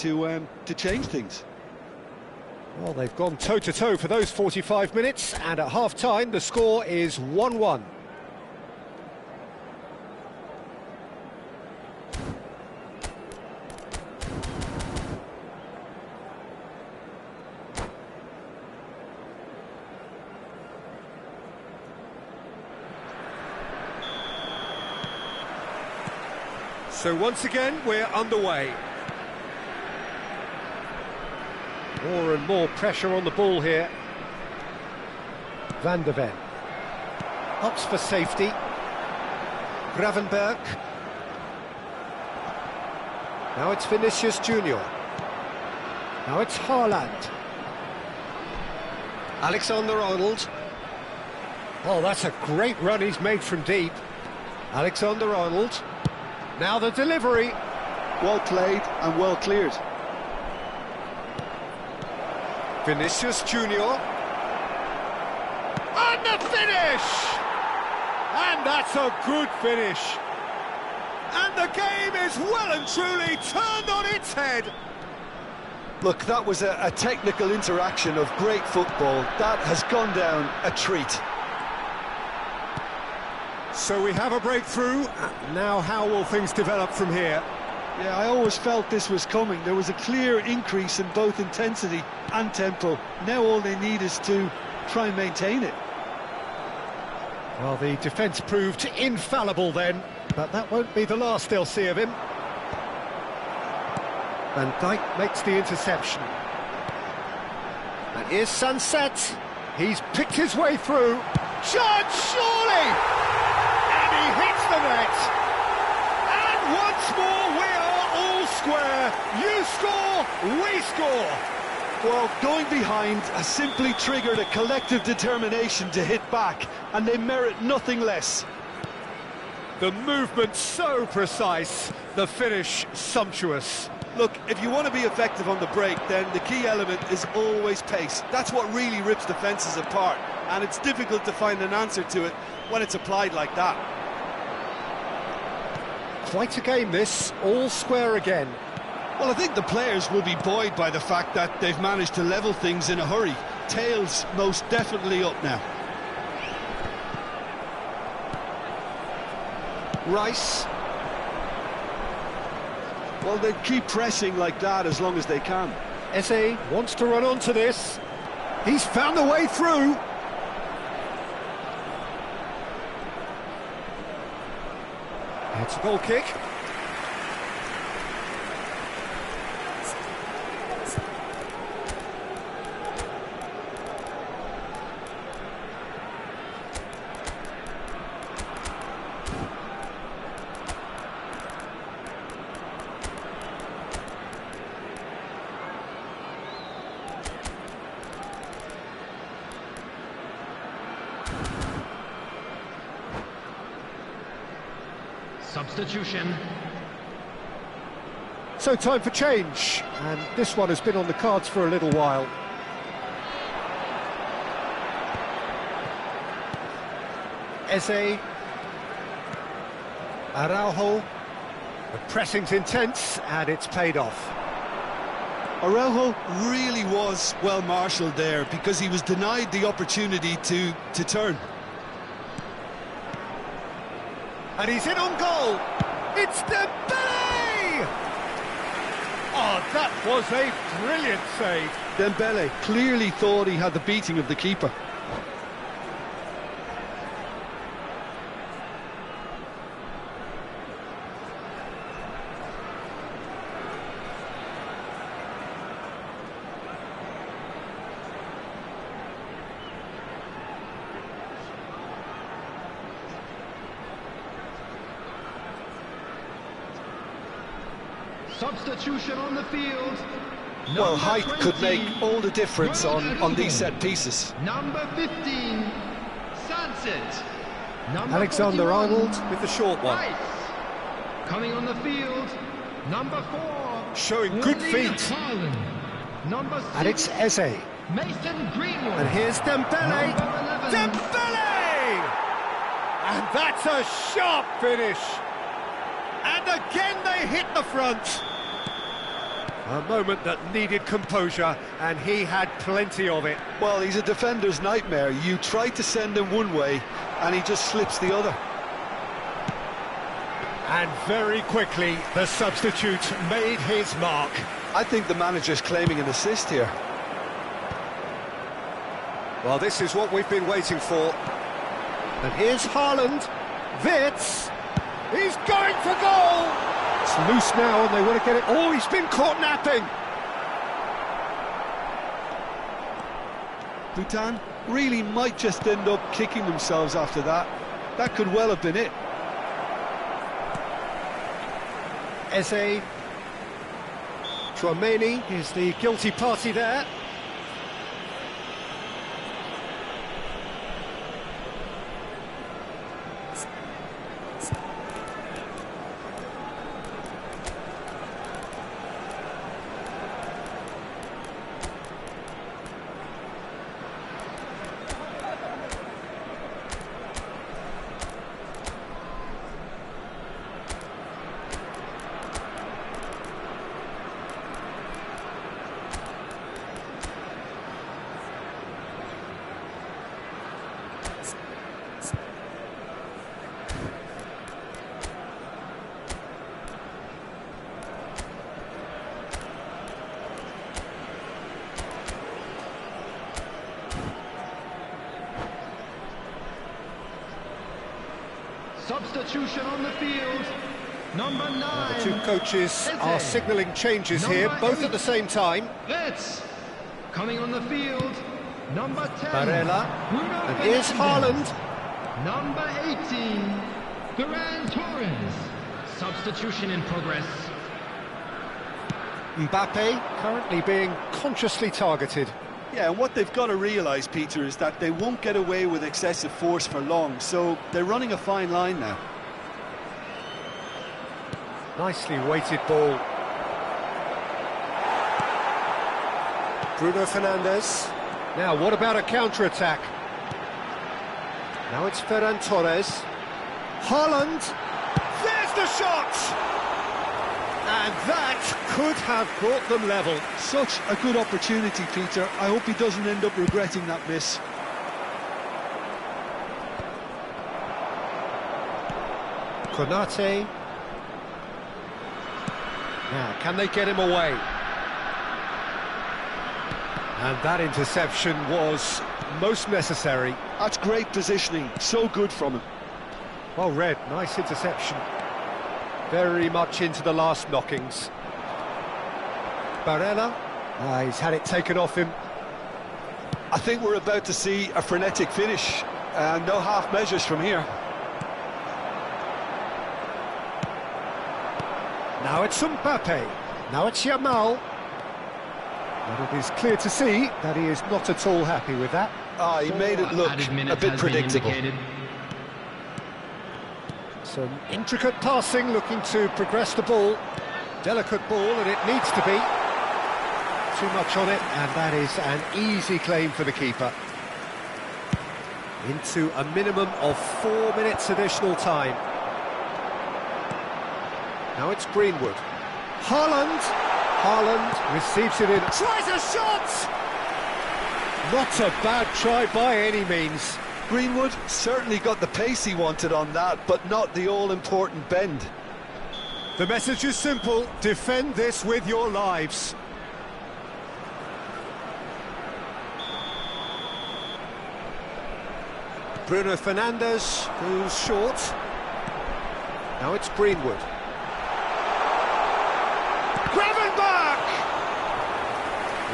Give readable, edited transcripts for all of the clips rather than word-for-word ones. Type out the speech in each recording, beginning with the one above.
to change things. Well, they've gone toe-to-toe for those 45 minutes, and at half-time the score is 1-1. So once again, we're underway. More and more pressure on the ball here. Van der Ven. Opts for safety. Gravenberg. Now it's Vinicius Junior. Now it's Haaland. Alexander-Arnold. Oh, that's a great run he's made from deep. Alexander-Arnold. Now the delivery. Well played and well cleared. Vinicius Junior. And the finish! And that's a good finish. And the game is well and truly turned on its head. Look, that was a technical interaction of great football. That has gone down a treat. So we have a breakthrough. Now how will things develop from here? Yeah, I always felt this was coming. There was a clear increase in both intensity and tempo. Now all they need is to try and maintain it. Well, the defence proved infallible then, but that won't be the last they'll see of him. Van Dijk makes the interception. And here's Sunset. He's picked his way through. Shot, surely! He hits the net, and once more we are all square. You score, we score. Well, going behind has simply triggered a collective determination to hit back, and they merit nothing less. The movement so precise, the finish sumptuous. Look, if you want to be effective on the break, then the key element is always pace. That's what really rips defences apart, and it's difficult to find an answer to it when it's applied like that. Quite a game this, all square again. Well, I think the players will be buoyed by the fact that they've managed to level things in a hurry. Tails most definitely up now. Rice. Well, they keep pressing like that as long as they can. Eze wants to run onto this. He's found a way through. It's a goal kick. Substitution. So time for change, and this one has been on the cards for a little while. Eze. Araujo. The pressing's intense, and it's paid off. Araujo really was well marshalled there because he was denied the opportunity to turn. And he's in on goal. It's Dembele! Oh, that was a brilliant save. Dembele clearly thought he had the beating of the keeper. Substitution on the field. Well, height could make all the difference on these set pieces. Number 15, Sunset. Alexander-Arnold with the short one. Rice. Coming on the field, number 4. Showing good feet. Haaland. Number 6. And it's Eze. Mason Greenwood. And here's Dembele. Number 11. Dembele! And that's a sharp finish. And again they hit the front. A moment that needed composure, and he had plenty of it. Well, he's a defender's nightmare. You try to send him one way, and he just slips the other. And very quickly, the substitute made his mark. I think the manager's claiming an assist here. Well, this is what we've been waiting for. And here's Haaland. Wits. He's going for goal! It's loose now, and they want to get it. Oh, he's been caught napping! Bhutan really might just end up kicking themselves after that. That could well have been it. Eze. Chouameni is the guilty party there. Substitution on the field. Number 9. The two coaches are signalling changes here, both at the same time. Let's coming on the field. Number 10. Barella. And here's Haaland. Number 18. Ferran Torres. Substitution in progress. Mbappe currently being consciously targeted. Yeah, and what they've got to realise, Peter, is that they won't get away with excessive force for long, so they're running a fine line now. Nicely weighted ball. Bruno Fernandes. Now, what about a counter-attack? Now it's Ferran Torres. Haaland. There's the shot! And that could have brought them level. Such a good opportunity, Peter. I hope he doesn't end up regretting that miss. Konate. Now, can they get him away? And that interception was most necessary. That's great positioning. So good from him. Well read, nice interception. Very much into the last knockings. Barella. He's had it taken off him. I think we're about to see a frenetic finish. No half measures from here. Now it's Mbappe. Now it's Yamal. And it is clear to see that he is not at all happy with that. He made it look a bit predictable. Some intricate passing, looking to progress the ball. Delicate ball, and it needs to be. Too much on it, and that is an easy claim for the keeper. Into a minimum of 4 minutes additional time. Now it's Greenwood. Haaland. Haaland receives it in. Tries a shot! Not a bad try by any means. Greenwood certainly got the pace he wanted on that, but not the all-important bend. The message is simple: defend this with your lives. Bruno Fernandes goes short. Now it's Greenwood. Gravenberch!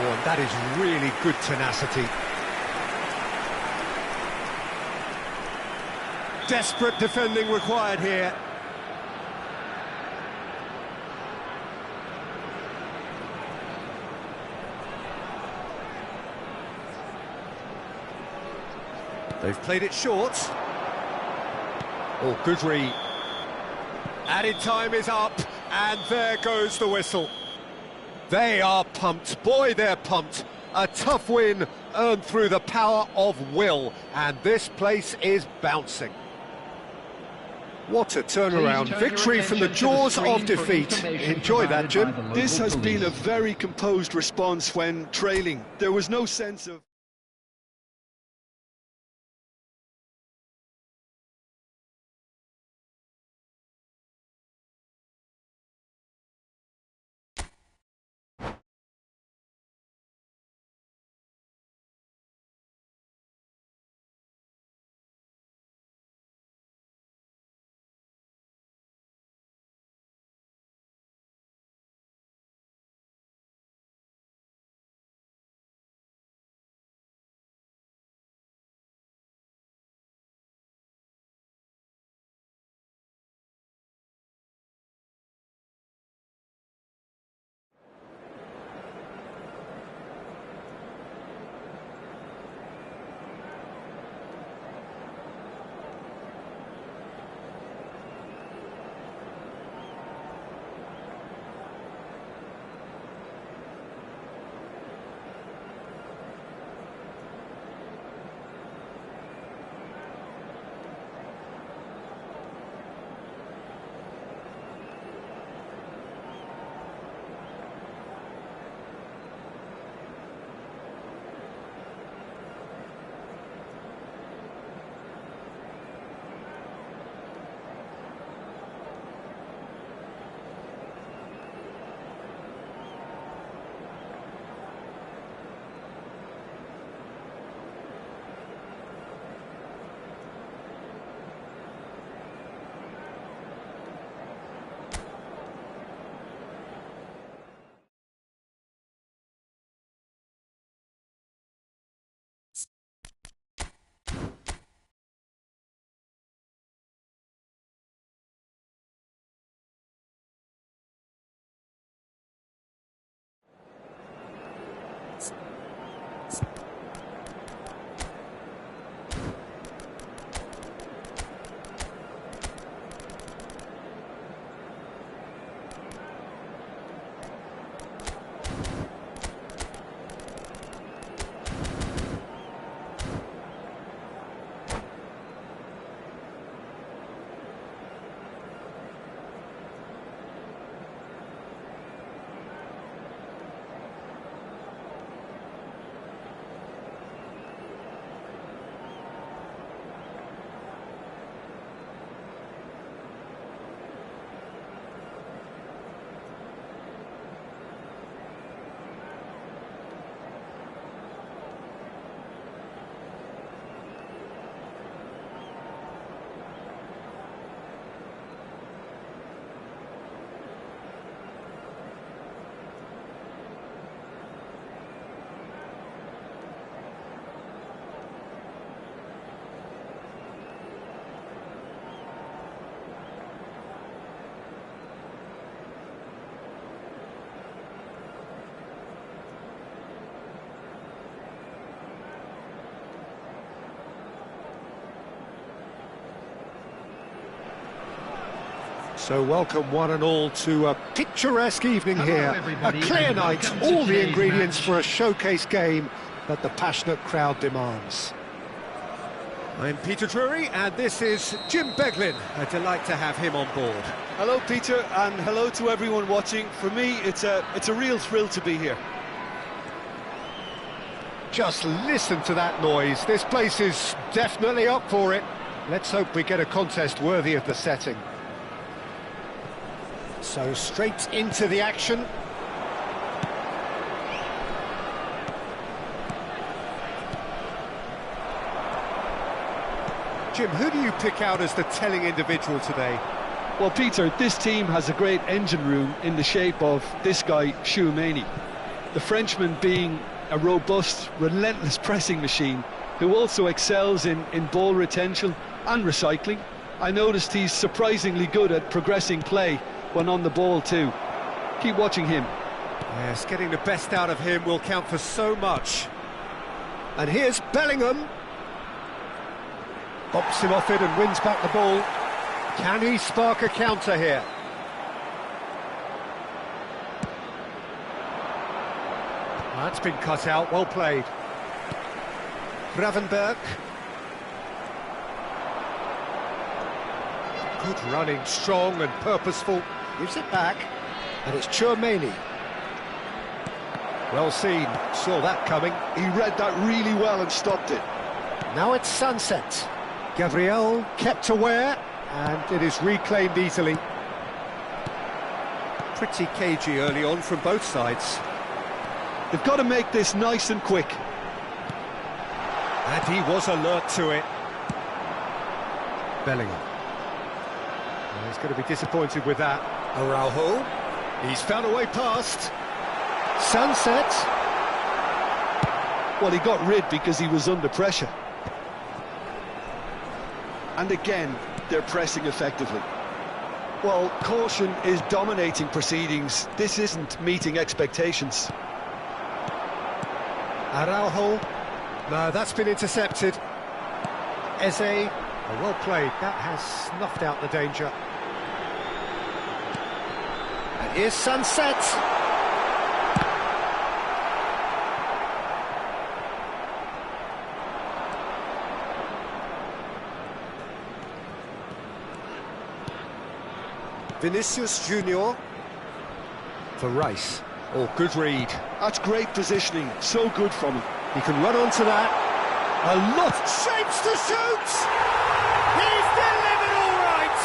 Oh, and that is really good tenacity. Desperate defending required here. They've played it short. Oh, good read. Added time is up, and there goes the whistle. They are pumped. Boy, they're pumped. A tough win earned through the power of will, and this place is bouncing. What a turnaround. Victory from the jaws of defeat. Enjoy that, Jim. This has been a very composed response when trailing. There was no sense of... So welcome one and all to a picturesque evening here. A clear night, all the ingredients for a showcase game that the passionate crowd demands. I'm Peter Drury, and this is Jim Beglin. A delight to have him on board. Hello, Peter, and hello to everyone watching. For me, it's a real thrill to be here. Just listen to that noise. This place is definitely up for it. Let's hope we get a contest worthy of the setting. So straight into the action. Jim, who do you pick out as the telling individual today? Well, Peter, this team has a great engine room in the shape of this guy, Chouameni. The Frenchman being a robust, relentless pressing machine who also excels in ball retention and recycling. I noticed he's surprisingly good at progressing play when on the ball too. Keep watching him. Yes, getting the best out of him will count for so much. And here's Bellingham. Bops him off it and wins back the ball. Can he spark a counter here? That's been cut out, well played. Gravenberg. Good running, strong and purposeful. Gives it back, and it's Chouameni. Well seen, saw that coming. He read that really well and stopped it. Now it's Sunset. Gabriel kept aware, and it is reclaimed easily. Pretty cagey early on from both sides. They've got to make this nice and quick. And he was alert to it. Bellingham. Well, he's going to be disappointed with that. Araujo. He's found a way past. Sunset. Well, he got rid because he was under pressure. And again, they're pressing effectively. Well, caution is dominating proceedings. This isn't meeting expectations. Araujo. No, that's been intercepted. Eze. Oh, well played. That has snuffed out the danger. And here's Sunset. Vinicius Junior for Rice. Oh, good read. That's great positioning, so good from him. He can run onto that. A lot. Shapes to shoot! He's delivered all right!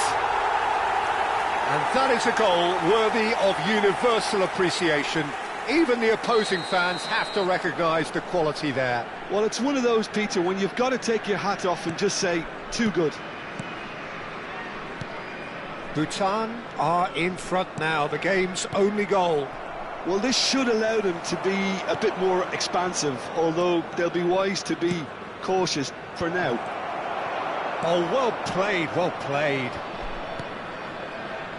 And that is a goal worthy of universal appreciation. Even the opposing fans have to recognise the quality there. Well, it's one of those, Peter, when you've got to take your hat off and just say, too good. Bhutan are in front now, the game's only goal. Well, this should allow them to be a bit more expansive, although they'll be wise to be cautious for now. Oh, well played, well played.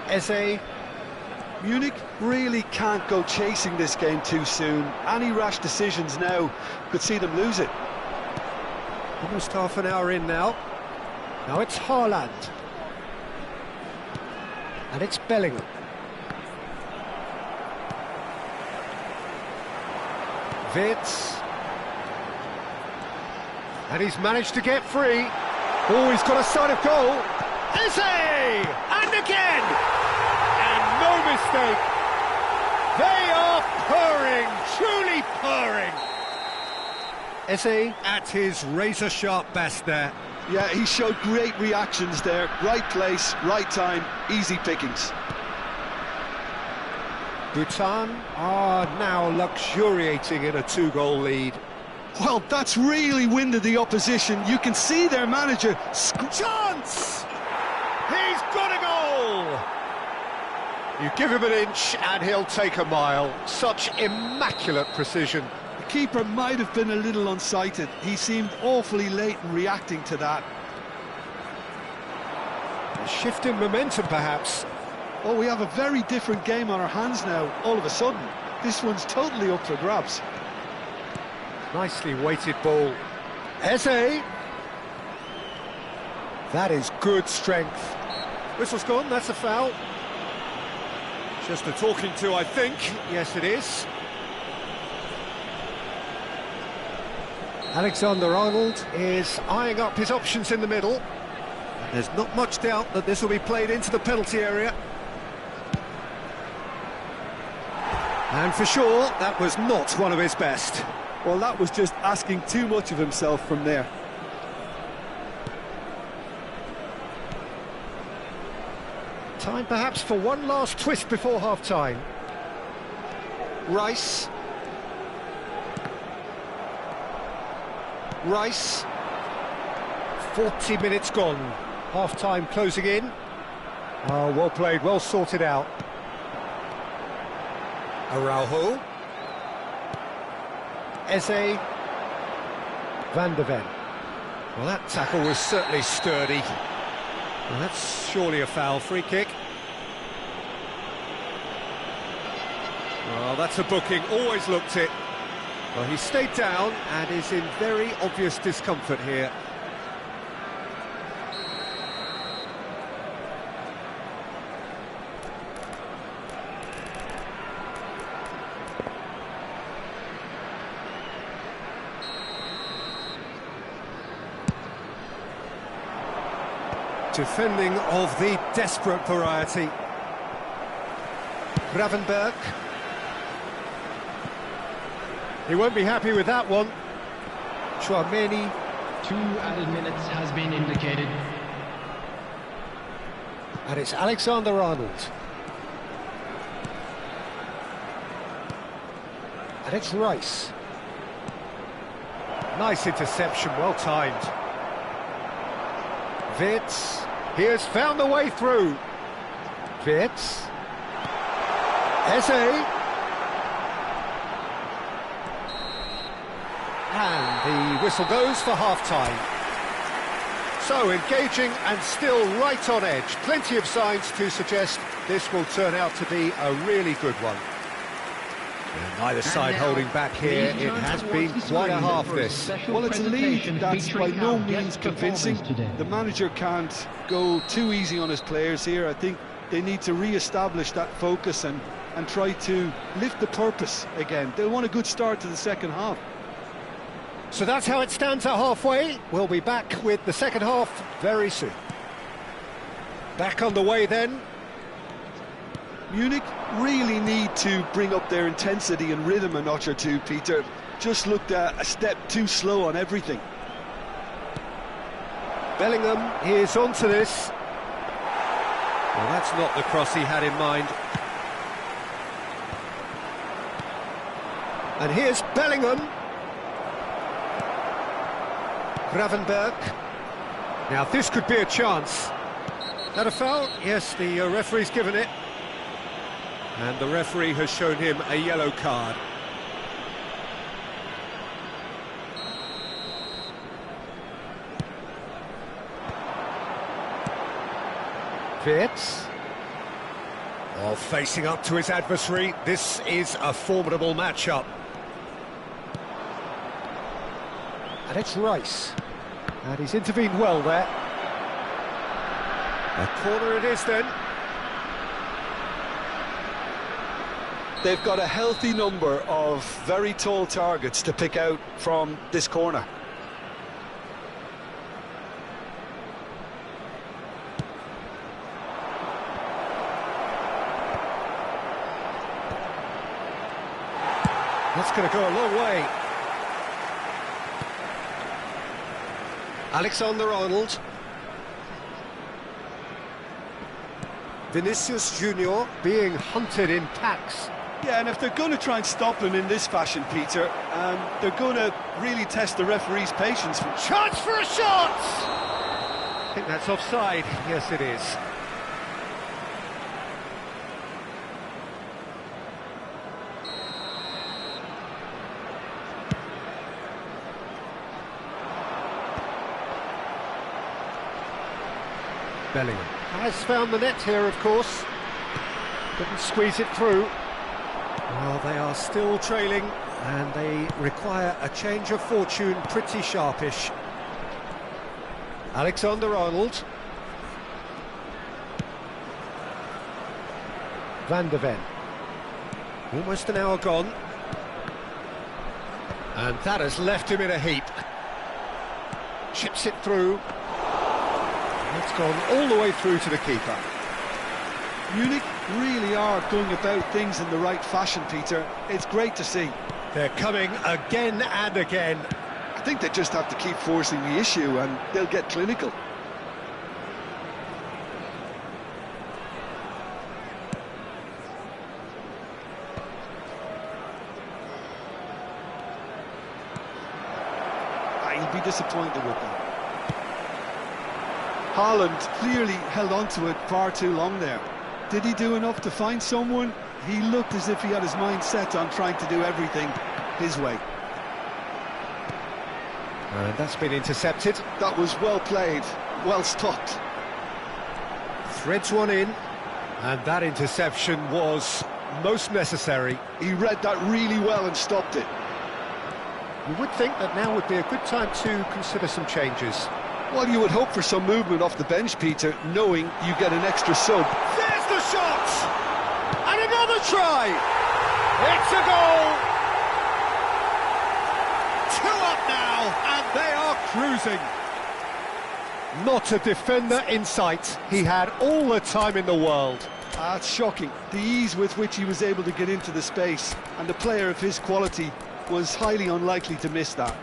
Eze. Munich really can't go chasing this game too soon. Any rash decisions now could see them lose it. Almost half an hour in now. Now it's Haaland. And it's Bellingham. Vitz. And he's managed to get free. Oh, he's got a sight of goal. Eze! And again! And no mistake. They are purring, truly purring. Eze at his razor-sharp best there. Yeah, he showed great reactions there. Right place, right time, easy pickings. Bhutan are now luxuriating in a two-goal lead. Well, that's really winded the opposition. You can see their manager... Chance! He's got a goal! You give him an inch and he'll take a mile. Such immaculate precision. The keeper might have been a little unsighted. He seemed awfully late in reacting to that. A shift in momentum, perhaps. Oh, we have a very different game on our hands now, all of a sudden. This one's totally up for grabs. Nicely weighted ball. Eze. That is good strength. Whistle's gone, that's a foul. Just a talking to, I think. Yes, it is. Alexander-Arnold is eyeing up his options in the middle. There's not much doubt that this will be played into the penalty area. And for sure, that was not one of his best. Well, that was just asking too much of himself from there. Time perhaps for one last twist before half-time. Rice. Rice. 40 minutes gone. Half-time closing in. Oh, well played, well sorted out. Araujo. Eze. Van de Ven. Well, that tackle was certainly sturdy. Well, that's surely a foul. Free kick. Well, that's a booking. Always looked it. Well, he stayed down and is in very obvious discomfort here. Defending of the desperate variety. Gravenberg. He won't be happy with that one. Chouameni. 2 added minutes has been indicated. And it's Alexander-Arnold. And it's Rice. Nice interception, well timed. Wits. He has found the way through. Wits. Eze. And the whistle goes for half-time. So engaging and still right on edge. Plenty of signs to suggest this will turn out to be a really good one. And neither side holding back here. It has been quite a half this. Well, it's a lead that's by no means convincing. The manager can't go too easy on his players here. I think they need to re-establish that focus and try to lift the purpose again. They want a good start to the second half. So that's how it stands at halfway. We'll be back with the second half very soon. Back on the way then. Munich really need to bring up their intensity and rhythm a notch or two, Peter. Just looked a step too slow on everything. Bellingham is onto this. Well, that's not the cross he had in mind. And here's Bellingham. Gravenberg. Now this could be a chance. That a foul? Yes, the referee's given it. And the referee has shown him a yellow card. Wits. Oh, facing up to his adversary. This is a formidable matchup. And it's Rice. And he's intervened well there. A corner it is then. They've got a healthy number of very tall targets to pick out from this corner. That's going to go a long way. Alexander-Arnold. Vinicius Junior being hunted in packs. Yeah, and if they're going to try and stop him in this fashion, Peter, they're going to really test the referee's patience. Chance for a shot! I think that's offside. Yes, it is. Bellingham has found the net here, of course. Couldn't squeeze it through. Well, they are still trailing, and they require a change of fortune pretty sharpish. Alexander-Arnold. Van de Ven. Almost an hour gone. And that has left him in a heap. Chips it through. It's gone all the way through to the keeper. Munich really are going about things in the right fashion, Peter. It's great to see. They're coming again and again. I think they just have to keep forcing the issue and they'll get clinical. He'll be disappointed with that. Haaland clearly held on to it far too long there. Did he do enough to find someone? He looked as if he had his mind set on trying to do everything his way. And that's been intercepted. That was well played, well stopped. Threads one in, and that interception was most necessary. He read that really well and stopped it. You would think that now would be a good time to consider some changes. Well, you would hope for some movement off the bench, Peter, knowing you get an extra sub. There's the shot! And another try! It's a goal! 2 up now, and they are cruising. Not a defender in sight. He had all the time in the world. That's shocking. The ease with which he was able to get into the space, and the player of his quality was highly unlikely to miss that.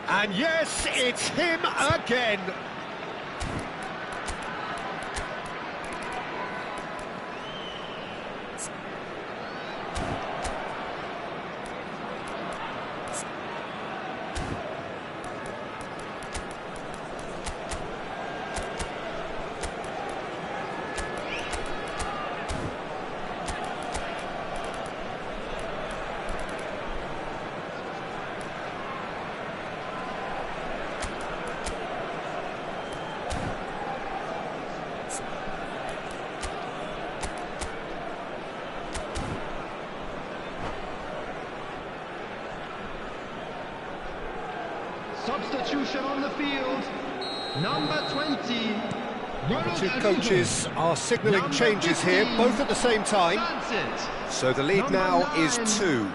And yes, it's him again. Substitution on the field. Number 20. The two coaches are signalling changes here, both at the same time. So the lead now is 2.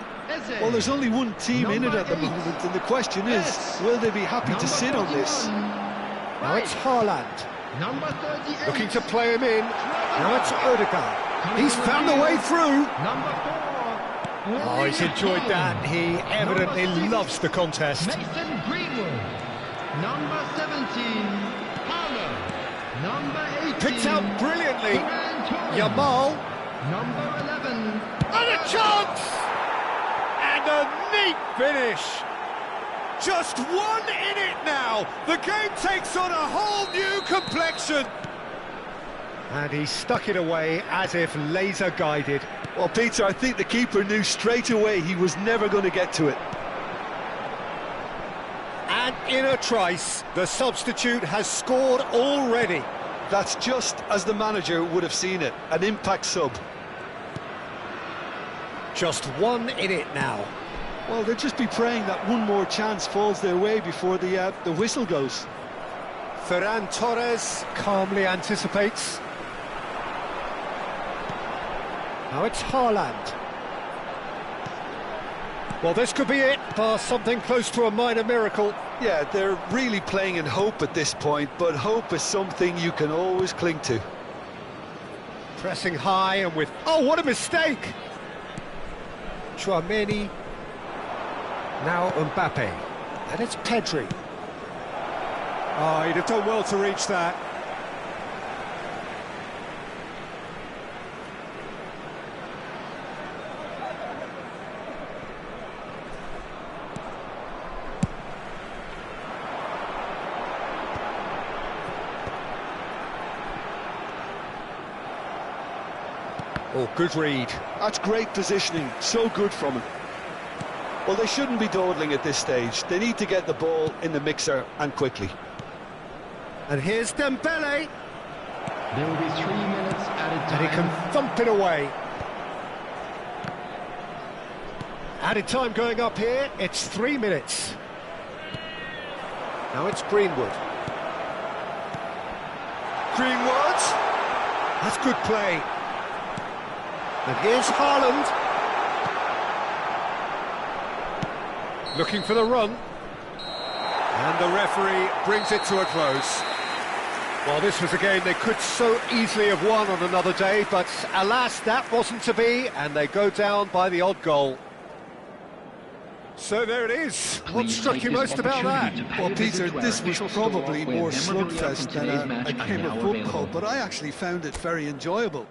Well, there's only one team in it at the moment, and the question is, will they be happy to sit on this? Now it's Haaland. Number 38. Looking to play him in. Now it's Odegaard. He's found a way through. Number 4. Oh, he's enjoyed that. He evidently loves the contest. Mason Greenwood. Number 17. Paolo. Number 18. Picked out brilliantly. Yamal. Yamal. Number 11. And a chance! And a neat finish. Just one in it now. The game takes on a whole new complexion. And he stuck it away as if laser guided. Well, Peter, I think the keeper knew straight away he was never going to get to it. And in a trice, the substitute has scored already. That's just as the manager would have seen it, an impact sub. Just one in it now. Well, they'll just be praying that one more chance falls their way before the whistle goes. Ferran Torres calmly anticipates. Now it's Haaland. Well, this could be it for something close to a minor miracle. Yeah, they're really playing in hope at this point, but hope is something you can always cling to. Pressing high and with... Oh, what a mistake! Chouameni. Now Mbappe. And it's Pedri. Oh, he'd have done well to reach that. Oh, good read. That's great positioning, so good from him. Well, they shouldn't be dawdling at this stage. They need to get the ball in the mixer, and quickly. And here's Dembele. There will be 3 minutes added time. And he can thump it away. Added time going up here, it's 3 minutes. Now it's Greenwood. Greenwood! That's good play. And here's Haaland. Looking for the run. And the referee brings it to a close. Well, this was a game they could so easily have won on another day, but alas, that wasn't to be, and they go down by the odd goal. So there it is. What struck you most about that? Well, Peter, this was probably more slugfest than a game of football, but I actually found it very enjoyable.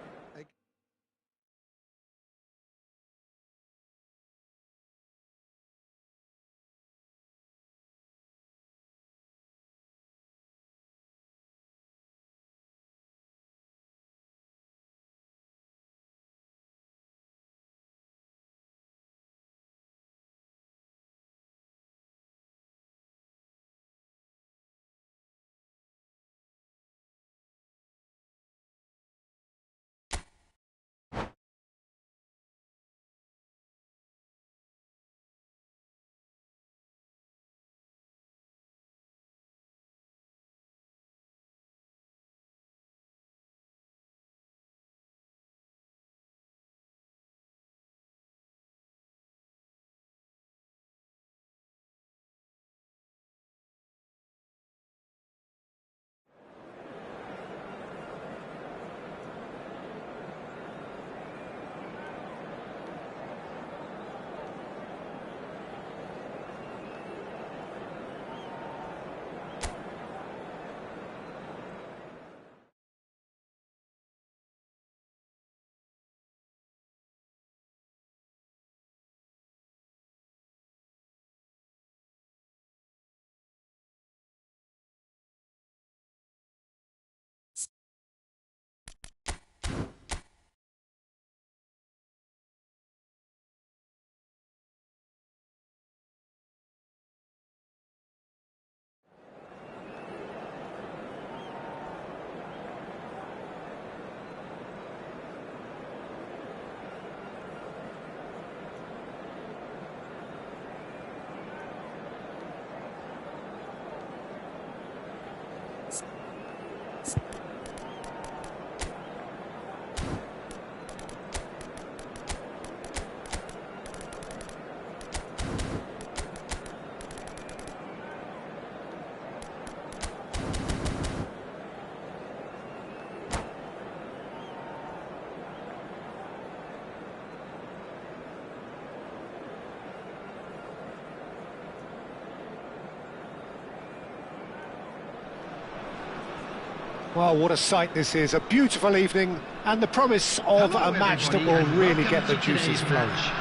Well, what a sight this is, a beautiful evening, and the promise of Hello, a match that everybody, will and really welcome get the to juices today's flowing. match.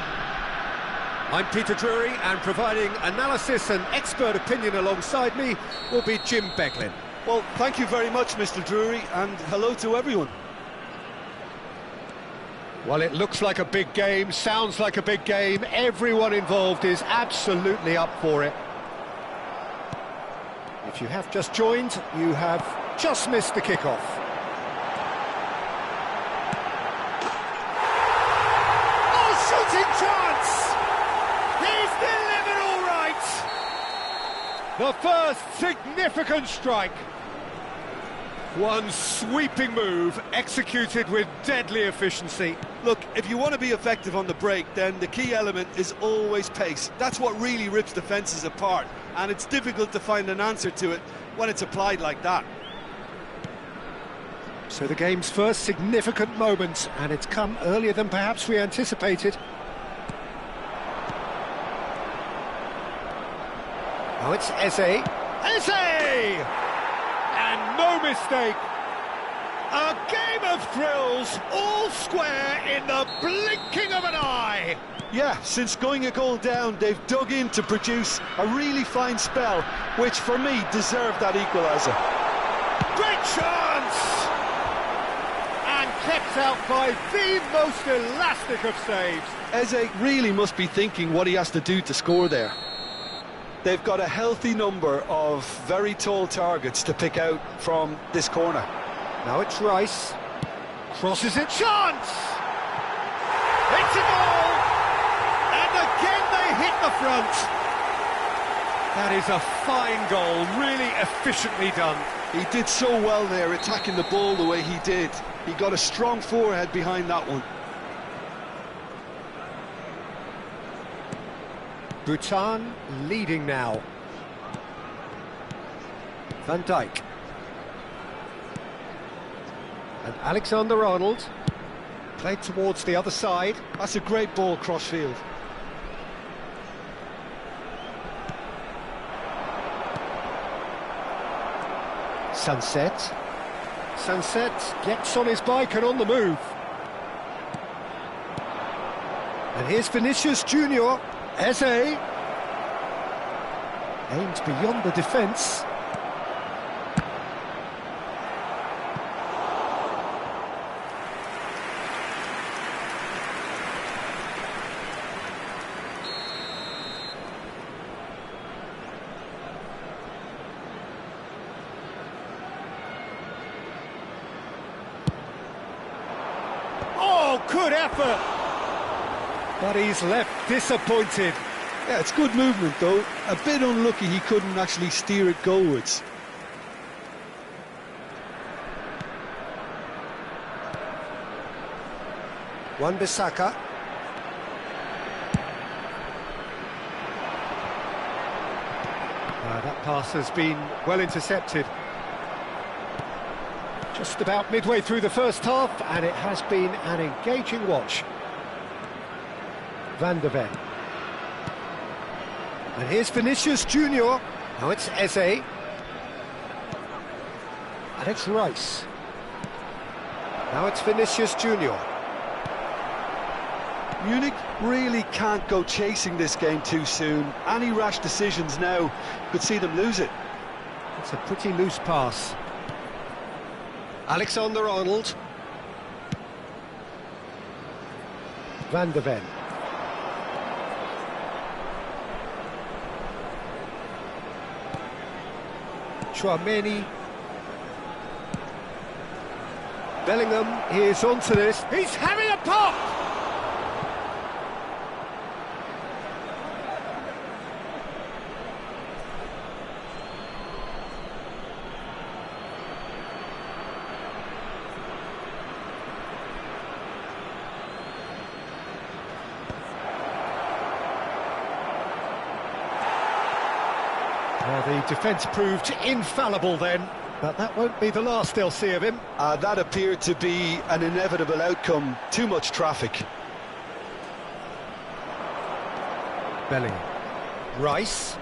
I'm Peter Drury, and providing analysis and expert opinion alongside me will be Jim Beglin. Well, thank you very much, Mr. Drury, and hello to everyone. Well, it looks like a big game, sounds like a big game. Everyone involved is absolutely up for it. If you have just joined, you have just missed the kickoff. Oh, shooting chance! He's delivered all right! The first significant strike. One sweeping move, executed with deadly efficiency. Look, if you want to be effective on the break, then the key element is always pace. That's what really rips defences apart, and it's difficult to find an answer to it when it's applied like that. So the game's first significant moment, and it's come earlier than perhaps we anticipated. Oh, it's Eze. Eze! And no mistake. A game of thrills, all square in the blinking of an eye. Yeah, since going a goal down, they've dug in to produce a really fine spell, which for me deserved that equaliser. Great chance! And kept out by the most elastic of saves. Eze really must be thinking what he has to do to score there. They've got a healthy number of very tall targets to pick out from this corner. Now it's Rice. Crosses it. Chance! It's a goal! And again they hit the front. That is a fine goal, really efficiently done. He did so well there, attacking the ball the way he did. He got a strong forehead behind that one. Bhutan leading now. Van Dijk. And Alexander-Arnold. Played towards the other side. That's a great ball cross-field. Sunset. Sunset gets on his bike and on the move. And here's Vinicius Junior. Eze. Aimed beyond the defence. Oh, good effort! But he's left disappointed. Yeah, it's good movement though. A bit unlucky he couldn't actually steer it goalwards. Wan-Bissaka. That pass has been well intercepted. Just about midway through the first half, and it has been an engaging watch. Van de Ven. And here's Vinicius Junior. Now it's Eze. And it's Rice. Now it's Vinicius Junior. Munich really can't go chasing this game too soon. Any rash decisions now could see them lose it. It's a pretty loose pass. Alexander-Arnold. Van de Ven. Chouameni. Bellingham is onto this. He's having a pop! Well, the defence proved infallible then, but that won't be the last they'll see of him. That appeared to be an inevitable outcome. Too much traffic. Bellingham. Rice.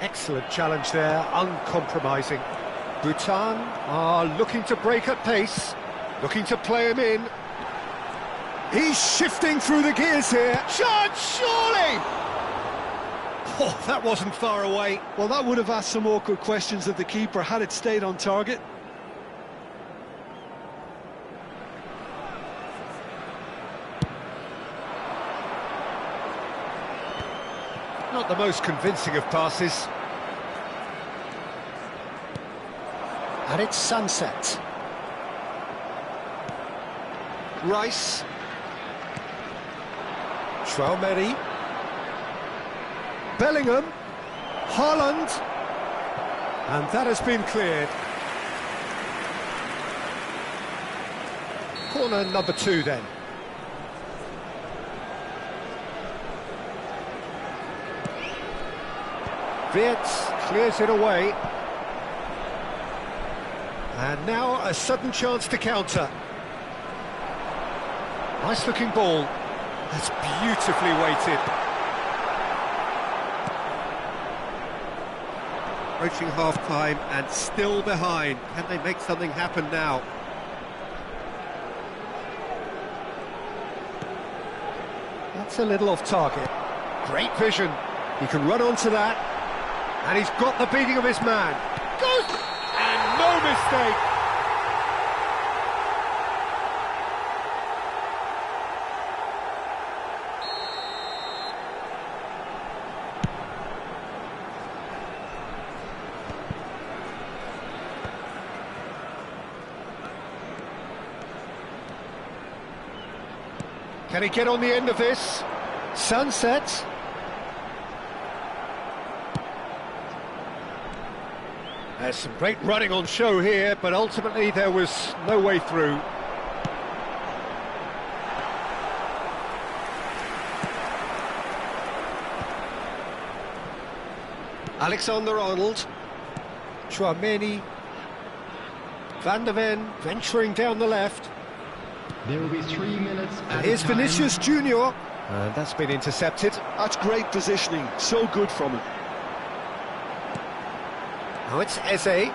Excellent challenge there, uncompromising. Bhutan are looking to break at pace, looking to play him in. He's shifting through the gears here. Chance, surely! Oh, that wasn't far away. Well, that would have asked some awkward questions of the keeper had it stayed on target. Not the most convincing of passes. And it's Sunset. Rice. Traumeri. Bellingham. Haaland. And that has been cleared. Corner number 2 then. Wirtz clears it away. And now a sudden chance to counter. Nice looking ball. That's beautifully weighted. Approaching half-time and still behind. Can they make something happen now? That's a little off target. Great vision. He can run onto that. And he's got the beating of his man. Goes! And no mistake! Can he get on the end of this? Sunset. There's some great running on show here, but ultimately there was no way through. Alexander-Arnold. Traumeri. Van de Ven venturing down the left. There will be 3 minutes. And here's Vinicius Junior. And that's been intercepted. That's great positioning, so good from him. Now it's Eze.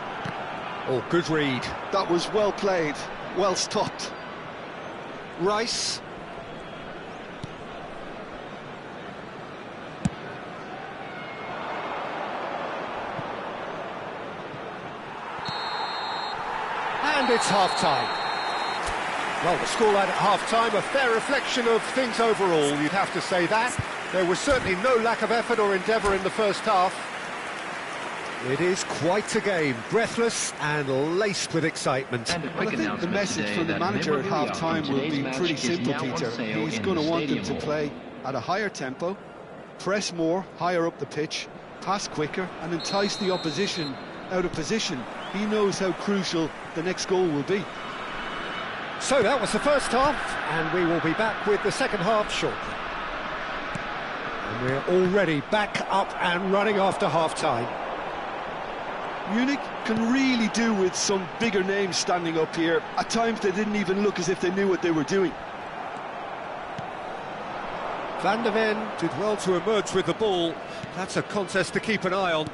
Oh, good read. That was well played, well stopped. Rice. And it's half-time. Well, the scoreline at half-time, a fair reflection of things overall, you'd have to say that. There was certainly no lack of effort or endeavour in the first half. It is quite a game, breathless and laced with excitement. And Well, I think the message from the manager at half-time will be pretty simple, Peter. He's going to want them to play at a higher tempo, press more, higher up the pitch, pass quicker and entice the opposition out of position. He knows how crucial the next goal will be. So that was the first half, and we will be back with the second half shortly. And we're already back up and running after half-time. Munich can really do with some bigger names standing up here. At times they didn't even look as if they knew what they were doing. Van de Ven did well to emerge with the ball. That's a contest to keep an eye on.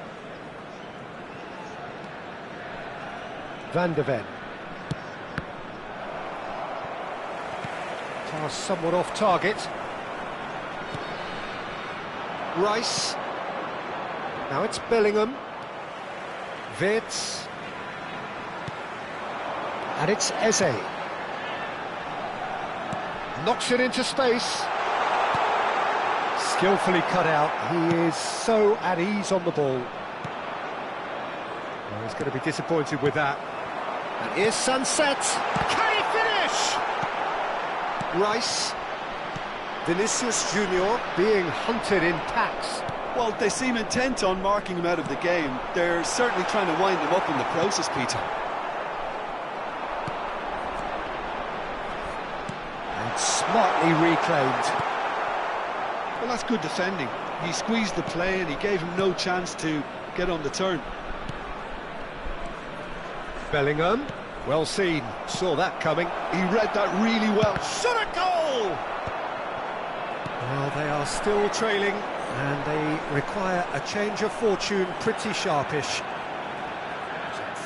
Van de Ven. Pass somewhat off target. Rice. Now it's Bellingham. Wirtz. And it's Eze. Knocks it into space. Skillfully cut out. He is so at ease on the ball. Well, he's going to be disappointed with that. And here's Sunset. Can he finish? Rice. Vinicius Junior being hunted in packs. Well, they seem intent on marking him out of the game. They're certainly trying to wind him up in the process, Peter. And smartly reclaimed. Well, that's good defending. He squeezed the play and he gave him no chance to get on the turn. Bellingham, well seen, saw that coming. He read that really well. Shot a goal! Well, they are still trailing, and they require a change of fortune pretty sharpish.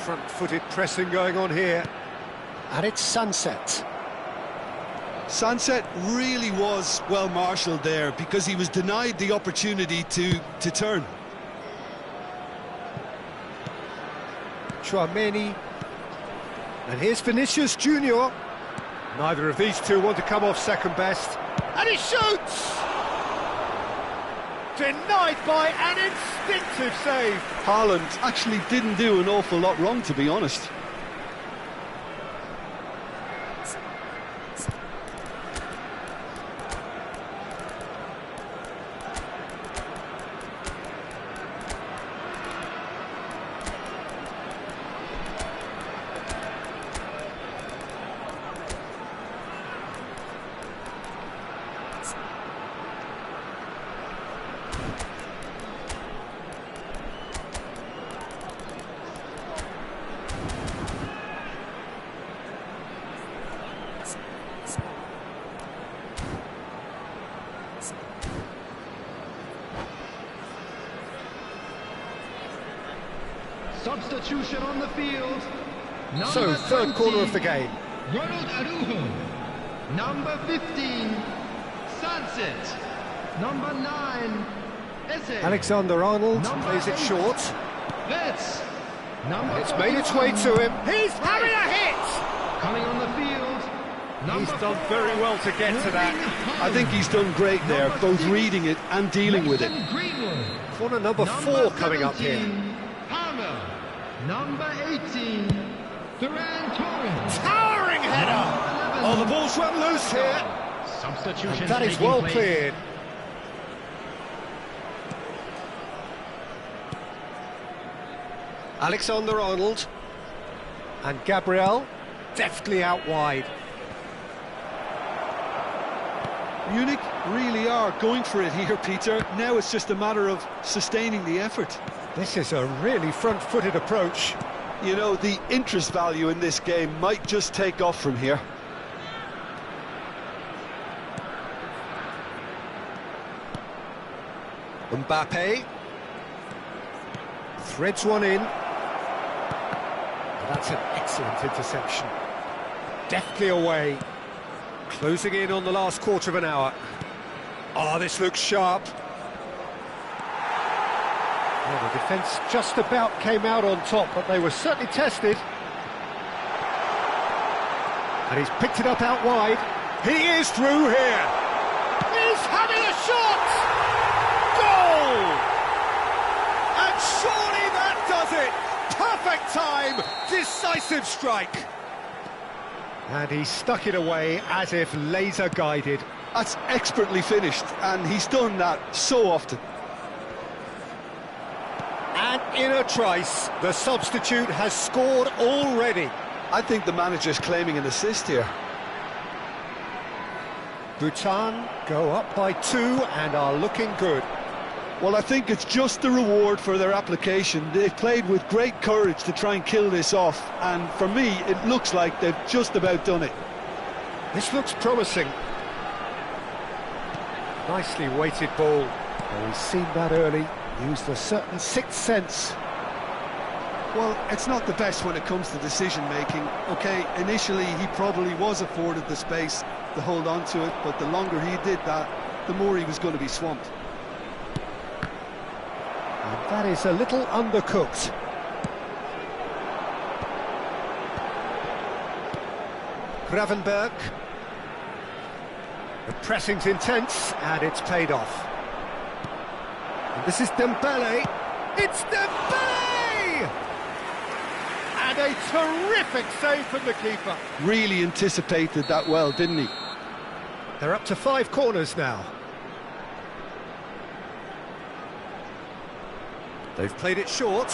Front-footed pressing going on here. And it's Sunset. Sunset really was well marshalled there because he was denied the opportunity to turn. Chouameni. And here's Vinicius Junior. Neither of these two want to come off second best. And he shoots! Denied by an instinctive save. Haaland actually didn't do an awful lot wrong, to be honest. Substitution on the field. So, third corner of the game. Ronald Araujo. Number 15, Sunset. Number 9, Eze. Alexander-Arnold Number plays it 8, short. Vets. Number It's made its way 41, to him. He's having a hit! coming on the field. He's Number done very well to get to that. I think he's done great there, both reading it and dealing with it. Mason Greenwood. Corner number 4 coming up here. 17, Palmer. Number 18, Ferran Torres. Towering header! Oh, the ball's run loose here. Substitution. That is well cleared. Alexander-Arnold. And Gabriel, deftly out wide. Munich really are going for it here, Peter. Now it's just a matter of sustaining the effort. This is a really front-footed approach. You know, the interest value in this game might just take off from here. Mbappe. Threads one in. That's an excellent interception. Deftly away. Closing in on the last quarter of an hour. Oh, this looks sharp. Well, the defence just about came out on top, but they were certainly tested. And he's picked it up out wide. He is through here. He's having a shot! Goal! And surely that does it! Perfect time! Decisive strike! And he stuck it away as if laser-guided. That's expertly finished, and he's done that so often. And in a trice, the substitute has scored already. I think the manager's claiming an assist here. Bhutan go up by 2 and are looking good. Well, I think it's just the reward for their application. They've played with great courage to try and kill this off, and for me, it looks like they've just about done it. This looks promising. Nicely weighted ball. Well, he's seen that early, used a certain sixth sense. Well, it's not the best when it comes to decision-making. OK, initially he probably was afforded the space to hold on to it, but the longer he did that, the more he was going to be swamped. And that is a little undercooked. Gravenberg. The pressing's intense, and it's paid off. And this is Dembele. It's Dembele! And a terrific save from the keeper. Really anticipated that well, didn't he? They're up to 5 corners now. They've played it short.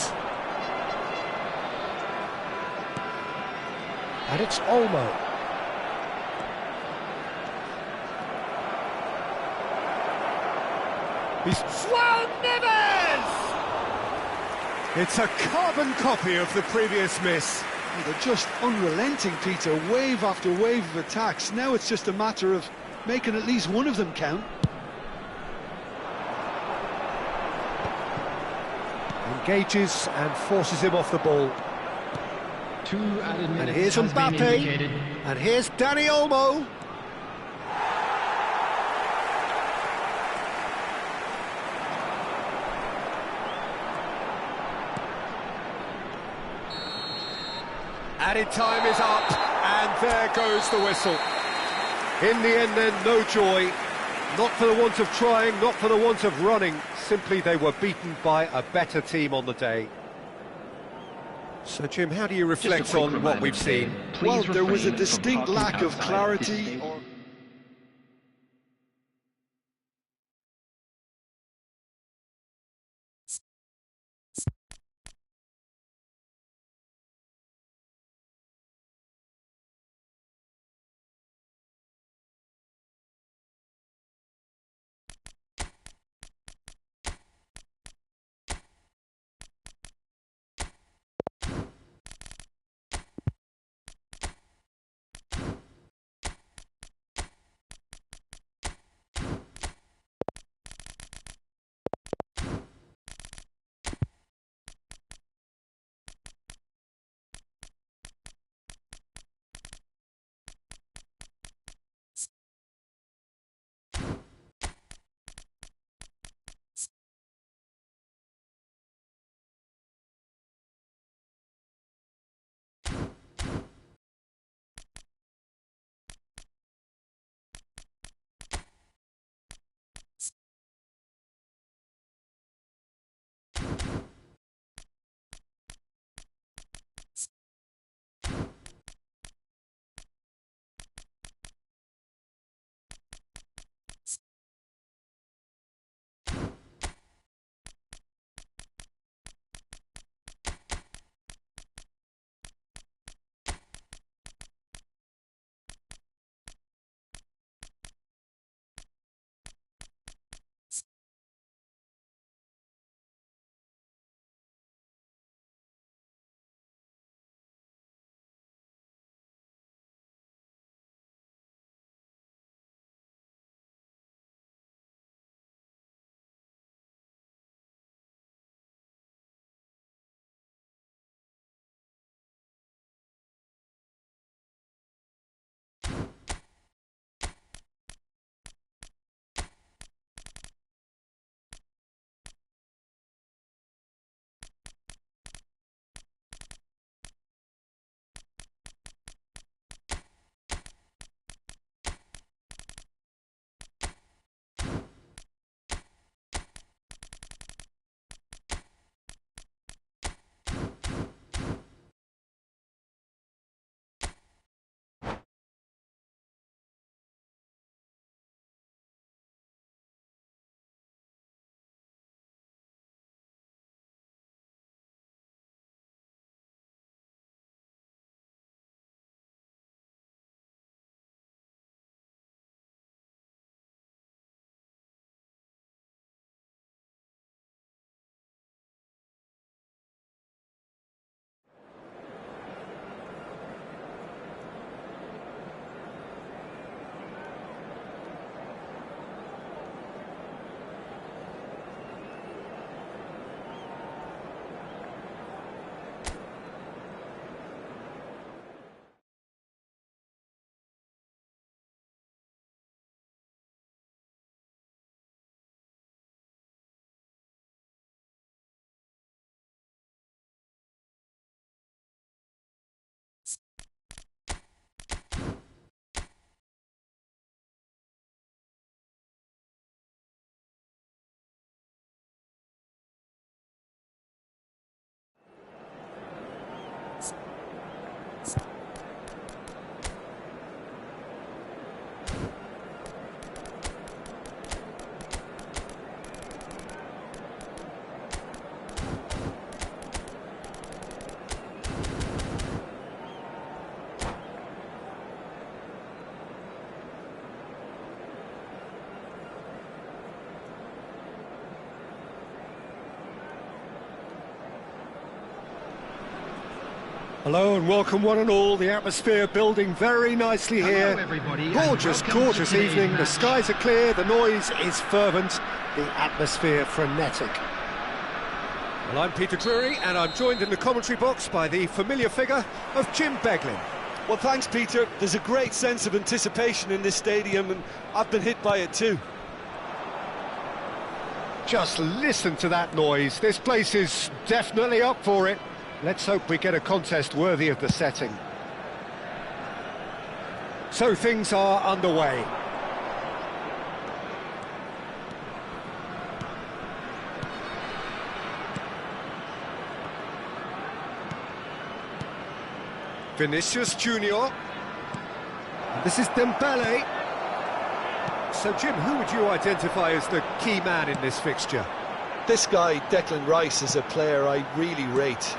And it's Olmo. He's João Neves! It's a carbon copy of the previous miss. Well, they're just unrelenting, Peter, wave after wave of attacks. Now it's just a matter of making at least one of them count. Engages and forces him off the ball. 2 added minutes. And here's has been indicated. Mbappe, and here's Dani Olmo. Added time is up, and there goes the whistle. In the end then, no joy. Not for the want of trying, not for the want of running. Simply they were beaten by a better team on the day. So, Jim, how do you reflect on what we've seen? Well, there was a distinct lack of clarity. Hello and welcome one and all. The atmosphere building very nicely here. Hello everybody. Gorgeous, gorgeous evening. The skies are clear, the noise is fervent, the atmosphere frenetic. Well, I'm Peter Drury, and I'm joined in the commentary box by the familiar figure of Jim Beglin. Well, thanks, Peter. There's a great sense of anticipation in this stadium, and I've been hit by it too. Just listen to that noise. This place is definitely up for it. Let's hope we get a contest worthy of the setting. So things are underway. Vinicius Junior. This is Dembele. So, Jim, who would you identify as the key man in this fixture? This guy, Declan Rice, is a player I really rate.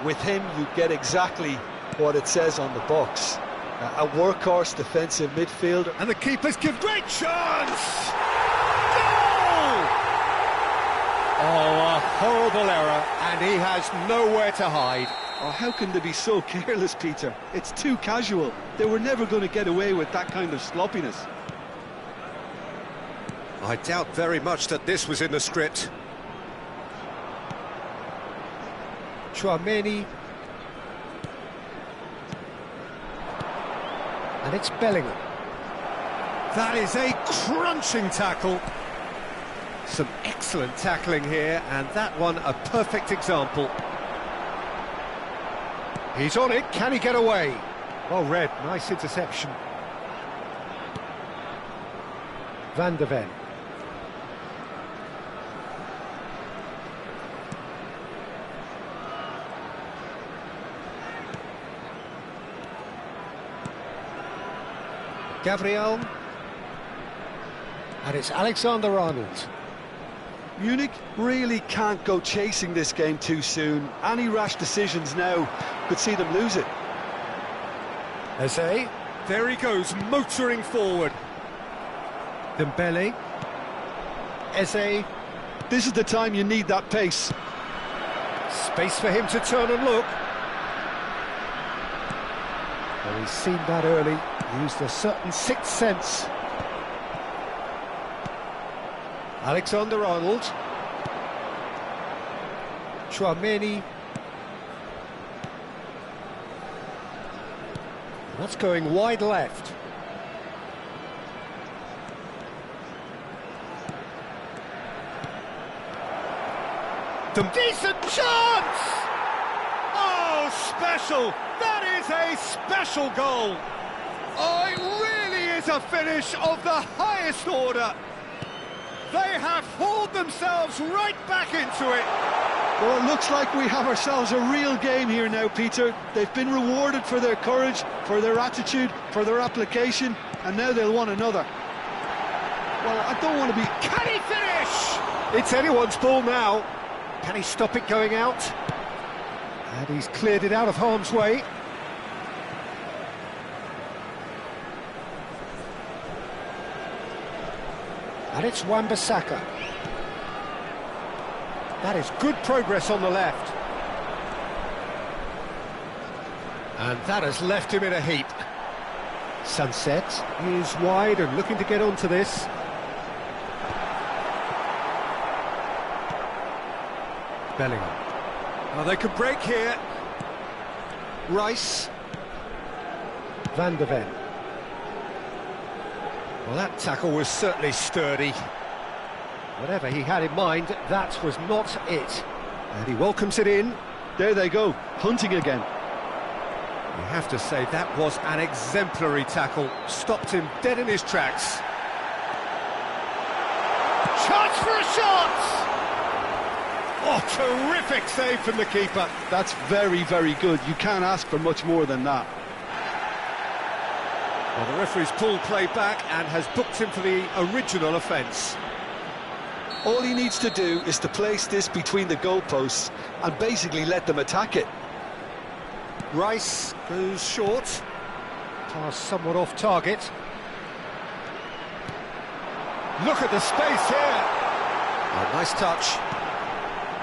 With him, you get exactly what it says on the box. A workhorse defensive midfielder. And the keepers give great chance! Goal! Oh, a horrible error, and he has nowhere to hide. Oh, how can they be so careless, Peter? It's too casual. They were never going to get away with that kind of sloppiness. I doubt very much that this was in the script. Chouameni. And it's Bellingham. That is a crunching tackle. Some excellent tackling here, and that one a perfect example. He's on it, can he get away? Well read, nice interception. Van de Ven. Gabriel. And it's Alexander-Arnold. Munich really can't go chasing this game too soon. Any rash decisions now could see them lose it. Eze. There he goes, motoring forward. Dembele. Eze. This is the time you need that pace. Space for him to turn and look. Well, he's seen that early, used a certain sixth sense. Alexander-Arnold. Chouameni. That's going wide left. The decent chance! Oh, special! That is a special goal! Oh, it really is a finish of the highest order! They have hauled themselves right back into it! Well, it looks like we have ourselves a real game here now, Peter. They've been rewarded for their courage, for their attitude, for their application, and now they'll want another. Well, I don't want to be... Can he finish? It's anyone's ball now. Can he stop it going out? And he's cleared it out of harm's way. And it's Wan-Bissaka. That is good progress on the left. And that has left him in a heap. Sunset is wide and looking to get onto this. Bellingham. Oh, they could break here. Rice. Van de Ven. Well, that tackle was certainly sturdy. Whatever he had in mind, that was not it. And he welcomes it in. There they go, hunting again. You have to say that was an exemplary tackle. Stopped him dead in his tracks. Chance for a shot! Oh, terrific save from the keeper. That's very, very good. You can't ask for much more than that. Well, the referee's pulled play back and has booked him for the original offence. All he needs to do is to place this between the goalposts and basically let them attack it. Rice goes short. Pass somewhat off target. Look at the space here. Oh, nice touch.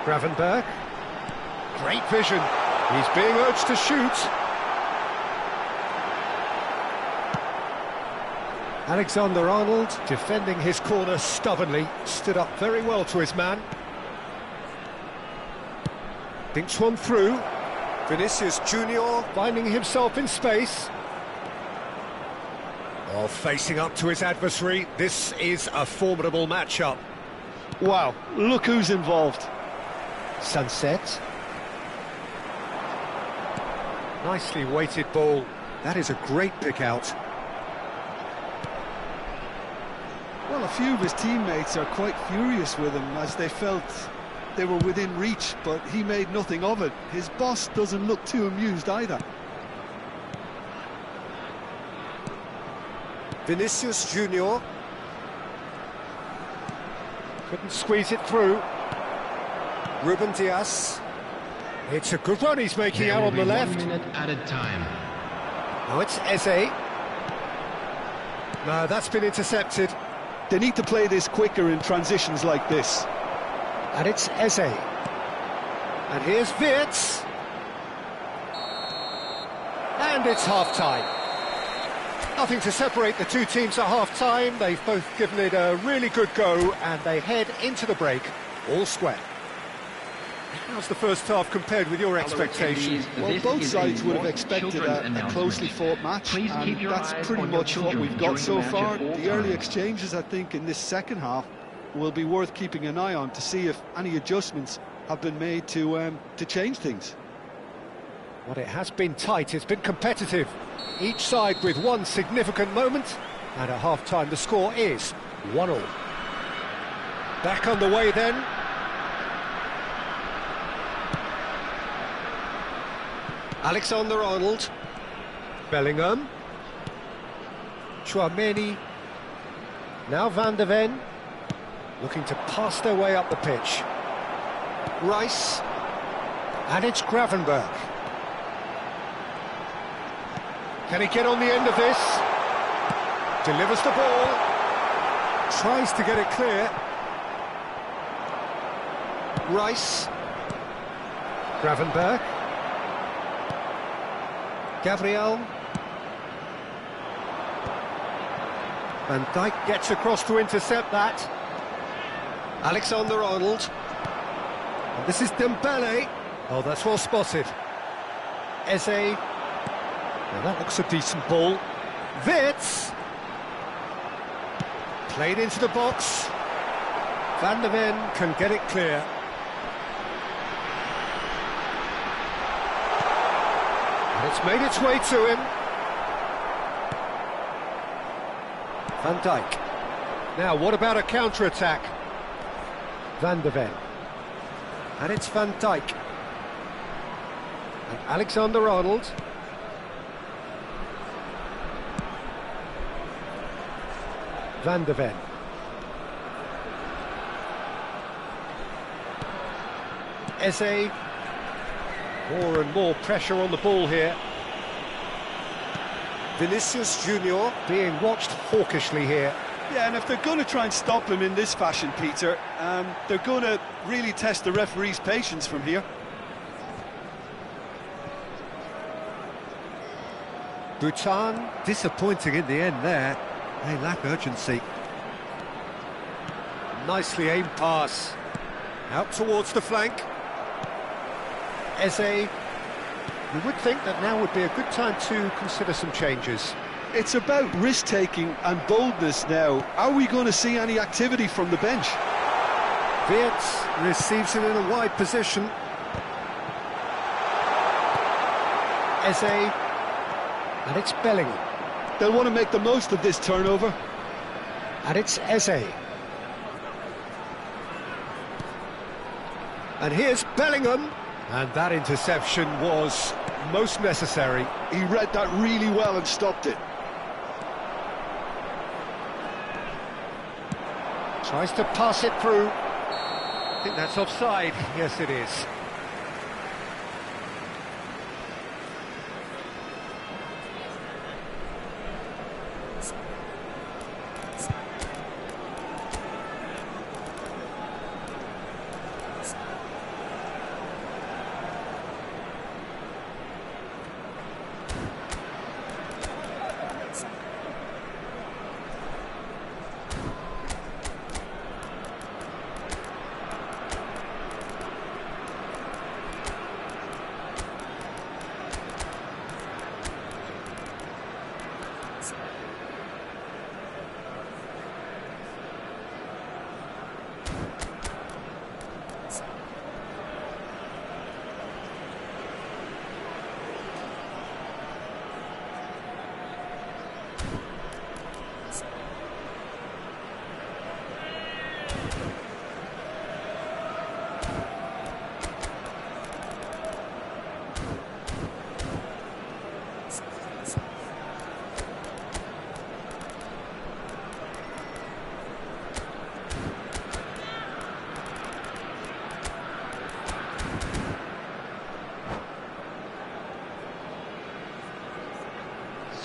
Gravenberg. Great vision. He's being urged to shoot. Alexander-Arnold, defending his corner stubbornly, stood up very well to his man. Thinks one through. Vinicius Junior finding himself in space. Oh, facing up to his adversary. This is a formidable matchup. Wow, look who's involved. Sunset. Nicely weighted ball. That is a great pick out. Well, a few of his teammates are quite furious with him as they felt they were within reach, but he made nothing of it. His boss doesn't look too amused either. Vinicius Junior. Couldn't squeeze it through. Ruben Dias. It's a good run he's making out on the left. 1 minute added time. Now it's Eze. No, that's been intercepted. They need to play this quicker in transitions like this. And it's Eze. And here's Wirtz. And it's half-time. Nothing to separate the two teams at half-time. They've both given it a really good go, and they head into the break all square. How's the first half compared with your expectations? Well, both sides would have expected a closely fought match, and that's pretty much what we've got so far. The early exchanges, I think, in this second half will be worth keeping an eye on to see if any adjustments have been made to change things. Well, it has been tight, it's been competitive. Each side with one significant moment, and at half-time the score is 1-1. Back on the way then. Alexander-Arnold. Bellingham. Tchouaméni. Now Van de Ven. Looking to pass their way up the pitch. Rice. And it's Gravenberch. Can he get on the end of this? Delivers the ball. Tries to get it clear. Rice. Gravenberch. Gabriel. Van Dijk gets across to intercept that. Alexander-Arnold. And this is Dembele. Oh, that's well spotted. Eze. Now that looks a decent ball. Wirtz. Played into the box. Van de Ven can get it clear. And it's made its way to him. Van Dijk. Now, what about a counter-attack? Van de Ven. And it's Van Dijk. And Alexander-Arnold. Van de Ven. Eze. More and more pressure on the ball here. Vinicius Junior being watched hawkishly here. Yeah, and if they're going to try and stop him in this fashion, Peter, they're going to really test the referee's patience from here. Bhutan, disappointing in the end there. They lack urgency. Nicely aimed pass. Out towards the flank. Eze. You would think that now would be a good time to consider some changes. It's about risk-taking and boldness now. Are we going to see any activity from the bench? Wirtz receives it in a wide position. Eze. And it's Bellingham. They'll want to make the most of this turnover. And it's Eze. And here's Bellingham. And that interception was most necessary. He read that really well and stopped it. Tries to pass it through. I think that's offside. Yes, it is.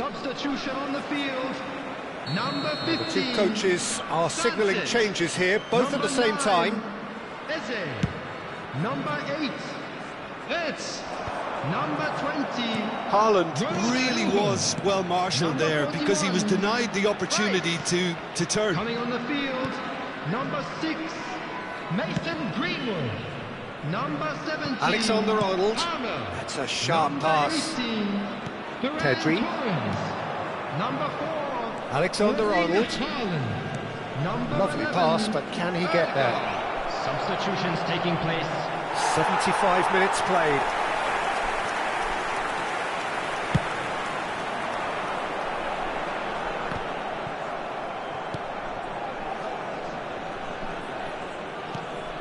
Substitution on the field. Number 15. The two coaches are signalling changes here, both at the same Number 9, time. Eze. Number 8. It's number 20. Haaland really was well marshalled there because he was denied the opportunity to turn. Coming on the field, number 6, Mason Greenwood. Number 17, Alexander-Arnold. Palmer. That's a sharp Number pass. 18, Ferran Pedri. Torres. Number 4, Alexander-Arnold. Erling Haaland. Number Lovely 11, pass, but can he get there? Substitutions taking place. 75 minutes played.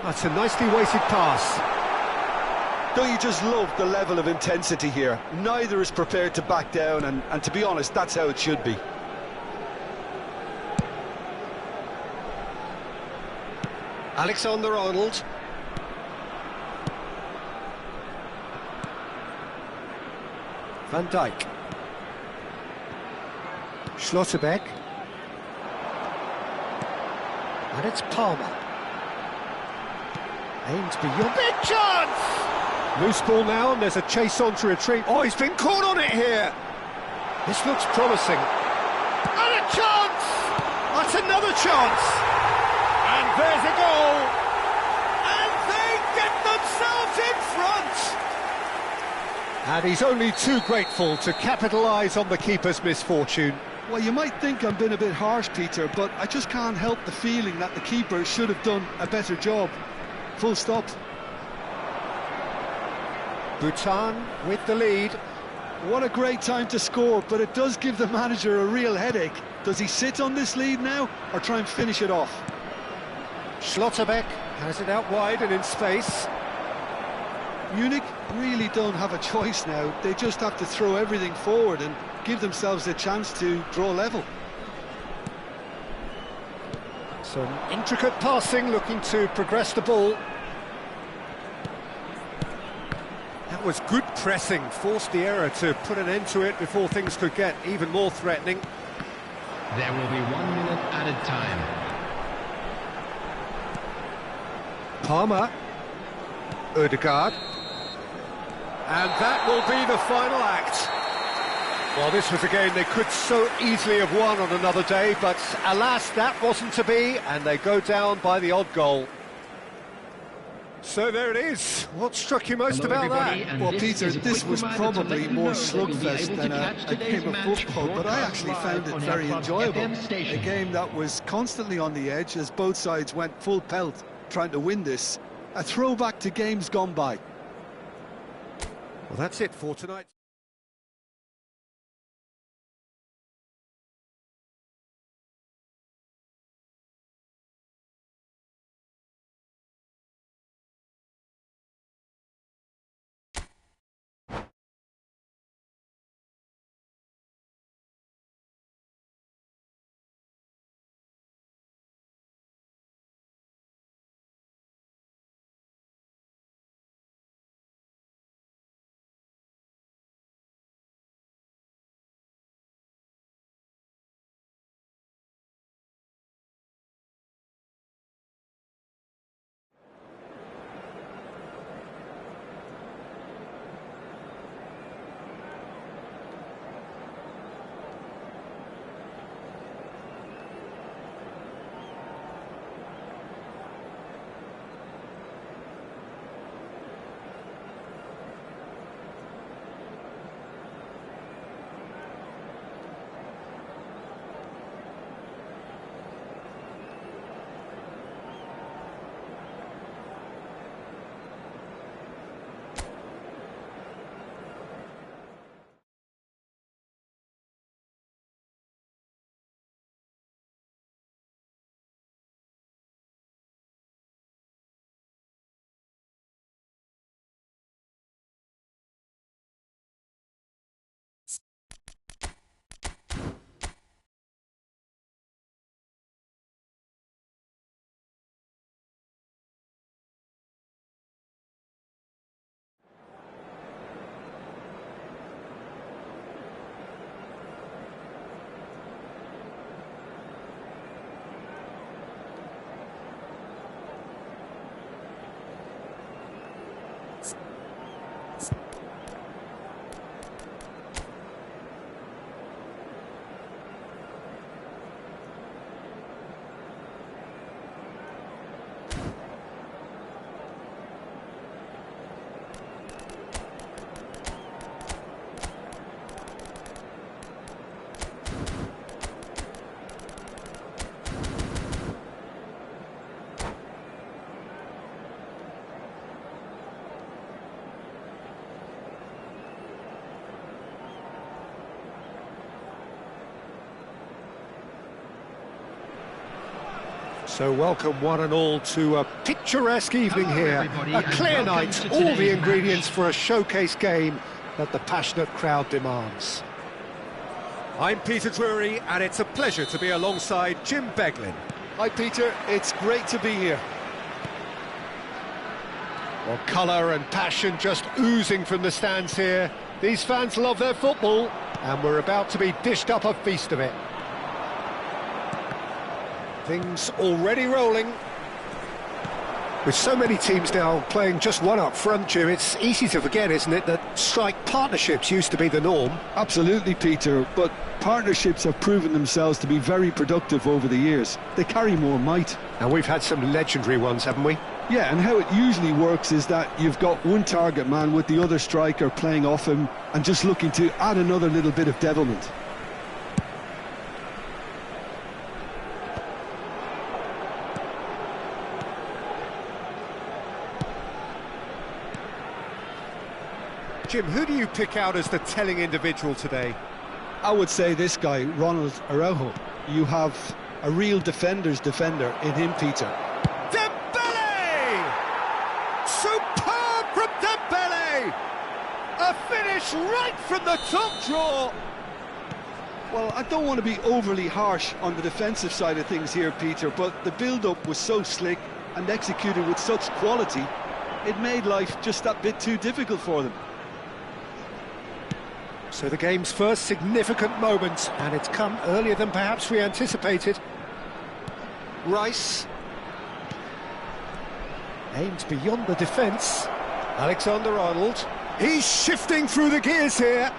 That's a nicely weighted pass. Don't you just love the level of intensity here? Neither is prepared to back down, and to be honest, that's how it should be. Alexander-Arnold. Van Dijk. Schlotterbeck. And it's Palmer. Aims beyond. Big chance! Loose ball now, and there's a chase on to retrieve. Oh, he's been caught on it here! This looks promising. And a chance! That's another chance! And there's a goal! And they get themselves in front! And he's only too grateful to capitalise on the keeper's misfortune. Well, you might think I'm being a bit harsh, Peter, but I just can't help the feeling that the keeper should have done a better job. Full stop. Bhutan with the lead. What a great time to score, but it does give the manager a real headache. Does he sit on this lead now, or try and finish it off? Schlotterbeck has it out wide and in space. Munich really don't have a choice now. They just have to throw everything forward and give themselves a chance to draw level. Some intricate passing, looking to progress the ball. That was good pressing, forced the error to put an end to it before things could get even more threatening. There will be 1 minute added time. Palmer. Ødegaard. And that will be the final act. Well, this was a game they could so easily have won on another day, but alas, that wasn't to be, and they go down by the odd goal. So there it is. What struck you most about that? Well, Peter, this was probably more slugfest than a game of football, but I actually found it very enjoyable. A game that was constantly on the edge as both sides went full pelt trying to win this. A throwback to games gone by. Well, that's it for tonight. So welcome one and all to a picturesque evening Hello, here. everybody, A and clear welcome night, to all the today's ingredients match. for a showcase game that the passionate crowd demands. I'm Peter Drury, and it's a pleasure to be alongside Jim Beglin. Hi Peter, it's great to be here. Well, colour and passion just oozing from the stands here. These fans love their football, and we're about to be dished up a feast of it. Things already rolling. With so many teams now playing just one up front, Jim, it's easy to forget, isn't it, that strike partnerships used to be the norm. Absolutely, Peter, but partnerships have proven themselves to be very productive over the years. They carry more might. And we've had some legendary ones, haven't we? Yeah, and how it usually works is that you've got one target man with the other striker playing off him and just looking to add another little bit of devilment. Jim, who do you pick out as the telling individual today? I would say this guy, Ronald Araujo. You have a real defender's defender in him, Peter. Dembele! Superb from Dembele! A finish right from the top drawer! Well, I don't want to be overly harsh on the defensive side of things here, Peter, but the build-up was so slick and executed with such quality, it made life just that bit too difficult for them. So the game's first significant moment, and it's come earlier than perhaps we anticipated. Rice aims beyond the defence. Alexander-Arnold, he's shifting through the gears here.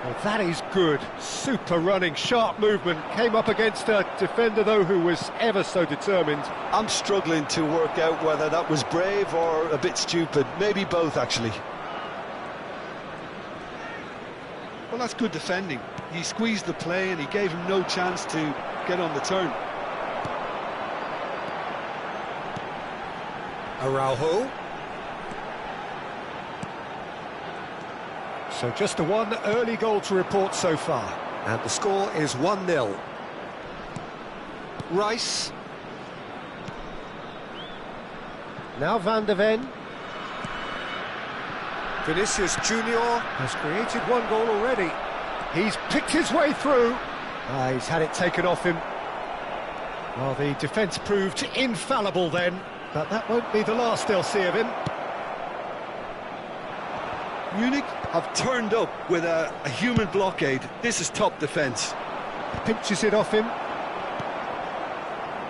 Well, that is good. Super running, sharp movement. Came up against a defender, though, who was ever so determined. I'm struggling to work out whether that was brave or a bit stupid. Maybe both, actually. Well, that's good defending. He squeezed the play and he gave him no chance to get on the turn. Araujo. So just the one early goal to report so far. And the score is 1-0. Rice. Now Van de Ven. Vinicius Junior has created one goal already. He's picked his way through. He's had it taken off him. Well, the defence proved infallible then, but that won't be the last they'll see of him. Munich have turned up with a human blockade. This is top defence. Pinches it off him.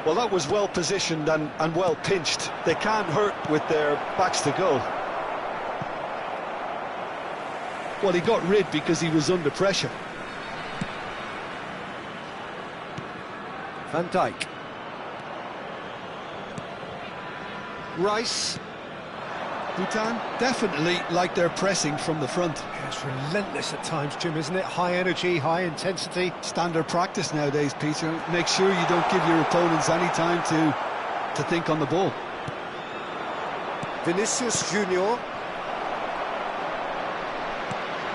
Well, that was well positioned and well pinched. They can't hurt with their backs to goal. Well, he got rid because he was under pressure. Van Dijk. Rice. Bhutan definitely like their pressing from the front. Yeah, it's relentless at times, Jim, isn't it? High energy, high intensity. Standard practice nowadays, Peter. Make sure you don't give your opponents any time to think on the ball. Vinicius Junior.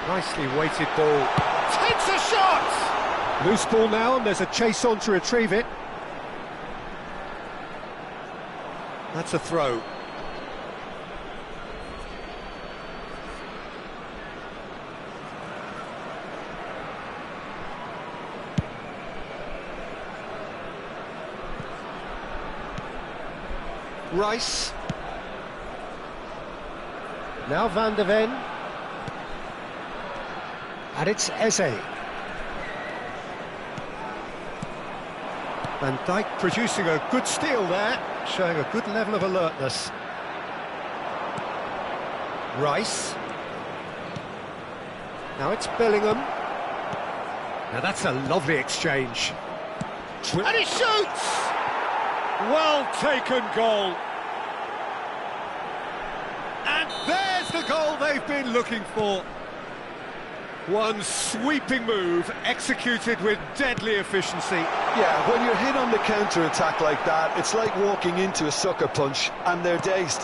Nicely weighted ball. Takes a shot! Loose ball now, and there's a chase on to retrieve it. That's a throw. Rice. Now Van de Ven. And it's Eze. Van Dijk producing a good steal there, showing a good level of alertness. Rice. Now it's Bellingham. Now that's a lovely exchange. And he shoots! Well taken goal. And there's the goal they've been looking for. One sweeping move, executed with deadly efficiency. Yeah, when you're hit on the counter-attack like that, it's like walking into a sucker punch, and they're dazed.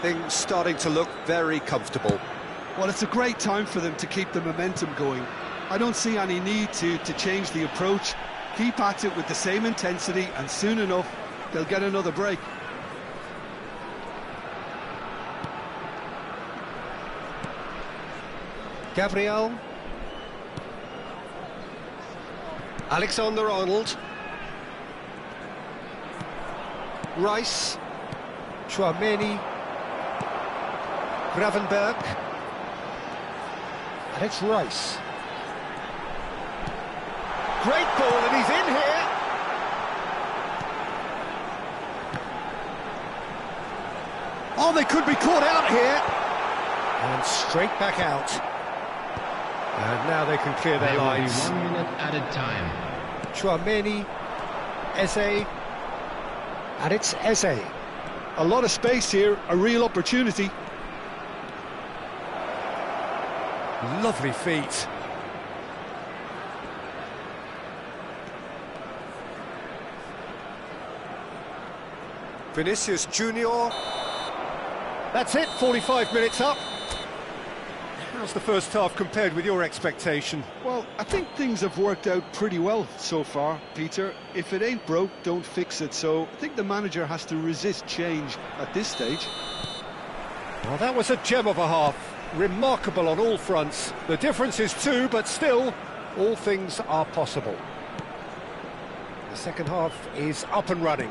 Things starting to look very comfortable. Well, it's a great time for them to keep the momentum going. I don't see any need to change the approach. Keep at it with the same intensity, and soon enough, they'll get another break. Gabriel. Alexander-Arnold. Rice. Chouameni. Gravenberg. And it's Rice. Great ball, and he's in here. Oh, they could be caught out here. And straight back out. And now they can clear their lines. 1 minute added time. Chouameni, Eze, and it's Eze. A lot of space here, a real opportunity. Lovely feet. Vinicius Junior. That's it, 45 minutes up. How's the first half compared with your expectation? Well, I think things have worked out pretty well so far, Peter. If it ain't broke, don't fix it. So I think the manager has to resist change at this stage. Well, that was a gem of a half. Remarkable on all fronts. The difference is 2, but still, all things are possible. The second half is up and running.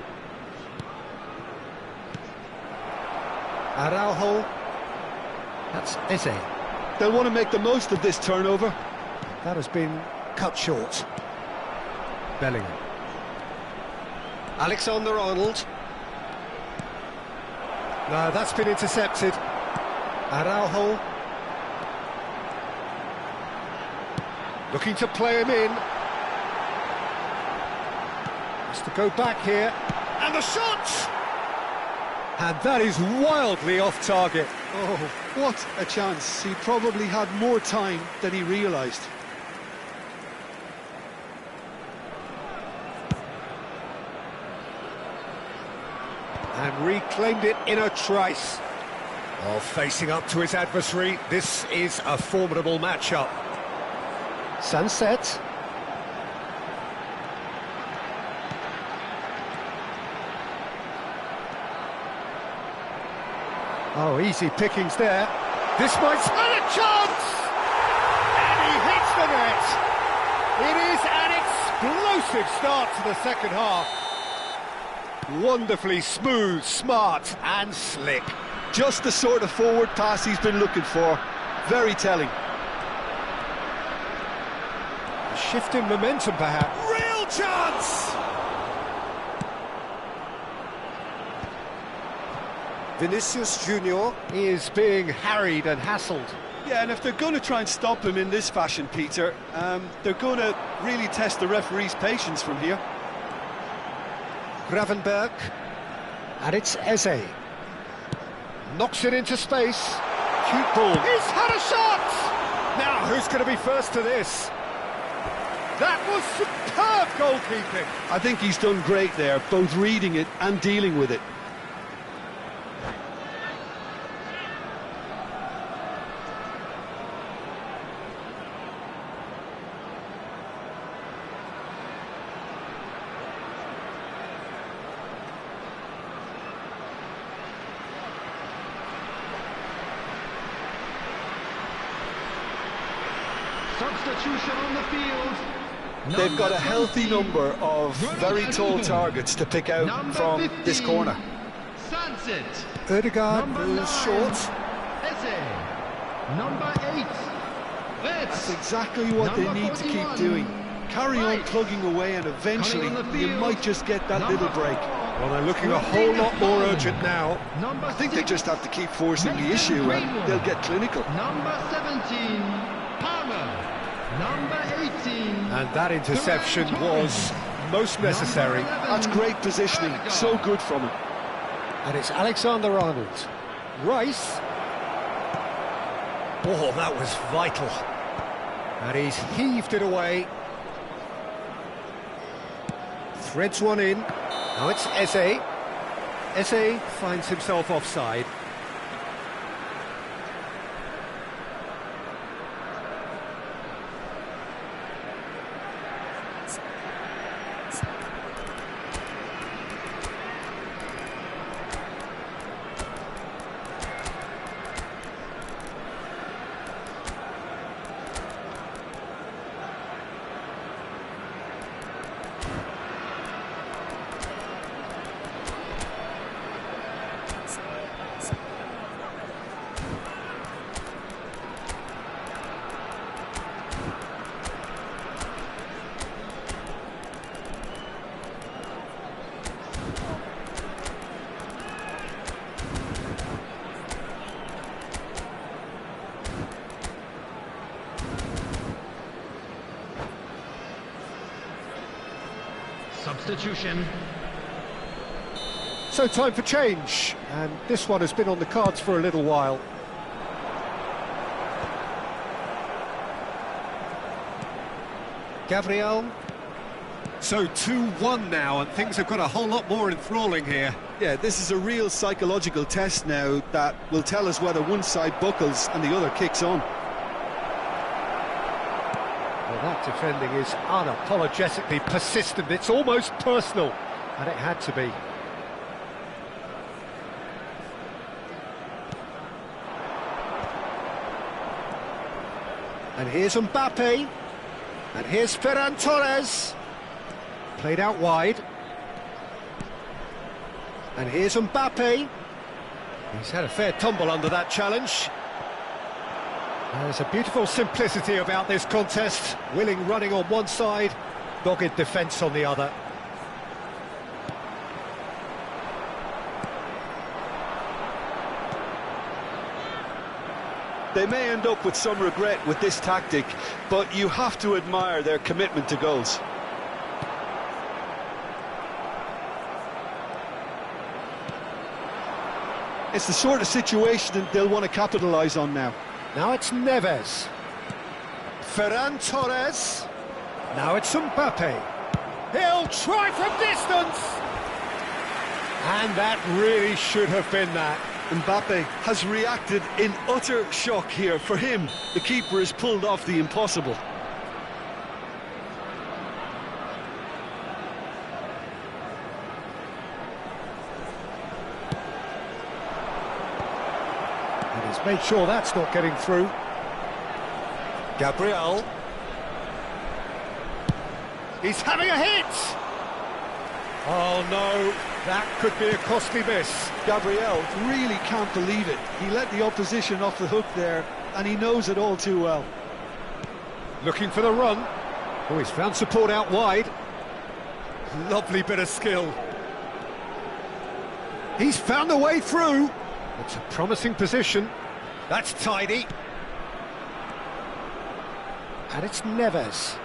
Araujo. That's Eze. They'll want to make the most of this turnover. That has been cut short. Bellingham. Alexander-Arnold. No, that's been intercepted. Araujo. Looking to play him in. Has to go back here. And the shot! And that is wildly off target. Oh, what a chance. He probably had more time than he realised. And reclaimed it in a trice. Oh, facing up to his adversary, this is a formidable matchup. Sunset. Oh, easy pickings there. This might spell a chance! And he hits the net! It is an explosive start to the second half. Wonderfully smooth, smart and slick. Just the sort of forward pass he's been looking for. Very telling. A shift in momentum, perhaps. Real chance! Vinicius Junior. He is being harried and hassled. Yeah, and if they're going to try and stop him in this fashion, Peter, they're going to really test the referee's patience from here. Gravenberg. And it's Eze. Knocks it into space. Cute ball. He's had a shot! Now, who's going to be first to this? That was superb goalkeeping. I think he's done great there, both reading it and dealing with it. Substitution on the field. They've got a healthy number of very tall targets to pick out from this corner. Sunset. Ødegaard Number moves 9. short. Eze. Number 8. That's exactly what they need to keep 41. doing. Carry on plugging away, and eventually you might just get that little break. Well, they're looking a whole lot more urgent now. Number I think they just have to keep forcing the issue and they'll get clinical. Number 17. Palmer. Number 18. And that interception was most necessary. That's great positioning, so good from him. And it's Alexander-Arnold. Rice. Oh, that was vital. And he's heaved it away. Threads one in. Now it's Eze. Eze finds himself offside. Substitution. So time for change, and this one has been on the cards for a little while. Gabriel. So 2-1 now, and things have got a whole lot more enthralling here. Yeah, this is a real psychological test now that will tell us whether one side buckles and the other kicks on. Well, that defending is unapologetically persistent. It's almost personal, and it had to be. And here's Mbappe. And here's Ferran Torres. Played out wide. And here's Mbappe. He's had a fair tumble under that challenge. There's a beautiful simplicity about this contest. Willing running on one side, dogged defence on the other. They may end up with some regret with this tactic, but you have to admire their commitment to goals. It's the sort of situation that they'll want to capitalise on now. Now it's Neves. Ferran Torres. Now it's Mbappe. He'll try from distance. And that really should have been that. Mbappe has reacted in utter shock here. For him, the keeper has pulled off the impossible. And he's made sure that's not getting through. Gabriel. He's having a hit! Oh no, that could be a costly miss. Gabriel really can't believe it. He let the opposition off the hook there, and he knows it all too well. Looking for the run. Oh, he's found support out wide. Lovely bit of skill. He's found a way through. It's a promising position. That's tidy. And it's Neves.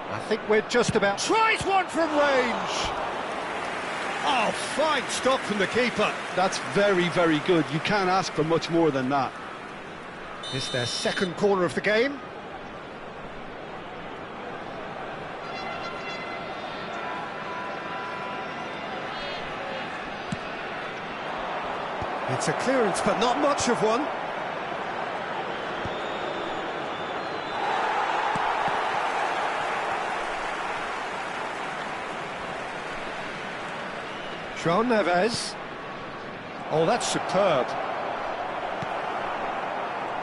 I think we're just about... Tries one from range! Oh, fine stop from the keeper. That's very, very good. You can't ask for much more than that. It's their second corner of the game. It's a clearance, but not much of one. João Neves. Oh, that's superb.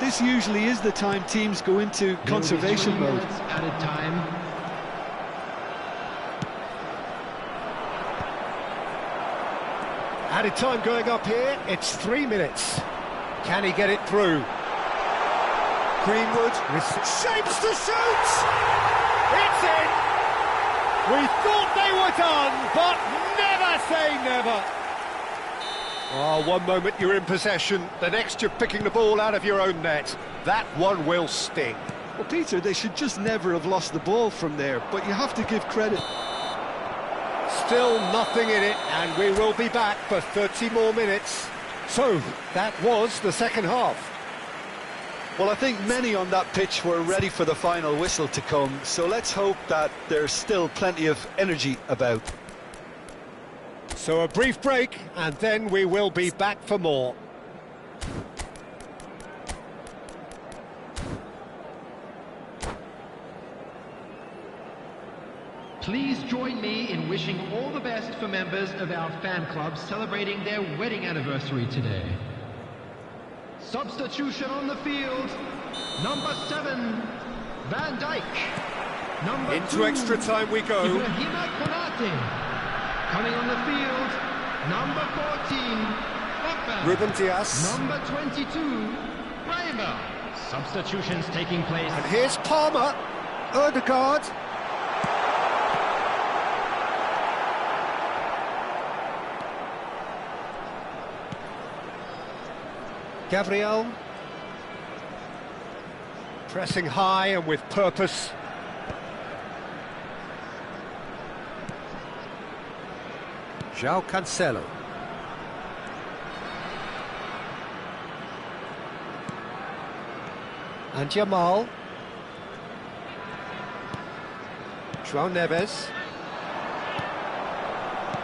This usually is the time teams go into conservation mode. Added time. Added time going up here, it's 3 minutes. Can he get it through? Greenwood with shapes to shoot! It's in! We thought they were done, but never say never! Oh, one moment you're in possession, the next you're picking the ball out of your own net. That one will sting. Well, Peter, they should just never have lost the ball from there, but you have to give credit. Still nothing in it, and we will be back for 30 more minutes. So, that was the second half. Well, I think many on that pitch were ready for the final whistle to come, so let's hope that there's still plenty of energy about. So a brief break, and then we will be back for more. Please join me in wishing all the best for members of our fan club celebrating their wedding anniversary today. Substitution on the field, number 7, Van Dijk. Number Into 2, extra time we go. Ibrahima Konate. Coming on the field, number 14, Pogba. Ruben Dias. Number 22, Reimer. Substitutions taking place. And here's Palmer. Odegaard. Gabriel. Pressing high and with purpose. João Cancelo. And Jamal. João Neves.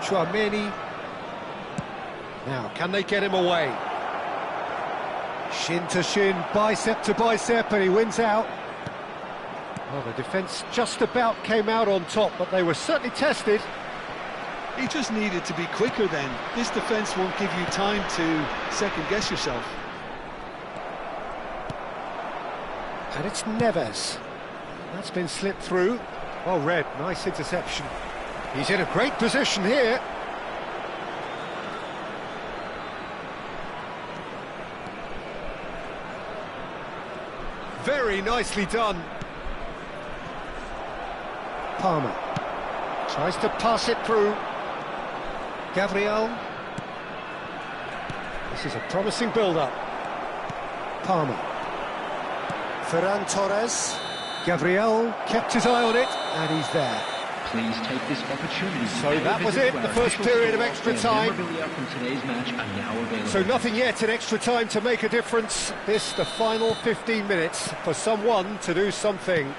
Tchouaméni. Now, can they get him away? Shin to shin, bicep to bicep, and he wins out. Well, the defence just about came out on top, but they were certainly tested. He just needed to be quicker then. This defence won't give you time to second-guess yourself. And it's Neves. That's been slipped through. Well read, nice interception. He's in a great position here. Very nicely done. Palmer tries to pass it through. Gabriel. This is a promising build-up. Palmer. Ferran Torres. Gabriel kept his eye on it, and he's there. Please take this opportunity. So that was it, the first period of extra time. From today's match are now available. So nothing yet in extra time to make a difference. This, the final 15 minutes, for someone to do something.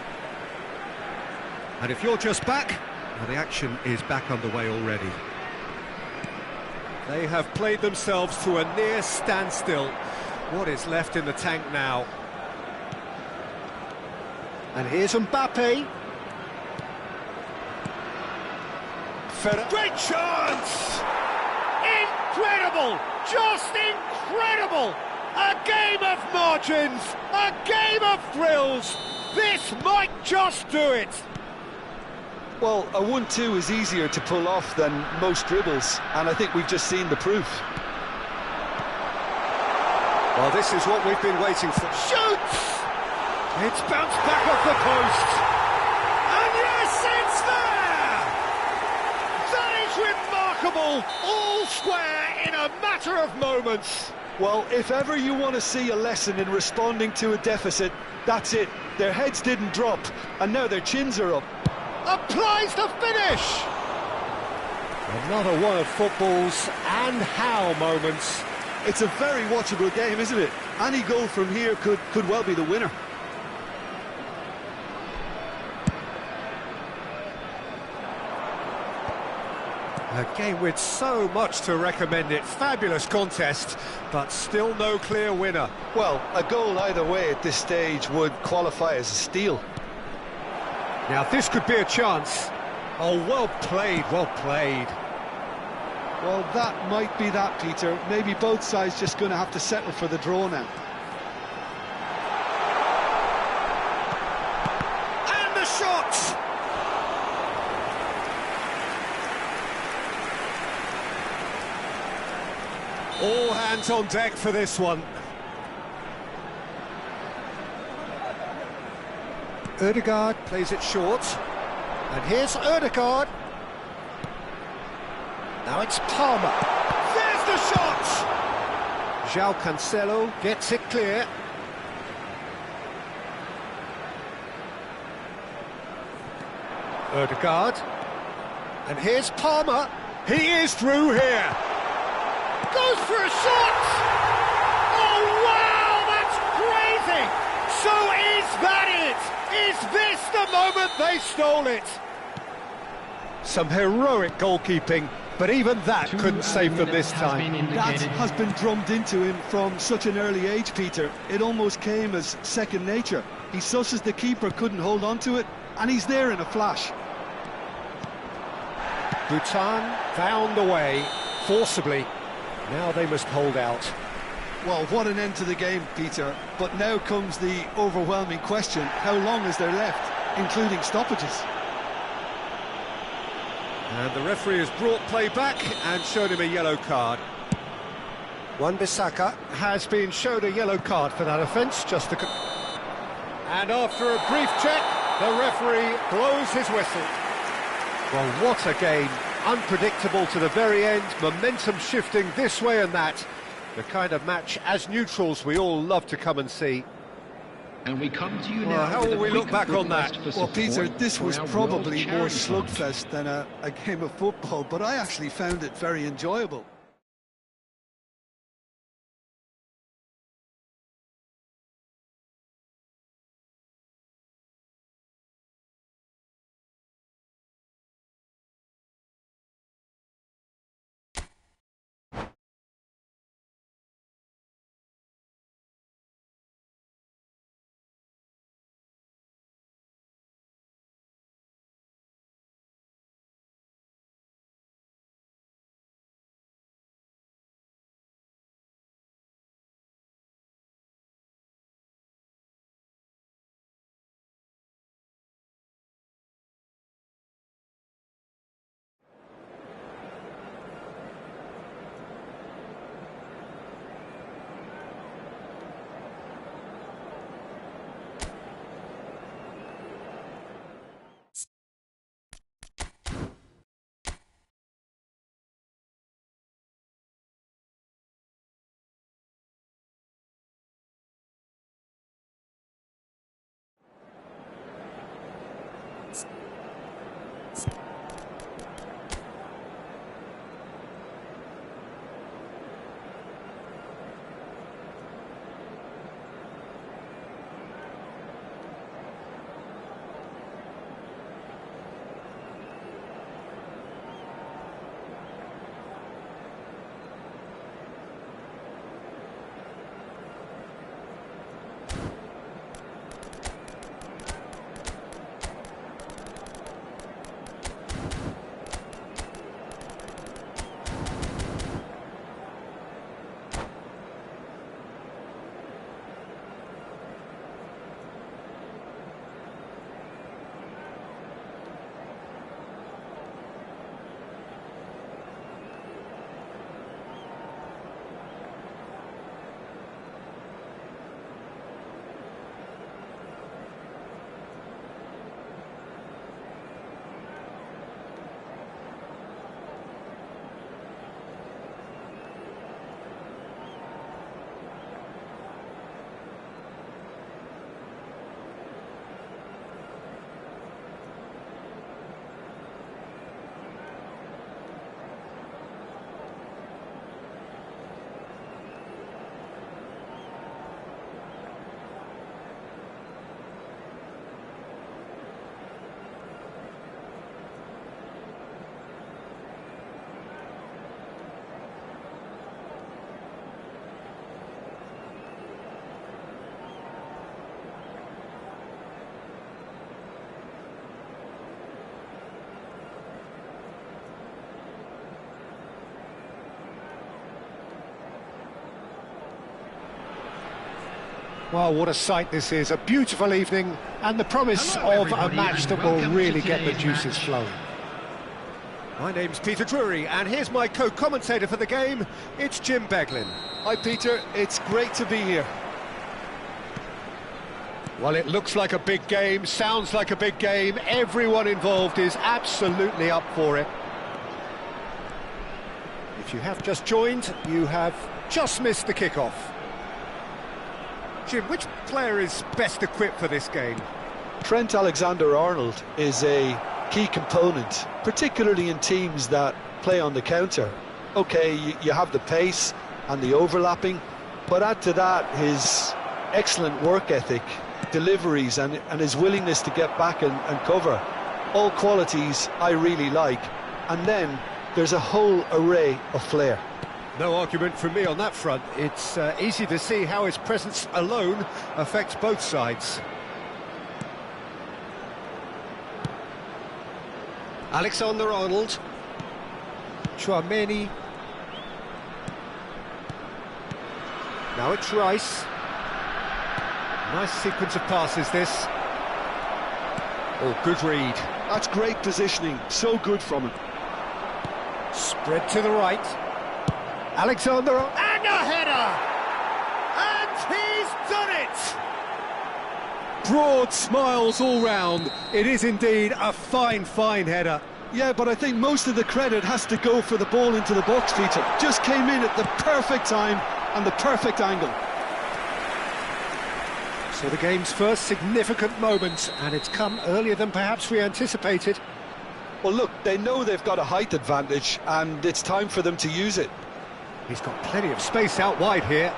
And if you're just back, well, the action is back underway already. They have played themselves to a near standstill. What is left in the tank now? And here's Mbappe. Great chance! Incredible! Just incredible! A game of margins! A game of thrills! This might just do it! Well, a 1-2 is easier to pull off than most dribbles, and I think we've just seen the proof. Well, this is what we've been waiting for. Shoots! It's bounced back off the post! And yes, it's there! That is remarkable! All square in a matter of moments! Well, if ever you want to see a lesson in responding to a deficit, that's it. Their heads didn't drop, and now their chins are up. Applies the finish! Another one of football's and how moments. It's a very watchable game, isn't it? Any goal from here could well be the winner. A game with so much to recommend it. Fabulous contest, but still no clear winner. Well, a goal either way at this stage would qualify as a steal. Now this could be a chance. Oh, well played, well played. Well, that might be that, Peter. Maybe both sides just going to have to settle for the draw now. And the shot! All hands on deck for this one. Ødegaard plays it short. And here's Ødegaard. Now it's Palmer. There's the shot! João Cancelo gets it clear. Ødegaard. And here's Palmer. He is through here. Goes for a shot! Oh, wow, that's crazy! So is that it? Is this the moment they stole it? Some heroic goalkeeping, but even that couldn't save them this time. That has been drummed into him from such an early age, Peter. It almost came as second nature. He susses the keeper couldn't hold on to it, and he's there in a flash. Bhutan found a way, forcibly. Now they must hold out. Well, what an end to the game, Peter. But now comes the overwhelming question. How long is there left, including stoppages? And the referee has brought play back and showed him a yellow card. Wan-Bissaka has been showed a yellow card for that offence, just to... And after a brief check, the referee blows his whistle. Well, what a game. Unpredictable to the very end, momentum shifting this way and that. The kind of match, as neutrals, we all love to come and see. And we come to you Well, now. how with will a we look quick back on that? request for Well, Peter, support this for was our probably World more Charity Fund. slugfest than a game of football, but I actually found it very enjoyable. Well, what a sight this is. A beautiful evening and the promise Hello, of a everybody, match and that will welcome to really get the today's juices match. flowing. My name's Peter Drury, and here's my co-commentator for the game. It's Jim Beglin. Hi, Peter. It's great to be here. Well, it looks like a big game, sounds like a big game. Everyone involved is absolutely up for it. If you have just joined, you have just missed the kickoff. Jim, which player is best equipped for this game? Trent Alexander-Arnold is a key component, particularly in teams that play on the counter. Okay, you have the pace and the overlapping, but add to that his excellent work ethic, deliveries and his willingness to get back and cover. All qualities I really like. And then there's a whole array of flair. No argument from me on that front. It's easy to see how his presence alone affects both sides. Alexander-Arnold. Chouameni. Now it's Rice. Nice sequence of passes, this. Oh, good read. That's great positioning, so good from him. Spread to the right. Alexander, and a header! And he's done it! Broad smiles all round. It is indeed a fine, fine header. Yeah, but I think most of the credit has to go for the ball into the box, Peter. Just came in at the perfect time and the perfect angle. So the game's first significant moment, and it's come earlier than perhaps we anticipated. Well, look, they know they've got a height advantage, and it's time for them to use it. He's got plenty of space out wide here.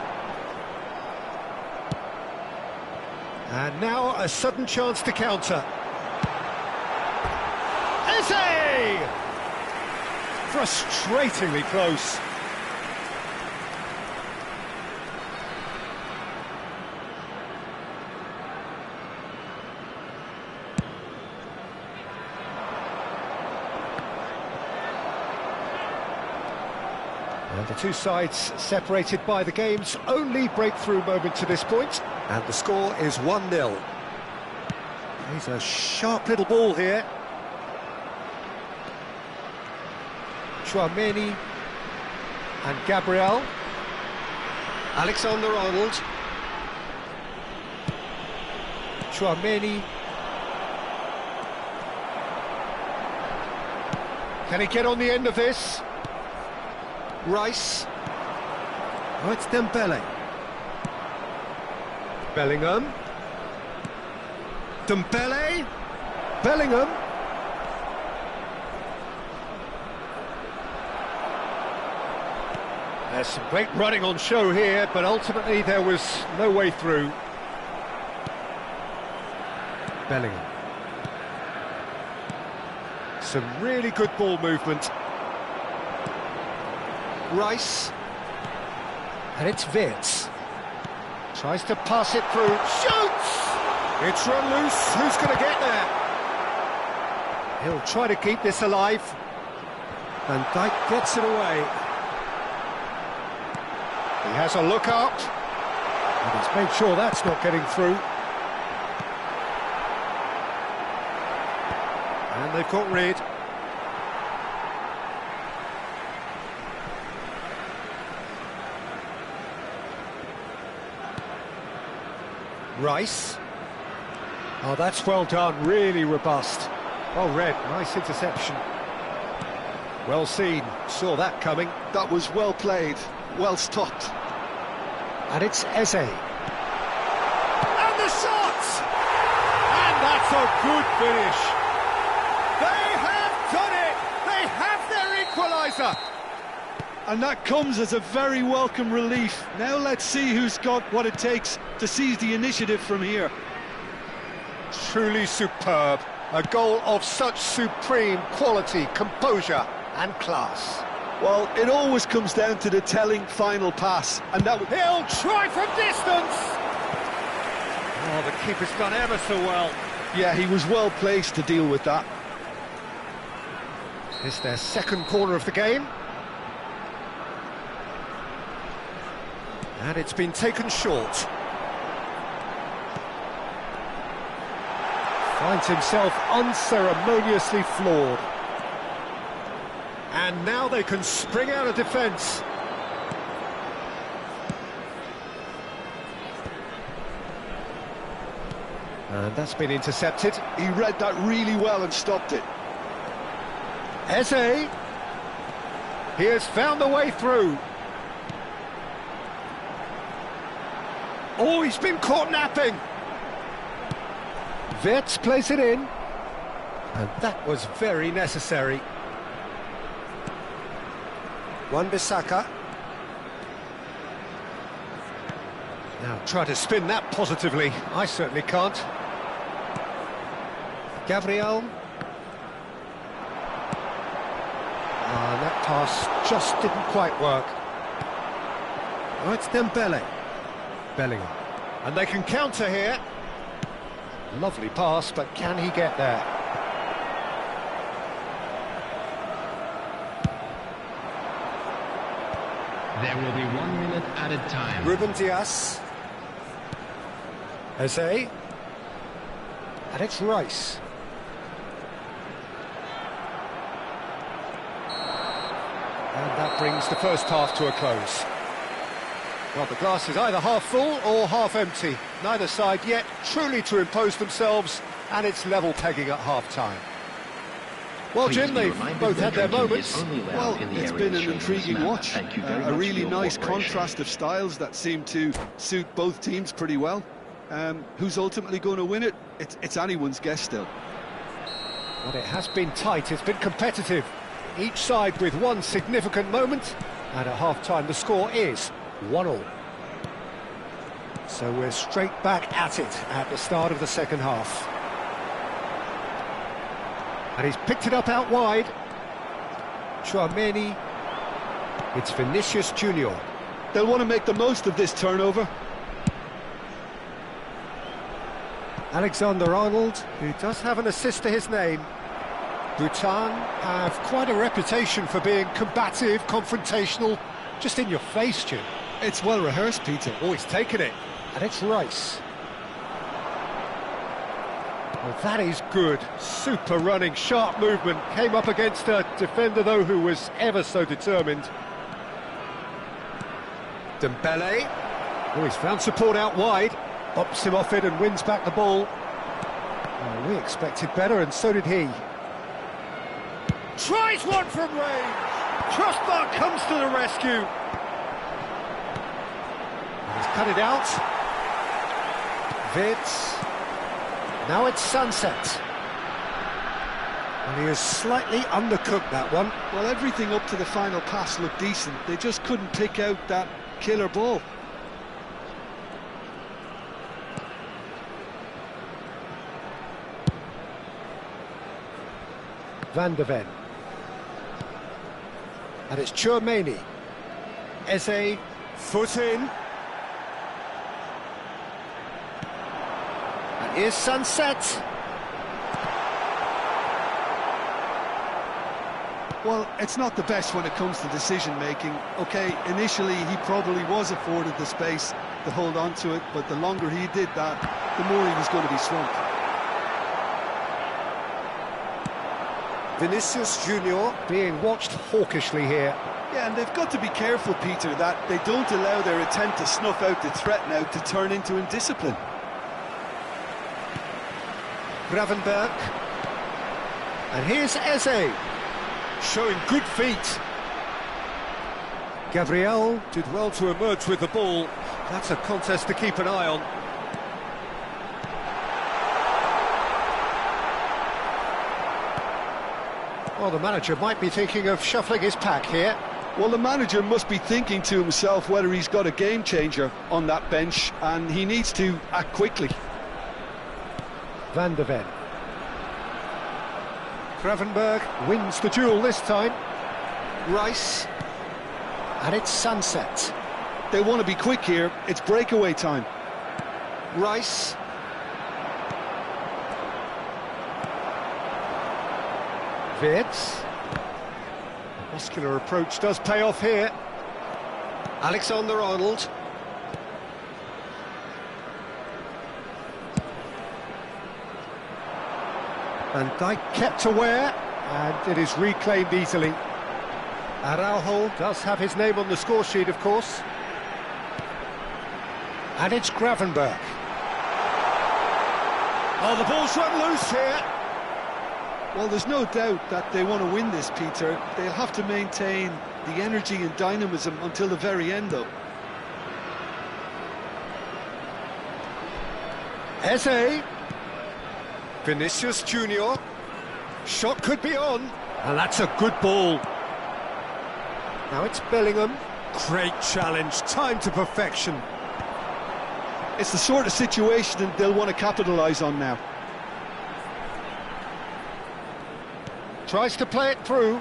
And now a sudden chance to counter. Eze! Frustratingly close. And the two sides separated by the game's only breakthrough moment to this point. And the score is 1-0. He's a sharp little ball here. Chouameni and Gabriel. Alexander-Arnold. Chouameni. Can he get on the end of this? Rice. Oh, it's Dembele. Bellingham. Dembele. Bellingham. There's some great running on show here, but ultimately there was no way through. Bellingham. Some really good ball movement. Rice. And it's Wirtz. Tries to pass it through. Shoots! It's run loose. Who's going to get there? He'll try to keep this alive. Van Dijk gets it away. He has a look out. And he's made sure that's not getting through. And they've got rid. Rice. Oh, that's well done, really robust. Well read, nice interception. Well seen, saw that coming. That was well played, well stopped. And it's Eze. And the shot! And that's a good finish. They have done it! They have their equaliser! And that comes as a very welcome relief. Now let's see who's got what it takes to seize the initiative from here. Truly superb. A goal of such supreme quality, composure and class. Well, it always comes down to the telling final pass, and that would... He'll try from distance! Oh, the keeper's done ever so well. Yeah, he was well placed to deal with that. It's their second corner of the game. And it's been taken short. Finds himself unceremoniously floored. And now they can spring out of defence. And that's been intercepted. He read that really well and stopped it. Eze. He has found a way through. Oh, he's been caught napping. Wirtz plays it in. And that was very necessary. Wan-Bissaka. Now try to spin that positively. I certainly can't. Gabriel. That pass just didn't quite work. Oh, it's Dembele. Bellingham. And they can counter here. Lovely pass, but can he get there? There will be 1 minute added time. Ruben Dias. Eze. And it's Rice. And that brings the first half to a close. Well, the glass is either half full or half empty. Neither side yet truly to impose themselves, and it's level pegging at half-time. Well, Jim, they've both had their moments. Well, it's been an intriguing watch. A really nice contrast of styles that seem to suit both teams pretty well. Who's ultimately going to win it? It's anyone's guess still. But it has been tight, it's been competitive. Each side with one significant moment, and at half-time the score is 1-1. So we're straight back at it at the start of the second half. And he's picked it up out wide. Chouameni. It's Vinicius Junior. They'll want to make the most of this turnover. Alexander-Arnold, who does have an assist to his name. Bhutan have quite a reputation for being combative, confrontational, just in your face, Stu. It's well rehearsed, Peter. Oh, he's taken it. And it's Rice. Well, that is good. Super running, sharp movement. Came up against a defender, though, who was ever so determined. Dembele. Oh, he's found support out wide. Bops him off it and wins back the ball. Oh, we expected better, and so did he. Tries one from range. Crossbar comes to the rescue. And he's cut it out. Vids. Now it's Sunset. And he has slightly undercooked that one. Well, everything up to the final pass looked decent. They just couldn't pick out that killer ball. Van de Ven. And it's Chouameni. Eze, foot in. And here's Sunset. Well, it's not the best when it comes to decision-making. OK, initially he probably was afforded the space to hold on to it, but the longer he did that, the more he was going to be swamped. Vinicius Junior being watched hawkishly here. Yeah, and they've got to be careful, Peter, that they don't allow their attempt to snuff out the threat now to turn into indiscipline. Gravenberg. And here's Eze, showing good feet. Gabriel did well to emerge with the ball. That's a contest to keep an eye on. Well, the manager might be thinking of shuffling his pack here. Well, the manager must be thinking to himself whether he's got a game changer on that bench, and he needs to act quickly. Van de Ven. Gravenberg wins the duel this time. Rice. And it's Sunset. They want to be quick here. It's breakaway time. Rice. Vids. Muscular approach does pay off here. Alexander-Arnold. Van Dijk kept aware, and it is reclaimed easily. Araujo does have his name on the score sheet, of course. And it's Gravenberg. Oh, the ball's run loose here. Well, there's no doubt that they want to win this, Peter. They'll have to maintain the energy and dynamism until the very end, though. Eze. Vinicius Junior. Shot could be on. And that's a good ball. Now it's Bellingham. Great challenge, time to perfection. It's the sort of situation that they'll want to capitalise on now. Tries to play it through.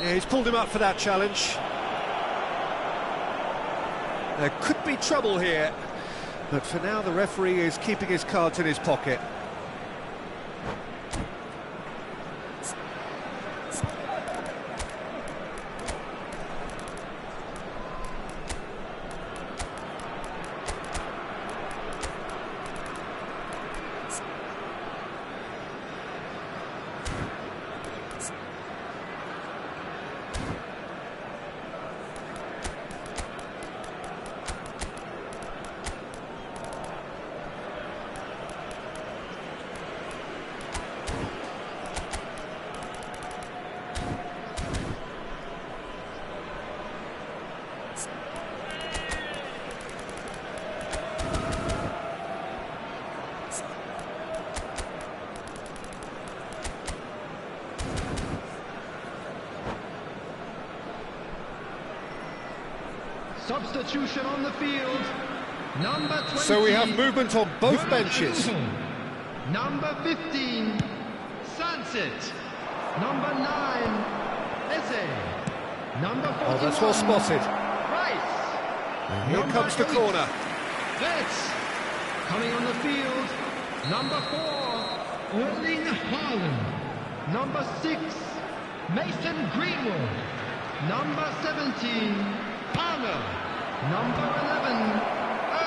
Yeah, he's pulled him up for that challenge. There could be trouble here, but for now the referee is keeping his cards in his pocket. Substitution on the field. Number 20. So we have movement on both benches. Number 15, Sunset. Number 9, Eze. Number 41. Oh, that's well spotted. Rice. And here Number comes the 8, corner. Betts. Coming on the field. Number 4, Erling Haaland. Number 6, Mason Greenwood. Number 17, Palmer. Number 11,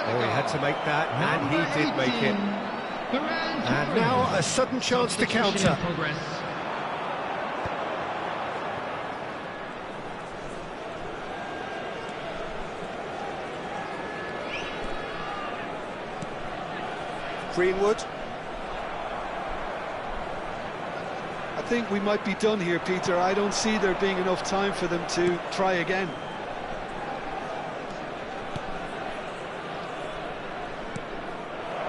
Oh, he had to make that, and he did make it. And now a sudden chance to counter. Greenwood. I think we might be done here, Peter. I don't see there being enough time for them to try again.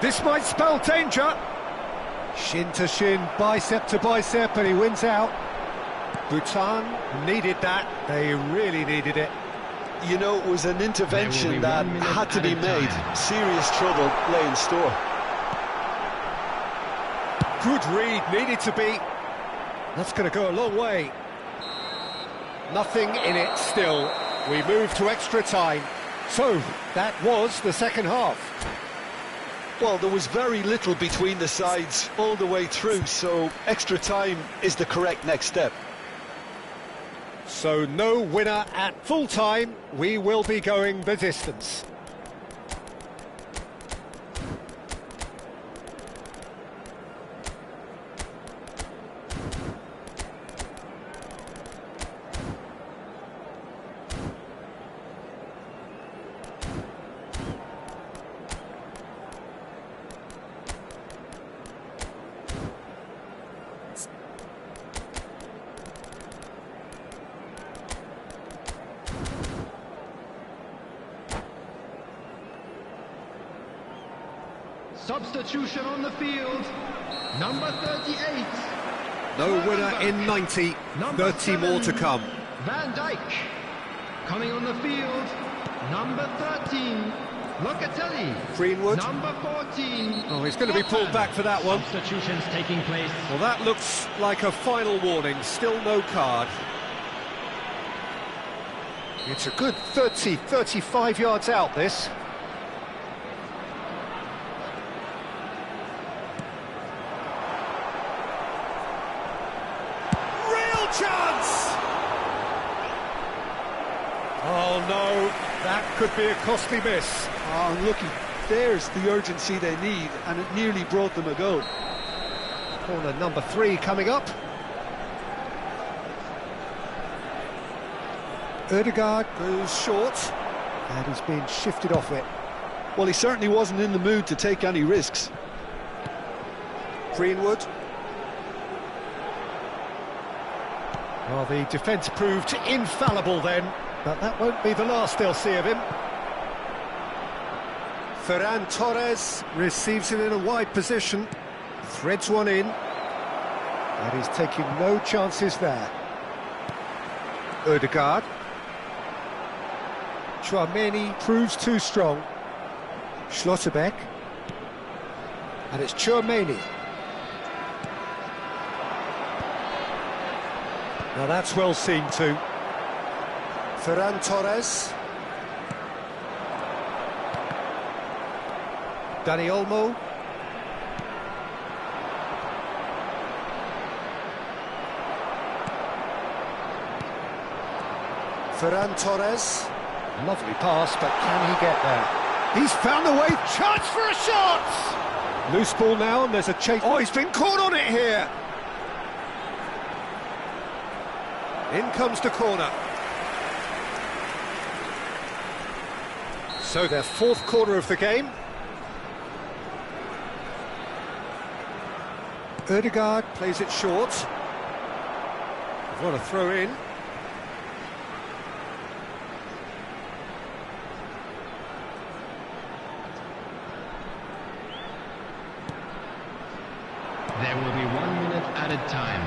This might spell danger. Shin to shin, bicep to bicep, and he wins out. Bhutan needed that. They really needed it. You know, it was an intervention that had to be made. Serious trouble lay in store. Good read, needed to be. That's going to go a long way. Nothing in it still. We move to extra time. So, that was the second half. Well, there was very little between the sides all the way through, so extra time is the correct next step. So, no winner at full time. We will be going the distance. Substitution on the field. Number 38. No winner in 90. Number 30 more to 7, come. Van Dijk. Coming on the field. Number 13. Locatelli. Greenwood. Number 14. Oh, he's going to be pulled back for that one. Substitutions taking place. Well, that looks like a final warning. Still no card. It's a good 30, 35 yards out, this. Real chance! Oh, no. That could be a costly miss. Oh, looky, there's the urgency they need, and it nearly brought them a goal. Corner number 3 coming up. Ødegaard goes short, and he's been shifted off it. Well, he certainly wasn't in the mood to take any risks. Greenwood. Well, the defence proved infallible then, but that won't be the last they'll see of him. Ferran Torres receives it in a wide position, threads one in, and he's taking no chances there. Ødegaard. Chouameni proves too strong. Schlotterbeck. And it's Chouameni. Now that's well seen too. Ferran Torres. Dani Olmo. Ferran Torres. Lovely pass, but can he get there? He's found a way. Chance for a shot! Loose ball now, and there's a chase. Oh, he's been caught on it here. In comes the corner. So their fourth corner of the game. Ødegaard plays it short. What a throw in. There will be 1 minute added time.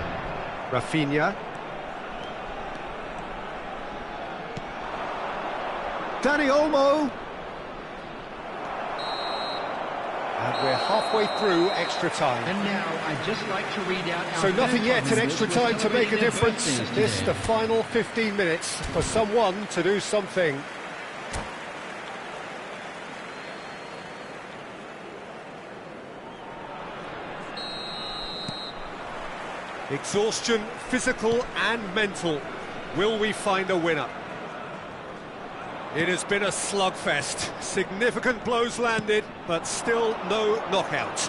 Rafinha. Danny Olmo. And we're halfway through extra time. And now I'd just like to read out our So nothing yet in comments extra which time were to make a celebrating their difference. birthdays This today. the final 15 minutes for someone to do something. Exhaustion, physical and mental. Will we find a winner? It has been a slugfest. Significant blows landed, but still no knockout.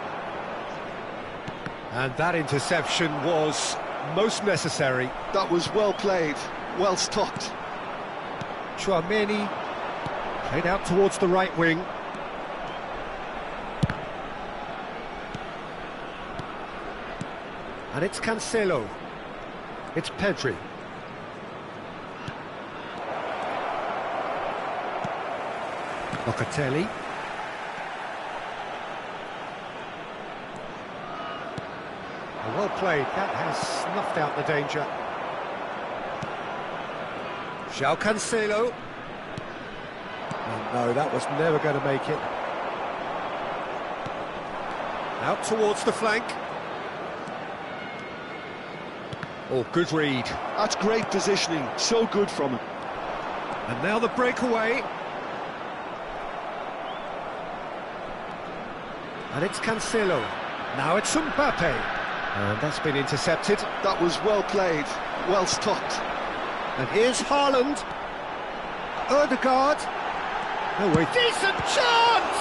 And that interception was most necessary. That was well played, well stopped. Chouameni played out towards the right wing. And it's Cancelo. It's Pedri. Locatelli. Well played, that has snuffed out the danger. João Cancelo. Oh, no, that was never going to make it. Out towards the flank. Oh, good read. That's great positioning, so good from him. And now the breakaway. And it's Cancelo. Now it's Mbappe. And that's been intercepted. That was well played, well stopped. And here's Haaland. Ødegaard. No way. Decent chance!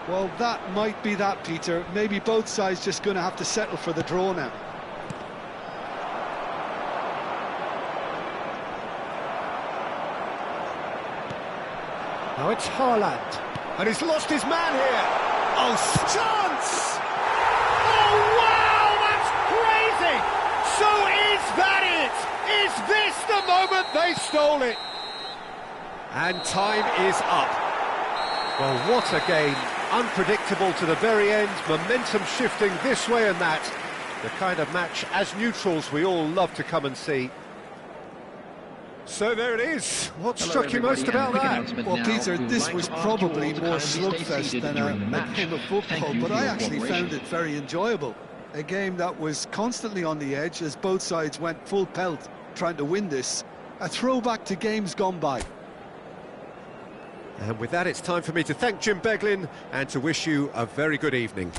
Well, that might be that, Peter. Maybe both sides just going to have to settle for the draw now. Now it's Haaland. And he's lost his man here. Oh, chance! Oh, wow, that's crazy! So is that it? Is this the moment they stole it? And time is up. Well, what a game. Unpredictable to the very end, momentum shifting this way and that. The kind of match, as neutrals, we all love to come and see. So there it is. What struck you most about that? Well, Peter, this was probably more slugfest than a game of football, but I actually found it very enjoyable. A game that was constantly on the edge as both sides went full pelt trying to win this. A throwback to games gone by. And with that, it's time for me to thank Jim Beglin and to wish you a very good evening.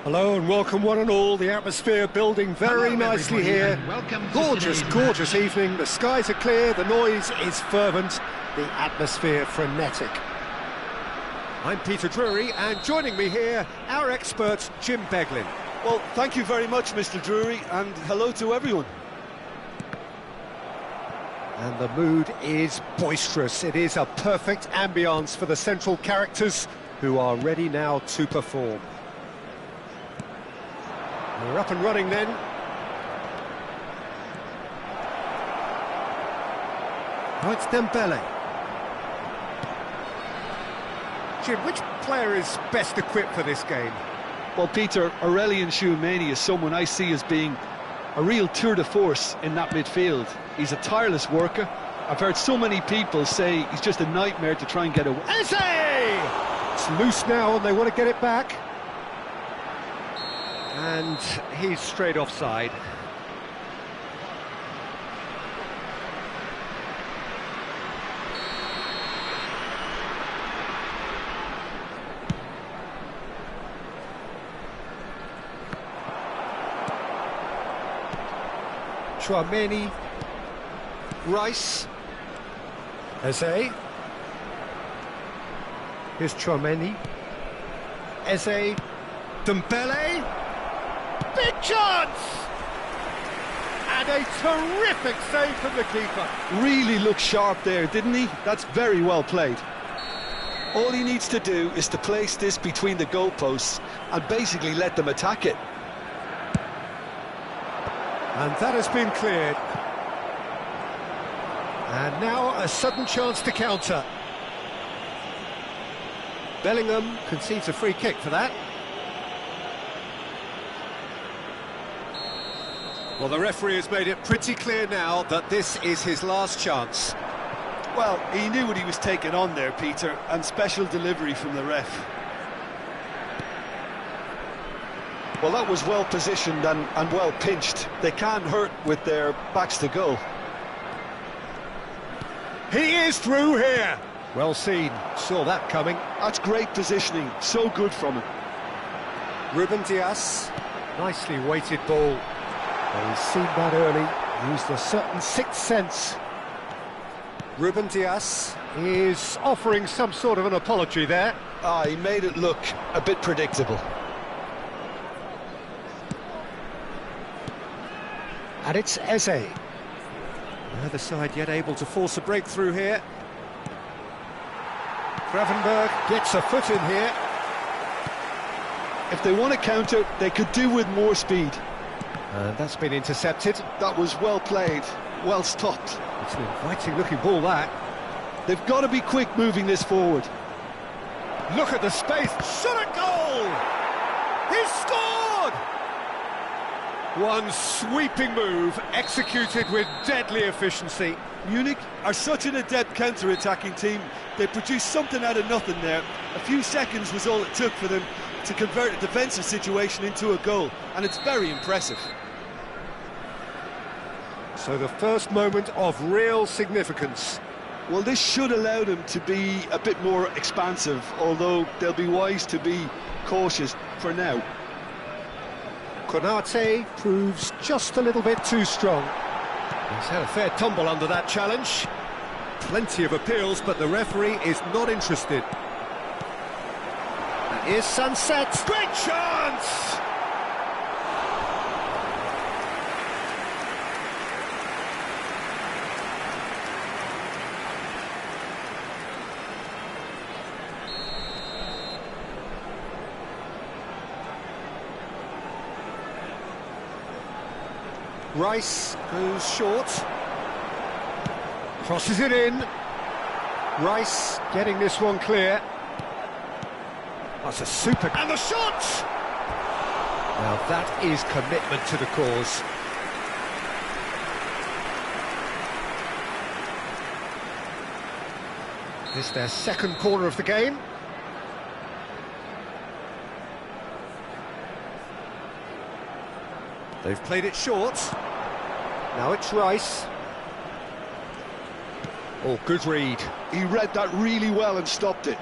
Hello and welcome one and all. The atmosphere building very Hello, nicely everybody, here. and welcome to Gorgeous, today's gorgeous match. evening. The skies are clear, the noise is fervent, the atmosphere frenetic. I'm Peter Drury, and joining me here, our expert Jim Beglin. Well, thank you very much, Mr. Drury, and hello to everyone. And the mood is boisterous. It is a perfect ambience for the central characters who are ready now to perform. We're up and running then. Oh, it's Dembele. Jim, which player is best equipped for this game? Well, Peter, Aurelien Tchouameni is someone I see as being a real tour de force in that midfield. He's a tireless worker. I've heard so many people say he's just a nightmare to try and get away. Eze! It's loose now and they want to get it back. And he's straight offside. Tchouameni, Rice, Eze. Here's Tchouameni, Eze, Dembele, big chance! And a terrific save from the keeper. Really looked sharp there, didn't he? That's very well played. All he needs to do is to place this between the goalposts and basically let them attack it. And that has been cleared. And now a sudden chance to counter. Bellingham concedes a free kick for that. Well, the referee has made it pretty clear now that this is his last chance. Well, he knew what he was taking on there, Peter, and special delivery from the ref. Well, that was well positioned and well pinched. They can't hurt with their backs to goal. He is through here. Well seen, saw that coming. That's great positioning, so good from him. Ruben Dias, nicely weighted ball. Well, he's seen that early, used a certain sixth sense. Ruben Dias is offering some sort of an apology there. He made it look a bit predictable. And it's Eze. The other side yet able to force a breakthrough here. Gravenberg gets a foot in here. If they want to counter, they could do with more speed. And that's been intercepted. That was well played, well stopped. It's an inviting looking ball, that. They've got to be quick moving this forward. Look at the space. Shot a goal! He's scored! One sweeping move, executed with deadly efficiency. Munich are such an adept counter-attacking team. They produced something out of nothing there. A few seconds was all it took for them to convert a defensive situation into a goal, and it's very impressive. So the first moment of real significance. Well, this should allow them to be a bit more expansive, although they'll be wise to be cautious for now. Konate proves just a little bit too strong. He's had a fair tumble under that challenge. Plenty of appeals, but the referee is not interested. And here's Sunset. Great chance! Rice goes short, crosses it in. Rice getting this one clear. That's a super... And the shot! Now that is commitment to the cause. This is their second corner of the game. They've played it short. Now it's Rice. Oh, good read. He read that really well and stopped it.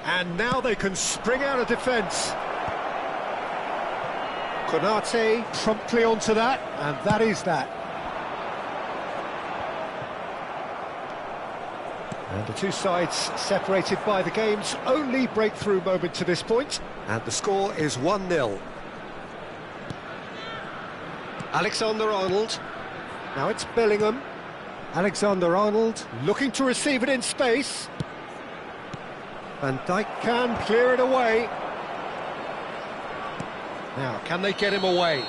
And now they can spring out of defence. Konate promptly onto that, and that is that. And the two sides separated by the game's only breakthrough moment to this point. And the score is 1-0. Alexander-Arnold. Now it's Bellingham. Alexander-Arnold looking to receive it in space. Van Dijk can clear it away. Now, can they get him away?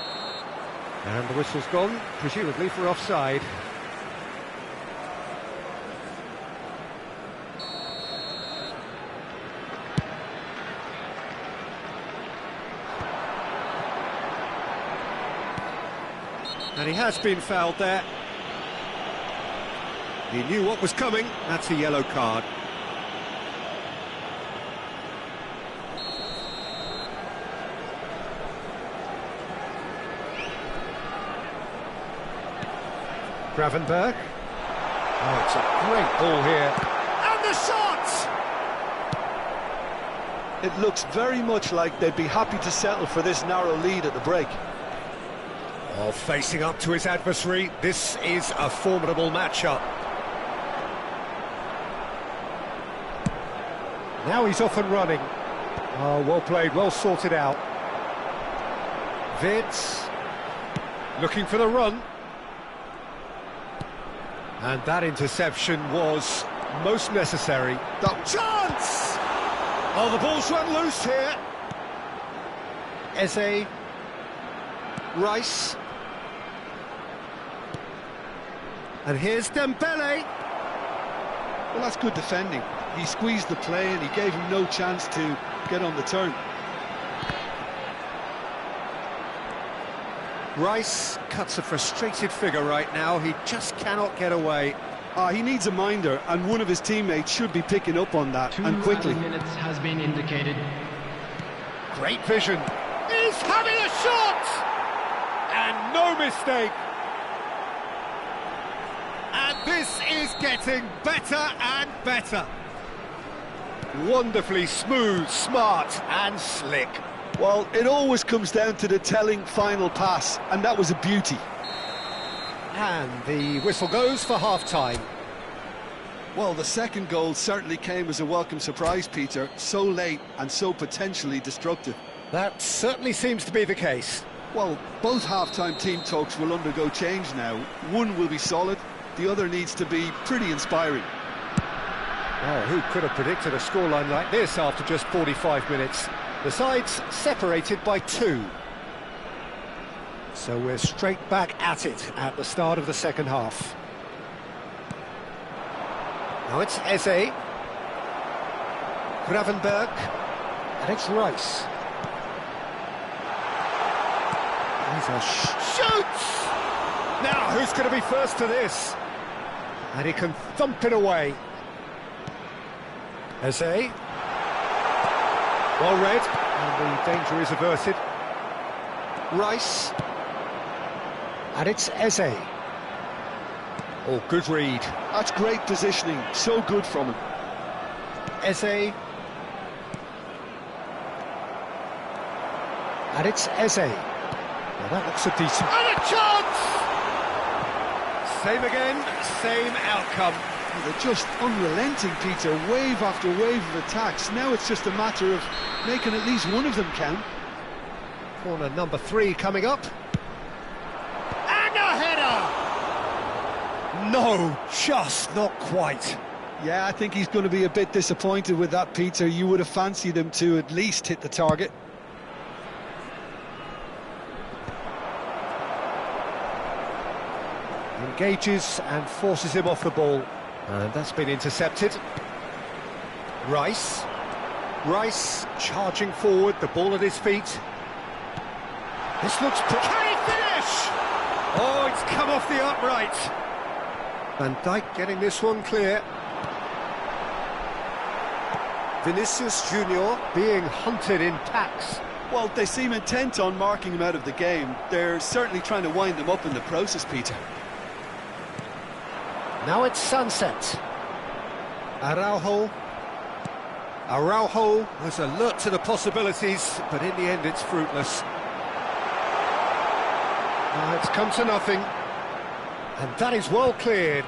And the whistle's gone, presumably for offside. And he has been fouled there. He knew what was coming. That's a yellow card. Gravenberg. Oh, it's a great ball here. And the shot! It looks very much like they'd be happy to settle for this narrow lead at the break. Oh, facing up to his adversary, this is a formidable matchup. Now he's off and running. Oh, well played, well sorted out. Vitz looking for the run. And that interception was most necessary. The chance! Oh, the ball's run loose here. Eze. Rice. And here's Dembele. Well, that's good defending. He squeezed the play and he gave him no chance to get on the turn. Rice cuts a frustrated figure right now. He just cannot get away. He needs a minder, and one of his teammates should be picking up on that, and quickly. 2 minutes has been indicated. Great vision. He's having a shot! And no mistake. And this is getting better and better. Wonderfully smooth, smart and slick. Well, it always comes down to the telling final pass, and that was a beauty. And the whistle goes for half-time. Well, the second goal certainly came as a welcome surprise, Peter. So late and so potentially destructive. That certainly seems to be the case. Well, both half-time team talks will undergo change now. One will be solid, the other needs to be pretty inspiring. Oh, who could have predicted a scoreline like this after just 45 minutes? The sides separated by 2. So we're straight back at it at the start of the second half. Now it's Eze. Gravenberg. And it's Rice. He's a shoots! Now, who's going to be first to this? And he can thump it away. Eze. Well read, and the danger is averted. Rice. And it's Eze. Oh, good read. That's great positioning, so good from him. Eze. And it's Eze. Now that looks a decent... And a chance! Same again, same outcome. They're just unrelenting, Peter, wave after wave of attacks. Now it's just a matter of making at least one of them count. Corner number 3 coming up. And a header! No, just not quite. Yeah, I think he's going to be a bit disappointed with that, Peter. You would have fancied him to at least hit the target. Engages and forces him off the ball. And that's been intercepted. Rice. Rice charging forward, the ball at his feet. This looks... Can he finish? Oh, it's come off the upright. Van Dijk getting this one clear. Vinicius Junior being hunted in packs. Well, they seem intent on marking him out of the game. They're certainly trying to wind him up in the process, Peter. Now it's Sunset. Araujo. Araujo was alert to the possibilities, but in the end it's fruitless. It's come to nothing. And that is well cleared.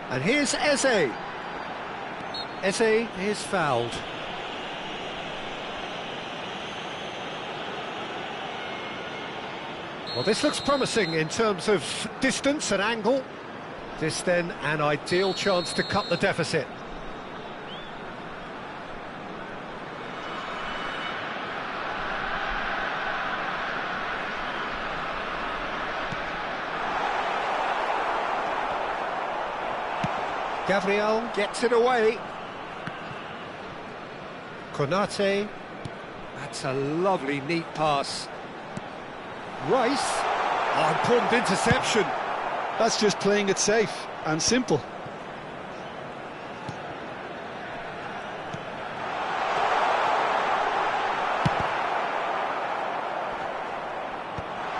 And here's Eze. Eze is fouled. Well, this looks promising in terms of distance and angle. This then an ideal chance to cut the deficit. Gabriel gets it away. Konate. That's a lovely, neat pass. Rice. Oh, important interception. That's just playing it safe and simple.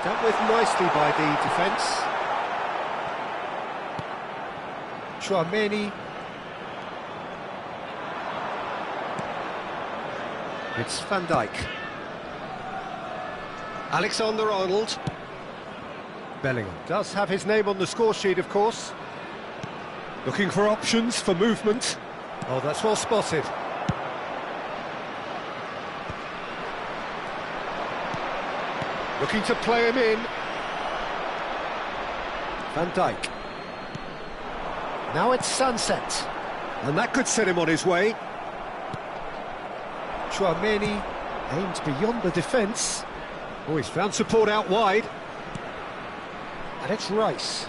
Dealt with nicely by the defence. Chouameni. It's Van Dijk. Alexander-Arnold. Bellingham does have his name on the score sheet, of course. Looking for options for movement. Oh, that's well spotted. Looking to play him in. Van Dijk. Now it's Sunset. And that could set him on his way. Chouameni aims beyond the defence. Oh, he's found support out wide. And it's Rice.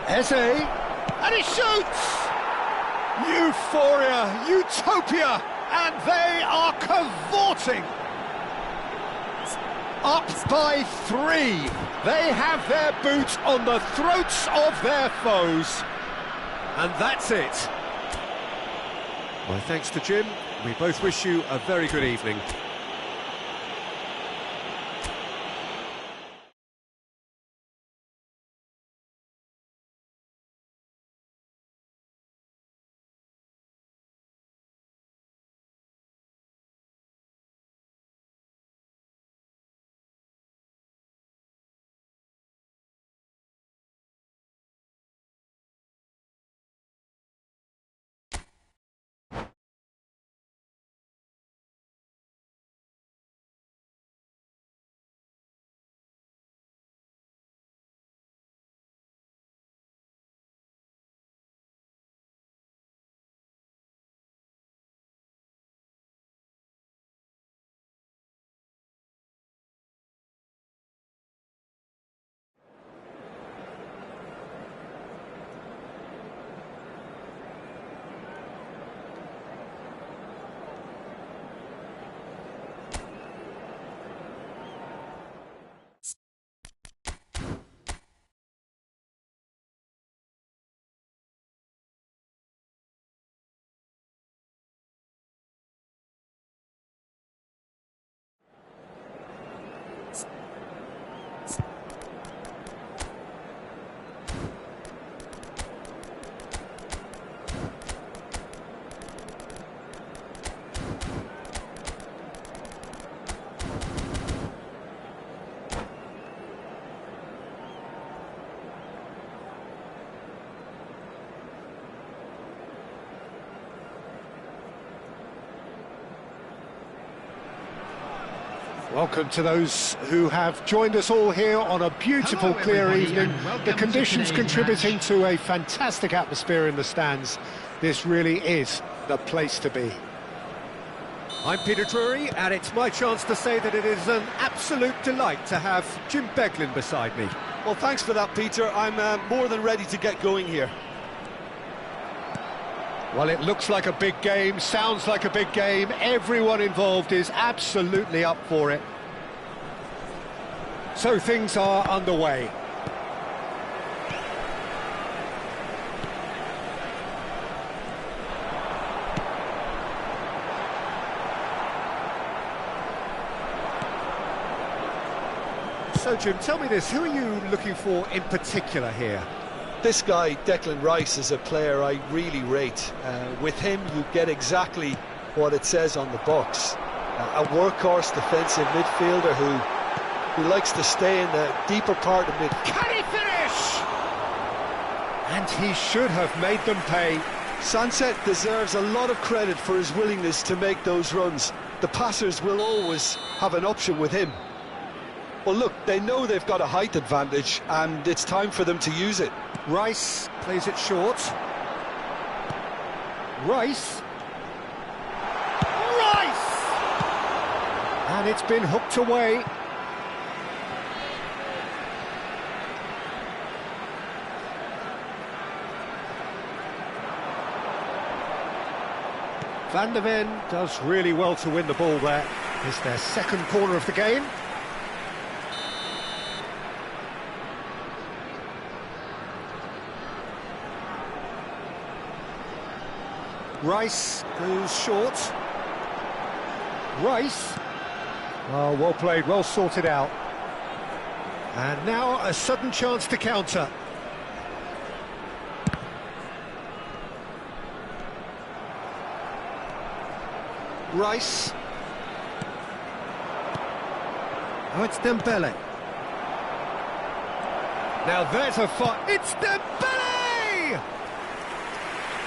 Eze. And he shoots! Euphoria, utopia, and they are cavorting. Up by 3. They have their boot on the throats of their foes. And that's it. My thanks to Jim. We both wish you a very good evening. Welcome to those who have joined us all here on a beautiful, clear evening. The conditions contributing to a fantastic atmosphere in the stands. This really is the place to be. I'm Peter Drury, and it's my chance to say that it is an absolute delight to have Jim Beglin beside me. Well, thanks for that, Peter. I'm more than ready to get going here. Well, it looks like a big game, sounds like a big game. Everyone involved is absolutely up for it. So things are underway. So, Jim, tell me this, who are you looking for in particular here? This guy, Declan Rice, is a player I really rate. With him, you get exactly what it says on the box. A workhorse defensive midfielder who likes to stay in the deeper part of mid. Can he finish? And he should have made them pay. Sunset deserves a lot of credit for his willingness to make those runs. The passers will always have an option with him. Well, look, they know they've got a height advantage, and it's time for them to use it. Rice plays it short. Rice! And it's been hooked away. Van der Ven does really well to win the ball there. It's their second corner of the game. Rice goes short. Rice. Oh, well played, well sorted out. And now a sudden chance to counter. Rice. Oh, it's Dembele. Now there's a fight. It's Dembele!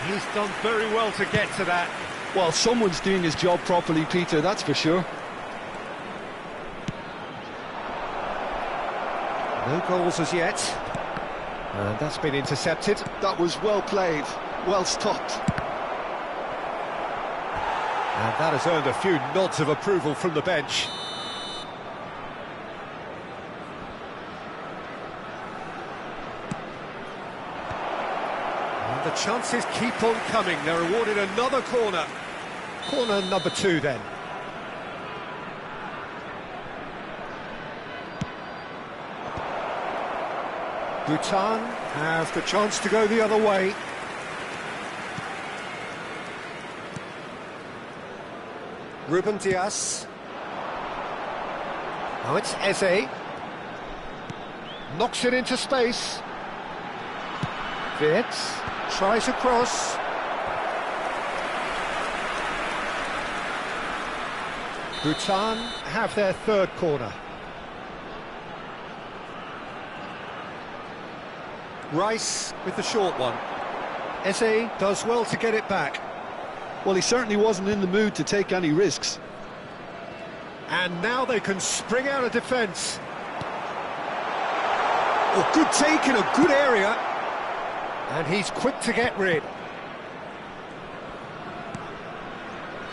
He's done very well to get to that. Well, someone's doing his job properly, Peter, that's for sure. No goals as yet. And that's been intercepted. That was well played, well stopped. And that has earned a few nods of approval from the bench. And the chances keep on coming. They're awarded another corner. Corner number 2 then. Bhutan have the chance to go the other way. Ruben Dias. Now it's Eze. Knocks it into space. Wirtz tries a cross. Bhutan have their third corner. Rice with the short one. Eze does well to get it back. Well, he certainly wasn't in the mood to take any risks. And now they can spring out of defence. Oh, good take in a good area. And he's quick to get rid.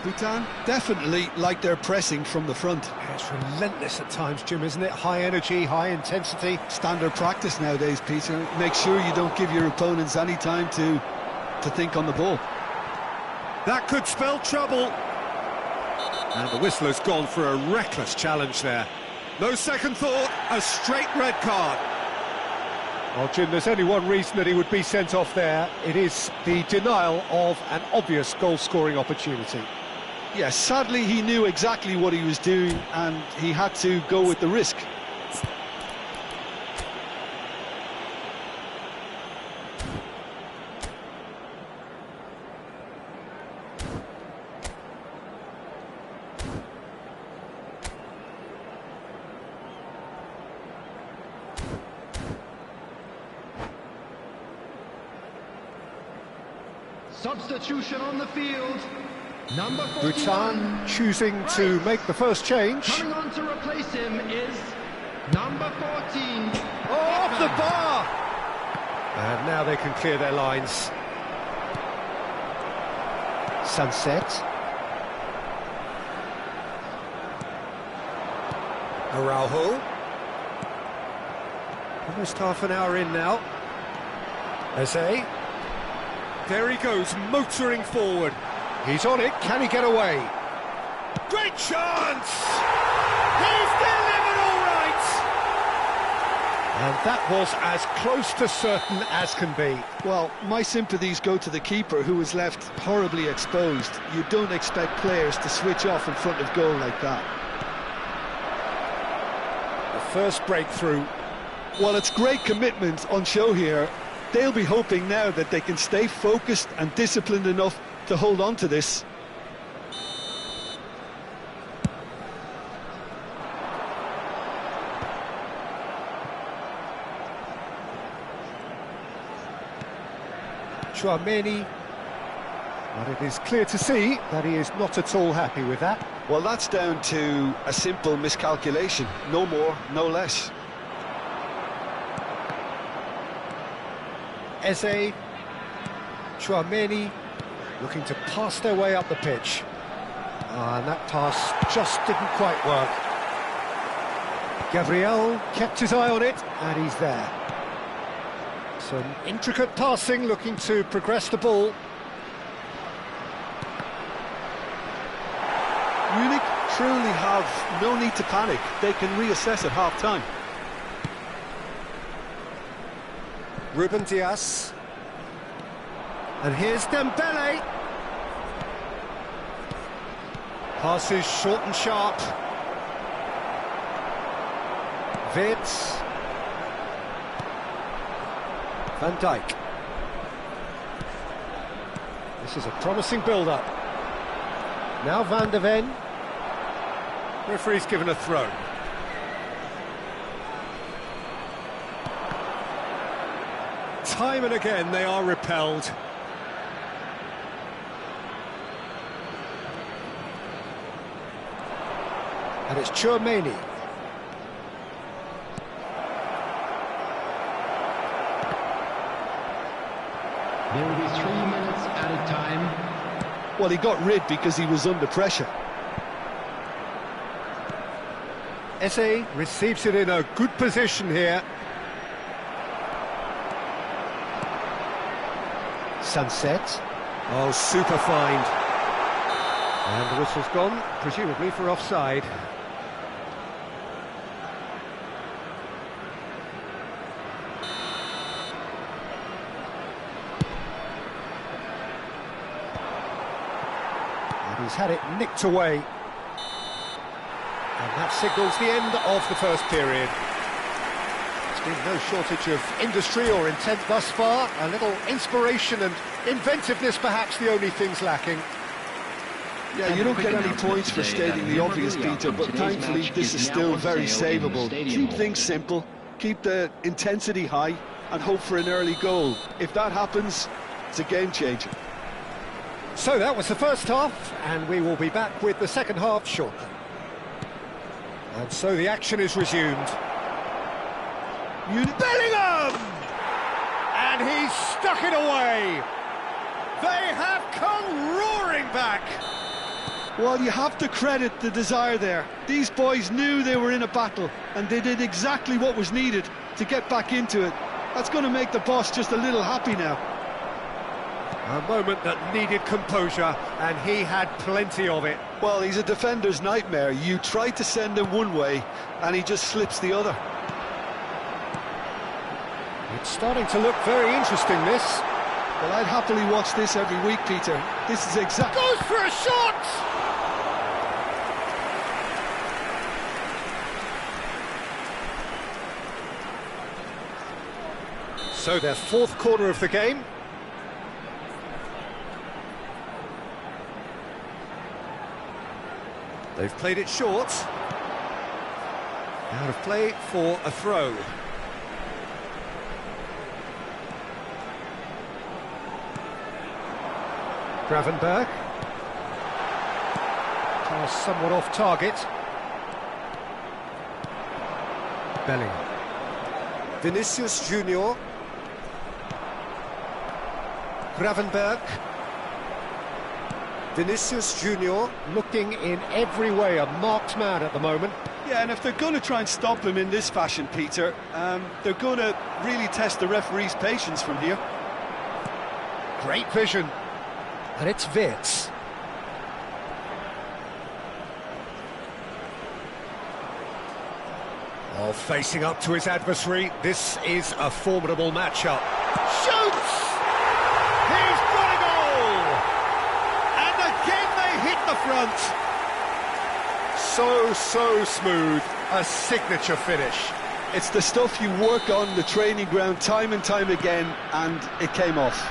Bhutan definitely like their pressing from the front. It's relentless at times, Jim, isn't it? High energy, high intensity. Standard practice nowadays, Peter. Make sure you don't give your opponents any time to think on the ball. That could spell trouble. And the whistler's gone for a reckless challenge there. No second thought, a straight red card. Well, Jim, there's only one reason that he would be sent off there. It is the denial of an obvious goal-scoring opportunity. Yes, sadly he knew exactly what he was doing and he had to go with the risk. Substitution on the field. Number 41. Bhutan choosing to make the first change. Coming on to replace him is number 14. Oh, off the bar! And now they can clear their lines. Sunset. Araujo. Almost half an hour in now. Eze. There he goes, motoring forward. He's on it, can he get away? Great chance! He's delivered all right! And that was as close to certain as can be. Well, my sympathies go to the keeper, who was left horribly exposed. You don't expect players to switch off in front of goal like that. The first breakthrough. Well, it's great commitment on show here. They'll be hoping now that they can stay focused and disciplined enough to hold on to this. Chouameni. But it is clear to see that he is not at all happy with that. Well, that's down to a simple miscalculation. No more, no less. Eze, Chouameni, looking to pass their way up the pitch. And that pass just didn't quite work. Gabriel kept his eye on it, and he's there. Some intricate passing, looking to progress the ball. Munich truly have no need to panic. They can reassess at half-time. Ruben Dias. And here's Dembele. Passes short and sharp. Wirtz. Van Dijk. This is a promising build-up. Now Van de Ven. Referee's given a throw. Time and again they are repelled. And it's Chouameni. There will be 3 minutes added time. Well, he got rid because he was under pressure. Eze receives it in a good position here. Sunset. Oh, super find. And the whistle's gone, presumably for offside. And he's had it nicked away. And that signals the end of the first period. There's been no shortage of industry or intent thus far. A little inspiration and inventiveness, perhaps the only things lacking. Yeah, you don't get any points for stating the obvious, Peter, but thankfully this is still very savable. Keep things simple, keep the intensity high, and hope for an early goal. If that happens, it's a game changer. So that was the first half, and we will be back with the second half shortly. And so the action is resumed. Bellingham! And he's stuck it away! They have come roaring back! Well, you have to credit the desire there. These boys knew they were in a battle, and they did exactly what was needed to get back into it. That's going to make the boss just a little happy now. A moment that needed composure, and he had plenty of it. Well, he's a defender's nightmare. You try to send him one way, and he just slips the other. It's starting to look very interesting, this. Well, I'd happily watch this every week, Peter. This is exactly... Goes for a shot! So their fourth corner of the game. They've played it short. Out of play for a throw. Gravenberg. Pass somewhat off target. Bellingham. Vinicius Junior. Gravenberg. Vinicius Junior looking in every way a marked man at the moment. Yeah, and if they're going to try and stop him in this fashion, Peter, they're going to really test the referee's patience from here. Great vision. And it's Wirtz. Oh, facing up to his adversary, this is a formidable matchup. Shoots! He's got a goal! And again they hit the front. So smooth, a signature finish. It's the stuff you work on the training ground time and time again, and it came off.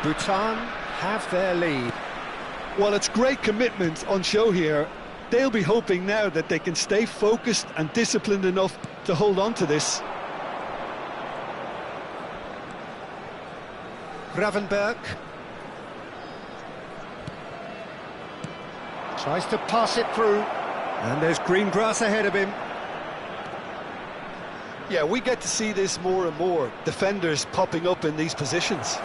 Bhutan have their lead. Well, it's great commitment on show here. They'll be hoping now that they can stay focused and disciplined enough to hold on to this. Gravenberch. Tries to pass it through. And there's green grass ahead of him. Yeah, we get to see this more and more. Defenders popping up in these positions.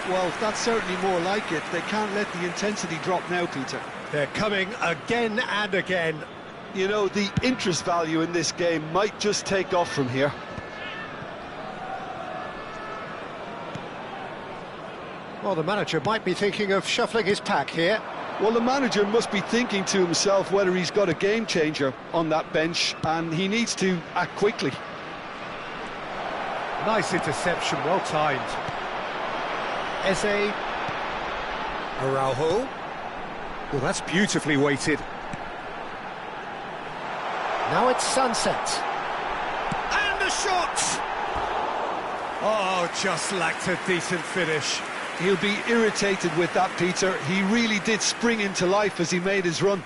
Well, that's certainly more like it. They can't let the intensity drop now, Peter. They're coming again and again. You know, the interest value in this game might just take off from here. Well, the manager might be thinking of shuffling his pack here. Well, the manager must be thinking to himself whether he's got a game changer on that bench, and he needs to act quickly. Nice interception, well timed. Eze. Araujo. Well, that's beautifully weighted. Now it's Sunset. And the shot! Oh, just lacked a decent finish. He'll be irritated with that, Peter. He really did spring into life as he made his run.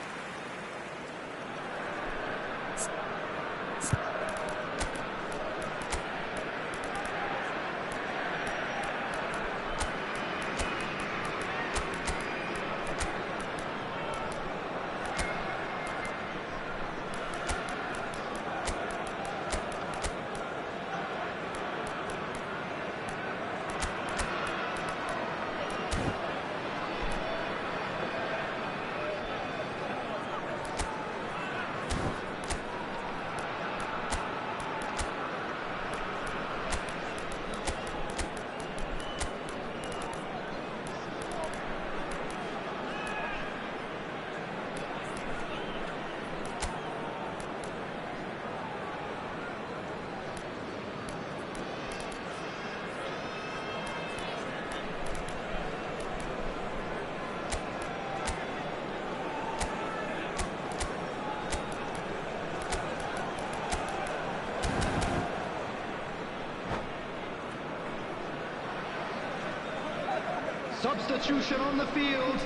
Substitution on the field.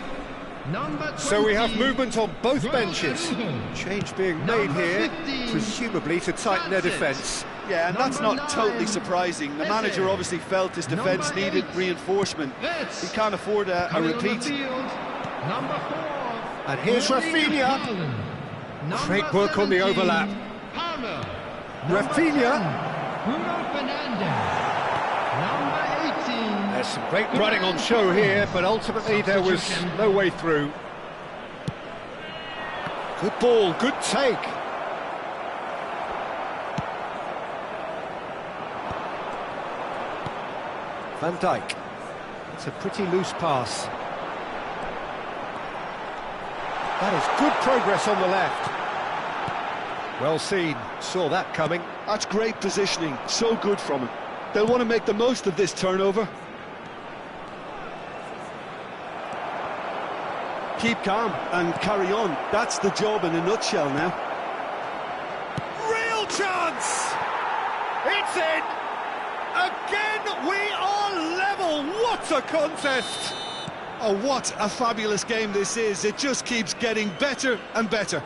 Number 20. So we have movement on both benches. Rodrigo. Change being made Number here, 15. presumably to tighten their defence. Yeah, and that's Number not totally 9. surprising. The manager Eze. obviously felt his defence Number needed 8. reinforcement. It's He can't afford a coming on the repeat. field. Number 4. And here's Rafinha. Number Great work on the 17, overlap. Palmer. Rafinha. Number 10, Bruno Fernandes. Number 18. There's some great running on show here, but ultimately there was no way through. Good ball, good take. Van Dijk. It's a pretty loose pass. That is good progress on the left. Well seen, saw that coming. That's great positioning, so good from him. They'll want to make the most of this turnover. Keep calm and carry on. That's the job in a nutshell now. Real chance! It's in! Again, we are level! What a contest! Oh, what a fabulous game this is. It just keeps getting better and better.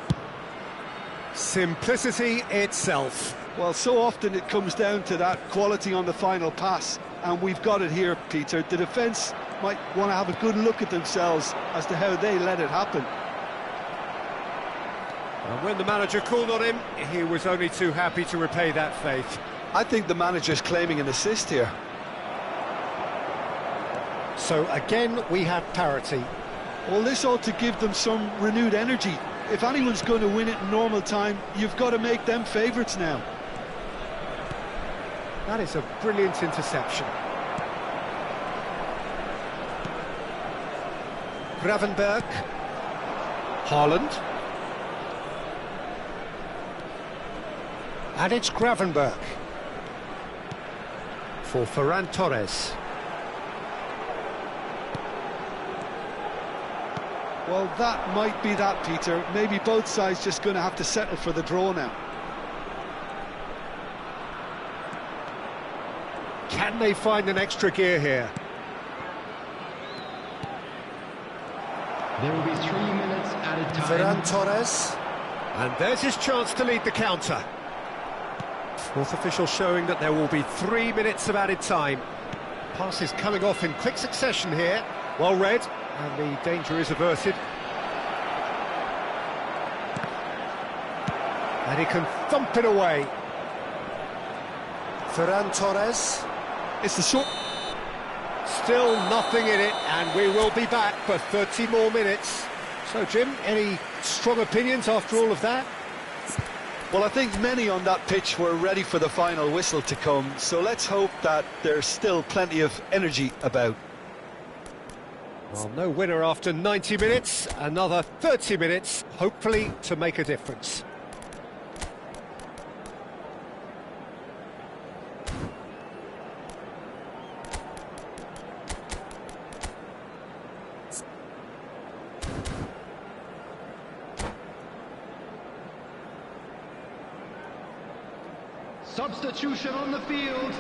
Simplicity itself. Well, so often it comes down to that quality on the final pass, and we've got it here, Peter. The defence might want to have a good look at themselves as to how they let it happen. And when the manager called on him, he was only too happy to repay that faith. I think the manager's claiming an assist here. So again, we have parity. Well, this ought to give them some renewed energy. If anyone's going to win it in normal time, you've got to make them favourites now. That is a brilliant interception. Gravenberch. Haaland. And it's Gravenberch. For Ferran Torres. Well, that might be that, Peter. Maybe both sides just going to have to settle for the draw now. Can they find an extra gear here? There will be 3 minutes added time. Ferran Torres. And there's his chance to lead the counter. Fourth official showing that there will be 3 minutes of added time. Passes coming off in quick succession here. Well read, and the danger is averted. And he can thump it away. Ferran Torres. It's the sort... Still nothing in it, and we will be back for 30 more minutes. So, Jim, any strong opinions after all of that? Well, I think many on that pitch were ready for the final whistle to come, so let's hope that there's still plenty of energy about. Well, no winner after 90 minutes, another 30 minutes, hopefully to make a difference. Substitution on the field.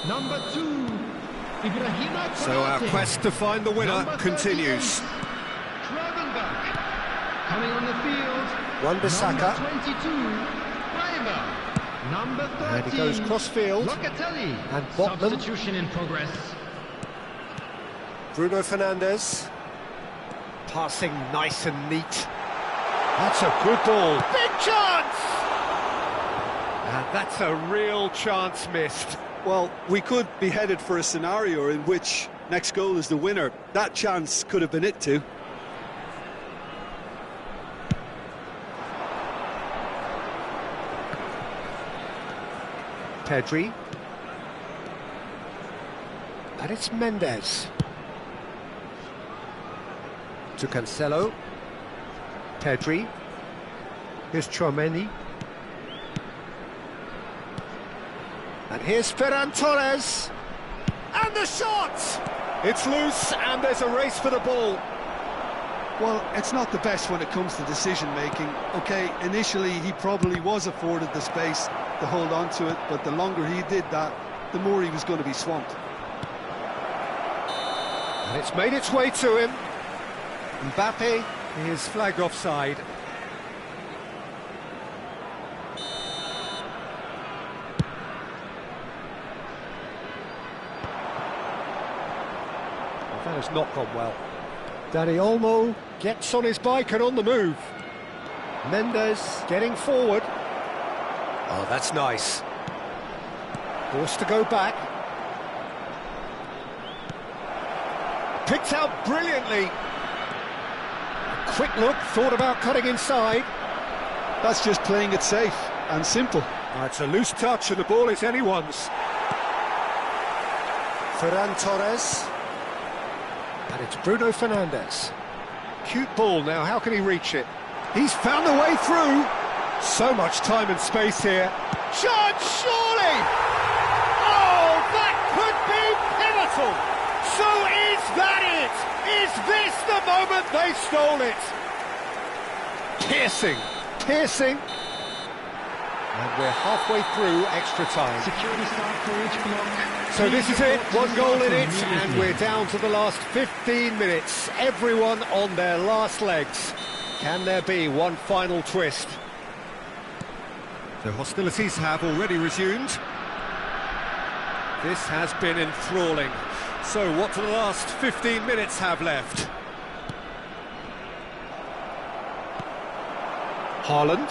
Number 2, Ibrahima. So our quest to find the winner continues. Gravenberch. Coming on the field. Wan-Bissaka. Number 22, Reimer. Number 13, And he goes cross-field. Locatelli. And Botman. Substitution in progress. Bruno Fernandes. Passing nice and neat. That's a good ball. Big chance! And that's a real chance missed. Well, we could be headed for a scenario in which next goal is the winner. That chance could have been it too. Pedri. And it's Mendes. To Cancelo. Pedri. Here's Tchouaméni. And here's Ferran Torres. And the shot! It's loose, and there's a race for the ball. Well, it's not the best when it comes to decision-making. OK, initially he probably was afforded the space to hold on to it, but the longer he did that, the more he was going to be swamped. And it's made its way to him. Mbappe is flagged offside. That has not gone well. Dani Olmo gets on his bike and on the move. Mendes getting forward. Oh, that's nice. Forced to go back. Picked out brilliantly. A quick look, thought about cutting inside. That's just playing it safe and simple. It's a loose touch and the ball is anyone's. Ferran Torres. And it's Bruno Fernandes. Cute ball now, how can he reach it? He's found the way through. So much time and space here. Chance, surely! Oh, that could be pivotal! So is that it? Is this the moment they stole it? Piercing. And we're halfway through extra time. Security staff for each block. So this is it, one goal in it, and we're down to the last 15 minutes. Everyone on their last legs. Can there be one final twist? The hostilities have already resumed. This has been enthralling. So what do the last 15 minutes have left? Haaland.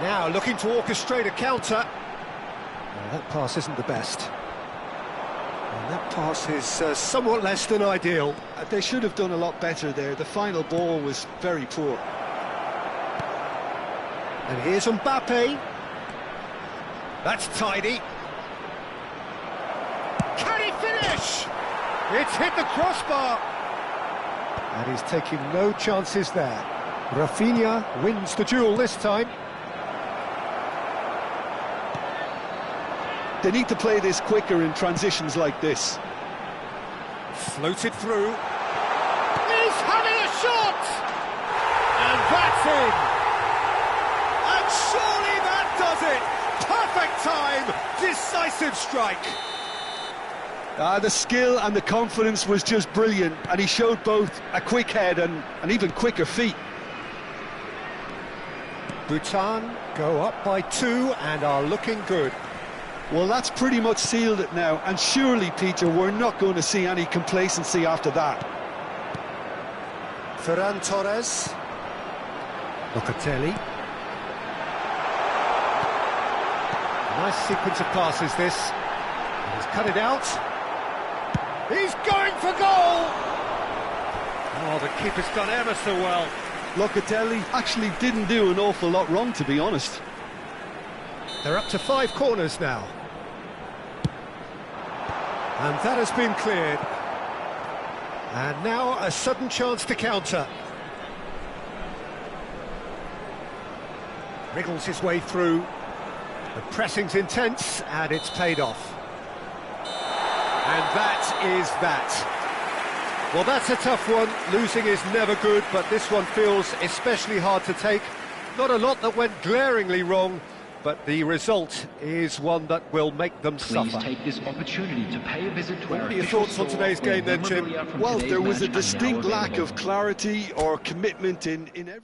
Now looking to orchestrate a counter. Well, that pass isn't the best. And that pass is somewhat less than ideal. They should have done a lot better there. The final ball was very poor. And here's Mbappe. That's tidy. Can he finish? It's hit the crossbar. And he's taking no chances there. Rafinha wins the duel this time. They need to play this quicker in transitions like this. Floated through. He's having a shot! And that's in! And surely that does it! Perfect time! Decisive strike! The skill and the confidence was just brilliant, and he showed both a quick head and even quicker feet. Bhutan go up by 2 and are looking good. Well, that's pretty much sealed it now, and surely, Peter, we're not going to see any complacency after that. Ferran Torres. Locatelli. Nice sequence of passes, this. And he's cut it out. He's going for goal! Oh, the keeper's done ever so well. Locatelli actually didn't do an awful lot wrong, to be honest. They're up to 5 corners now. And that has been cleared. And now a sudden chance to counter. Wriggles his way through. The pressing's intense, and it's paid off. And that is that. Well, that's a tough one. Losing is never good, but this one feels especially hard to take. Not a lot that went glaringly wrong, but the result is one that will make them Please suffer. take this opportunity to pay a visit to What our are your official thoughts on store today's where game then, Jim? memorabilia from Well, today's there was a match are now distinct lack available. of clarity or commitment in every...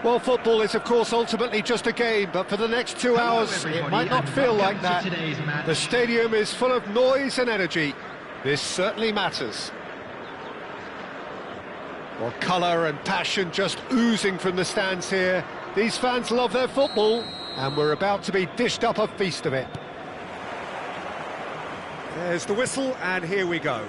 Well, football is, of course, ultimately just a game, but for the next 2 hours, it might not feel like that. The stadium is full of noise and energy. This certainly matters. Well, colour and passion just oozing from the stands here. These fans love their football, and we're about to be dished up a feast of it. There's the whistle, and here we go.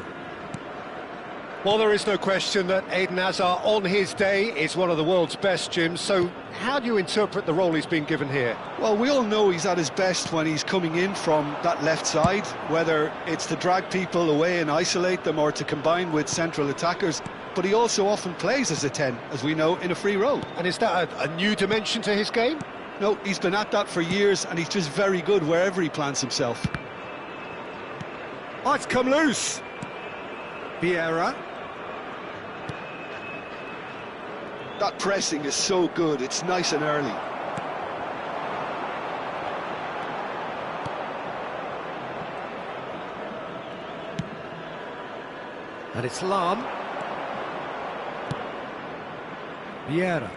Well, there is no question that Eden Hazard, on his day, is one of the world's best, Jim. So how do you interpret the role he's been given here? Well, we all know he's at his best when he's coming in from that left side, whether it's to drag people away and isolate them or to combine with central attackers. But he also often plays as a 10, as we know, in a free role. And is that a new dimension to his game? No, he's been at that for years, and he's just very good wherever he plants himself. Oh, it's come loose. Vieira. That pressing is so good, it's nice and early. And it's Lahm. Vieira.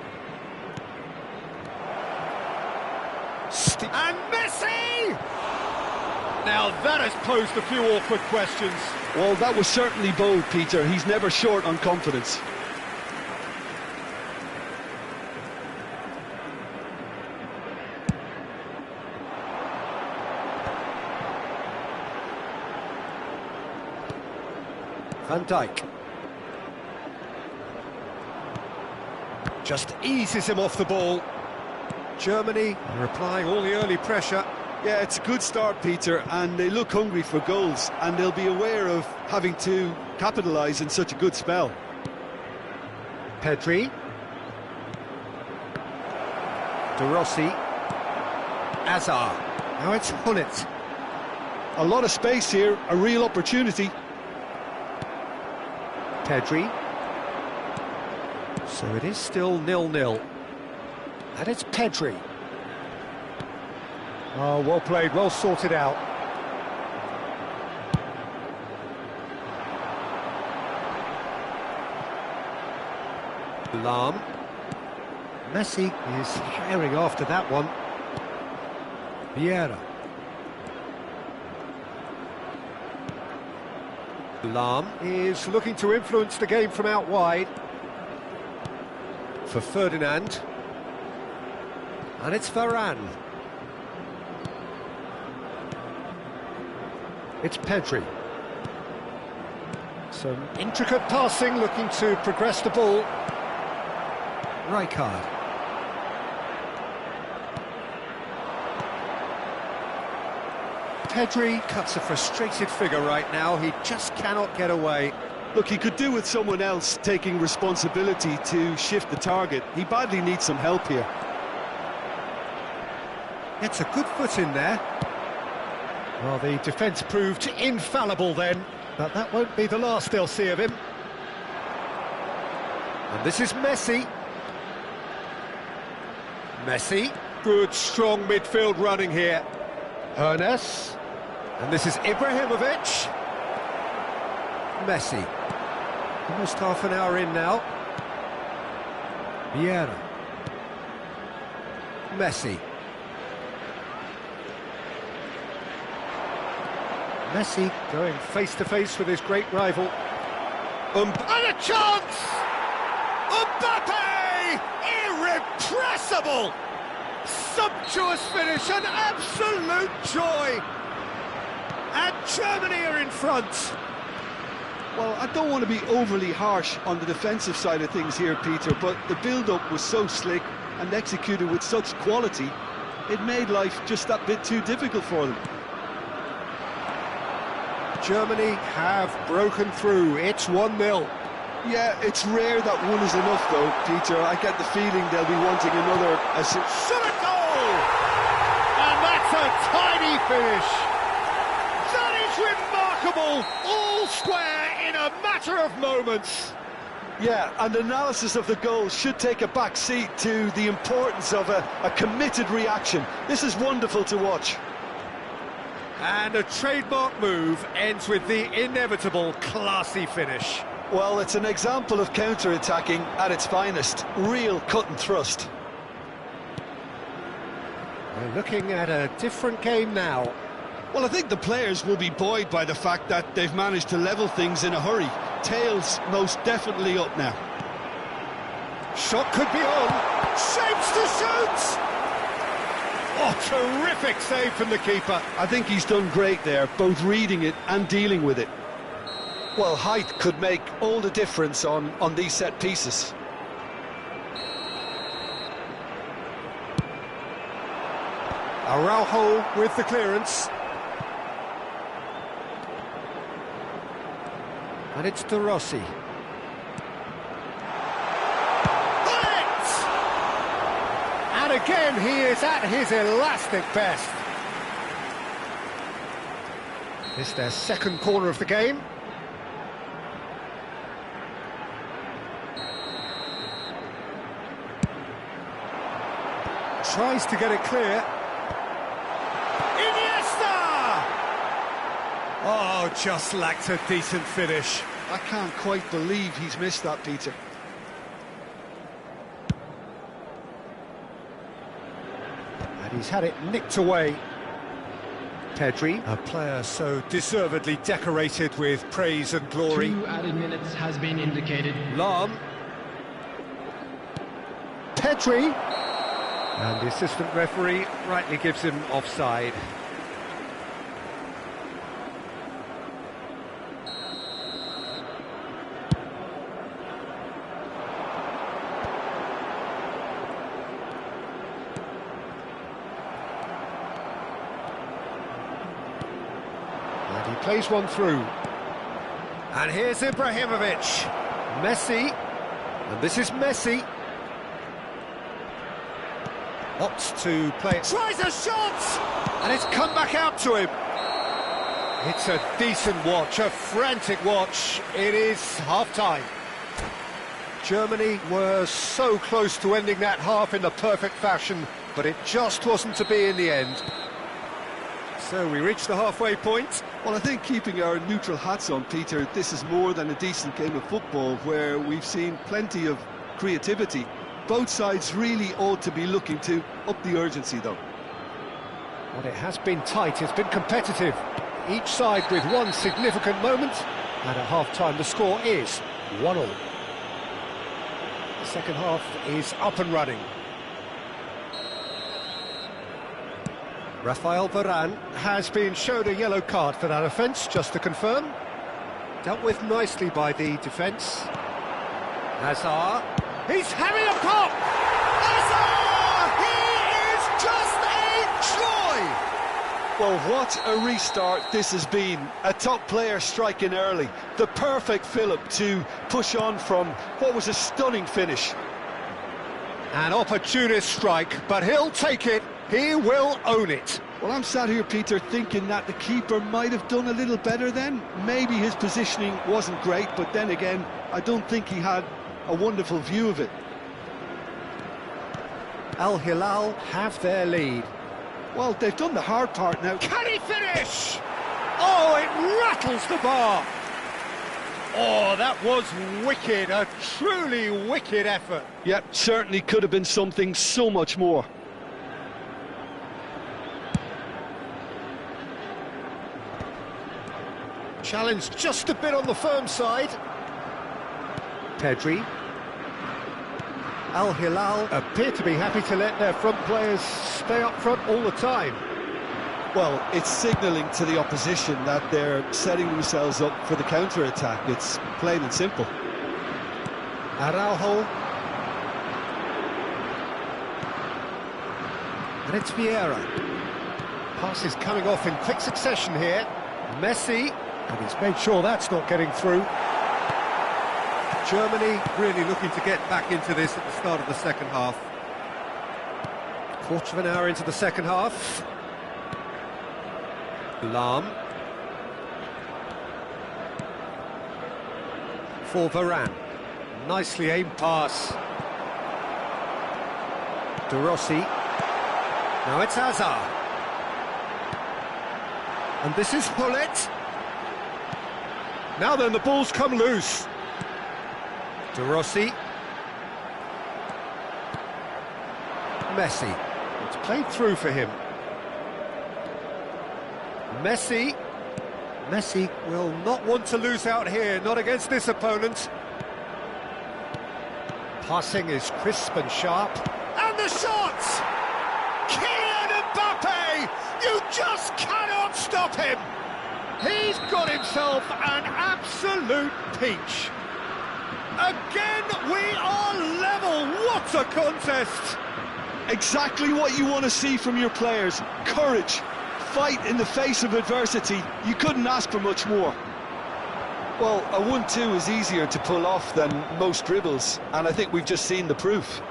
And Messi! Now that has posed a few awkward questions. Well, that was certainly bold, Peter. He's never short on confidence. Van Dijk. Just eases him off the ball. Germany are applying all the early pressure. Yeah, it's a good start, Peter, and they look hungry for goals, and they'll be aware of having to capitalise in such a good spell. Pedri. De Rossi. Hazard. Now it's Hullet. A lot of space here, a real opportunity. Pedri. So it is still 0-0. And it's Pedri. Oh, well played, well sorted out. Lahm. Messi is herring after that one. Vieira. Lahm is looking to influence the game from out wide. For Ferdinand. And it's Varane. It's Pedri. Some intricate passing, looking to progress the ball. Rijkaard. Pedri cuts a frustrated figure right now. He just cannot get away. Look, he could do with someone else taking responsibility to shift the target. He badly needs some help here. Gets a good foot in there. Well, the defence proved infallible then, but that won't be the last they'll see of him. And this is Messi. Messi. Good, strong midfield running here. Hernes. And this is Ibrahimovic. Messi. Almost half an hour in now. Vieira. Messi. Messi going face-to-face with his great rival. And a chance! Mbappe! Irrepressible! Sumptuous finish, an absolute joy! And Germany are in front. Well, I don't want to be overly harsh on the defensive side of things here, Peter, but the build-up was so slick and executed with such quality, it made life just that bit too difficult for them. Germany have broken through. It's 1-0. Yeah, it's rare that one is enough, though, Peter. I get the feeling they'll be wanting another assist. Shot a goal! And that's a tiny finish. That is remarkable. All square in a matter of moments. Yeah, and analysis of the goal should take a back seat to the importance of a committed reaction. This is wonderful to watch. And a trademark move ends with the inevitable classy finish. Well, it's an example of counter-attacking at its finest. Real cut and thrust. We're looking at a different game now. Well, I think the players will be buoyed by the fact that they've managed to level things in a hurry. Tails most definitely up now. Shot could be on. Shapes to shoot! Oh, terrific save from the keeper. I think he's done great there, both reading it and dealing with it. Well, height could make all the difference on these set pieces. Araujo with the clearance. And it's De Rossi. Bullet! And again, he is at his elastic best. It's their second corner of the game. Tries to get it clear. Oh, just lacked a decent finish. I can't quite believe he's missed that, Peter. And he's had it nicked away. Pedri, a player so deservedly decorated with praise and glory. 2 added minutes has been indicated. Lahm. Pedri. And the assistant referee rightly gives him offside. And he plays one through. And here's Ibrahimovic. Messi. And this is Messi. Opts to play it. Tries a shot! And it's come back out to him. It's a decent watch, a frantic watch. It is half-time. Germany were so close to ending that half in the perfect fashion, but it just wasn't to be in the end. So we reach the halfway point. Well, I think keeping our neutral hats on, Peter, this is more than a decent game of football where we've seen plenty of creativity. Both sides really ought to be looking to up the urgency, though. Well, it has been tight, it's been competitive. Each side with one significant moment, and at half-time the score is 1-1. The second half is up and running. Rafael Varane has been showed a yellow card for that offence, just to confirm. Dealt with nicely by the defence. Hazard. He's having a pop! Hazard! He is just a joy! Well, what a restart this has been. A top player striking early. The perfect fill-up to push on from what was a stunning finish. An opportunist strike, but he'll take it. He will own it. Well, I'm sat here, Peter, thinking that the keeper might have done a little better then. Maybe his positioning wasn't great, but then again, I don't think he had a wonderful view of it. Al Hilal have their lead. Well, they've done the hard part now. Can he finish? Oh, it rattles the bar. Oh, that was wicked, a truly wicked effort. Yep, certainly could have been something so much more. Challenge just a bit on the firm side. Pedri. Al Hilal appear to be happy to let their front players stay up front all the time. Well, it's signalling to the opposition that they're setting themselves up for the counter-attack. It's plain and simple. Araujo. And it's Vieira. Passes coming off in quick succession here. Messi. And he's made sure that's not getting through. Germany really looking to get back into this at the start of the second half. Quarter of an hour into the second half. Lahm. For Varane. Nicely aimed pass. De Rossi. Now it's Hazard. And this is Hullet. Now then, the ball's come loose. De Rossi. Messi. It's Played through for him. Messi. Messi will not want to lose out here, not against this opponent. Passing is crisp and sharp. And the shot! Kylian Mbappe! You just cannot stop him! He's got himself an absolute peach. Again, we are level. What a contest! Exactly what you want to see from your players. Courage, fight in the face of adversity. You couldn't ask for much more. Well, a 1-2 is easier to pull off than most dribbles, and I think we've just seen the proof.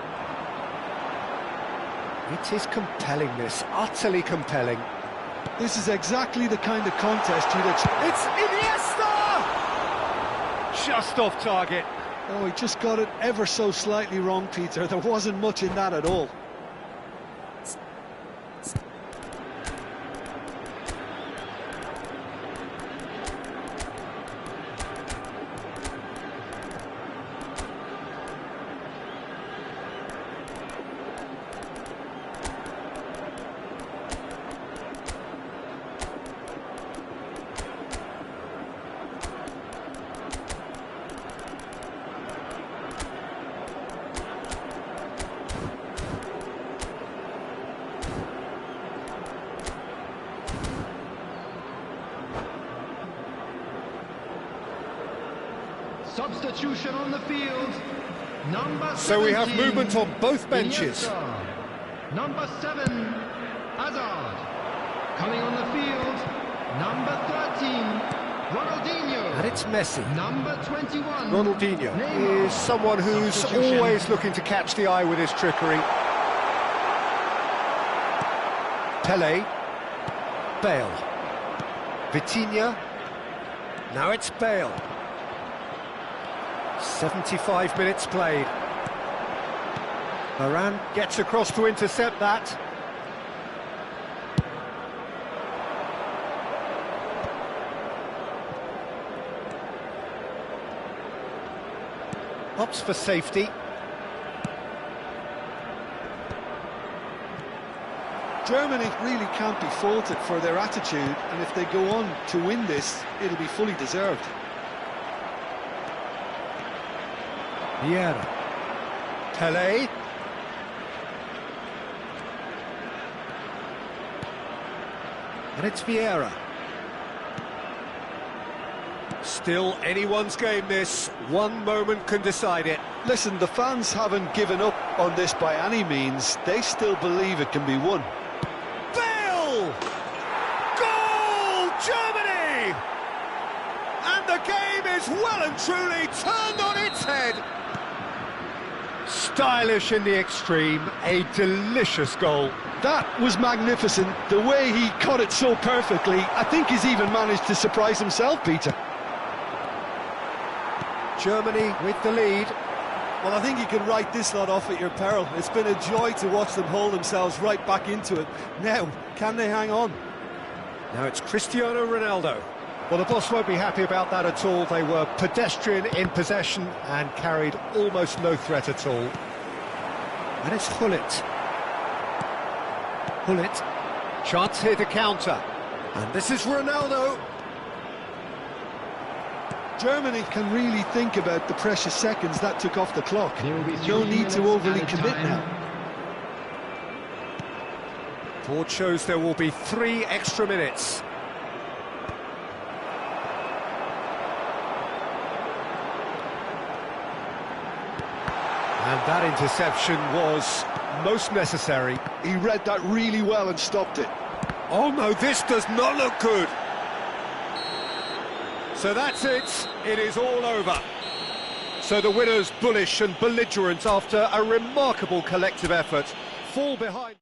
It is compelling, this, utterly compelling. This is exactly the kind of contest you'd expect. It's Iniesta! Just off target. Oh, he just got it ever so slightly wrong, Peter. There wasn't much in that at all. Substitution on the field. Number 17, So we have movement on both benches. Iniesta. Number 7, Hazard. Coming on the field, number 13, Ronaldinho. And it's Messi. Number 21, Ronaldinho Neymar. is someone who's Substitution. always looking to catch the eye with his trickery. Pele. Bale. Vitinha. Now it's Bale. 75 minutes played. Varane gets across to intercept that. Opts for safety. Germany really can't be faulted for their attitude, and if they go on to win this, it'll be fully deserved. Vieira. Pele. And it's Vieira. Still anyone's game this. One moment can decide it. Listen, the fans haven't given up on this by any means. They still believe it can be won. Bale! Goal! Germany! And the game is well and truly turned on its head. Stylish in the extreme, a delicious goal. That was magnificent. The way he cut it so perfectly, I think he's even managed to surprise himself, Peter. Germany with the lead. Well, I think you can write this lot off at your peril. It's been a joy to watch them hold themselves right back into it. Now, can they hang on? Now it's Cristiano Ronaldo. Well, the boss won't be happy about that at all. They were pedestrian in possession and carried almost no threat at all. And it's Hullet. Hullet. Chance here to counter. And this is Ronaldo. Germany can really think about the precious seconds that took off the clock. There will be 3 No need to minutes overly added commit time. now. Board shows there will be 3 extra minutes. And that interception was most necessary. He read that really well and stopped it. Oh no, this does not look good. So that's it. It is all over. So the winners, bullish and belligerent after a remarkable collective effort, fall behind.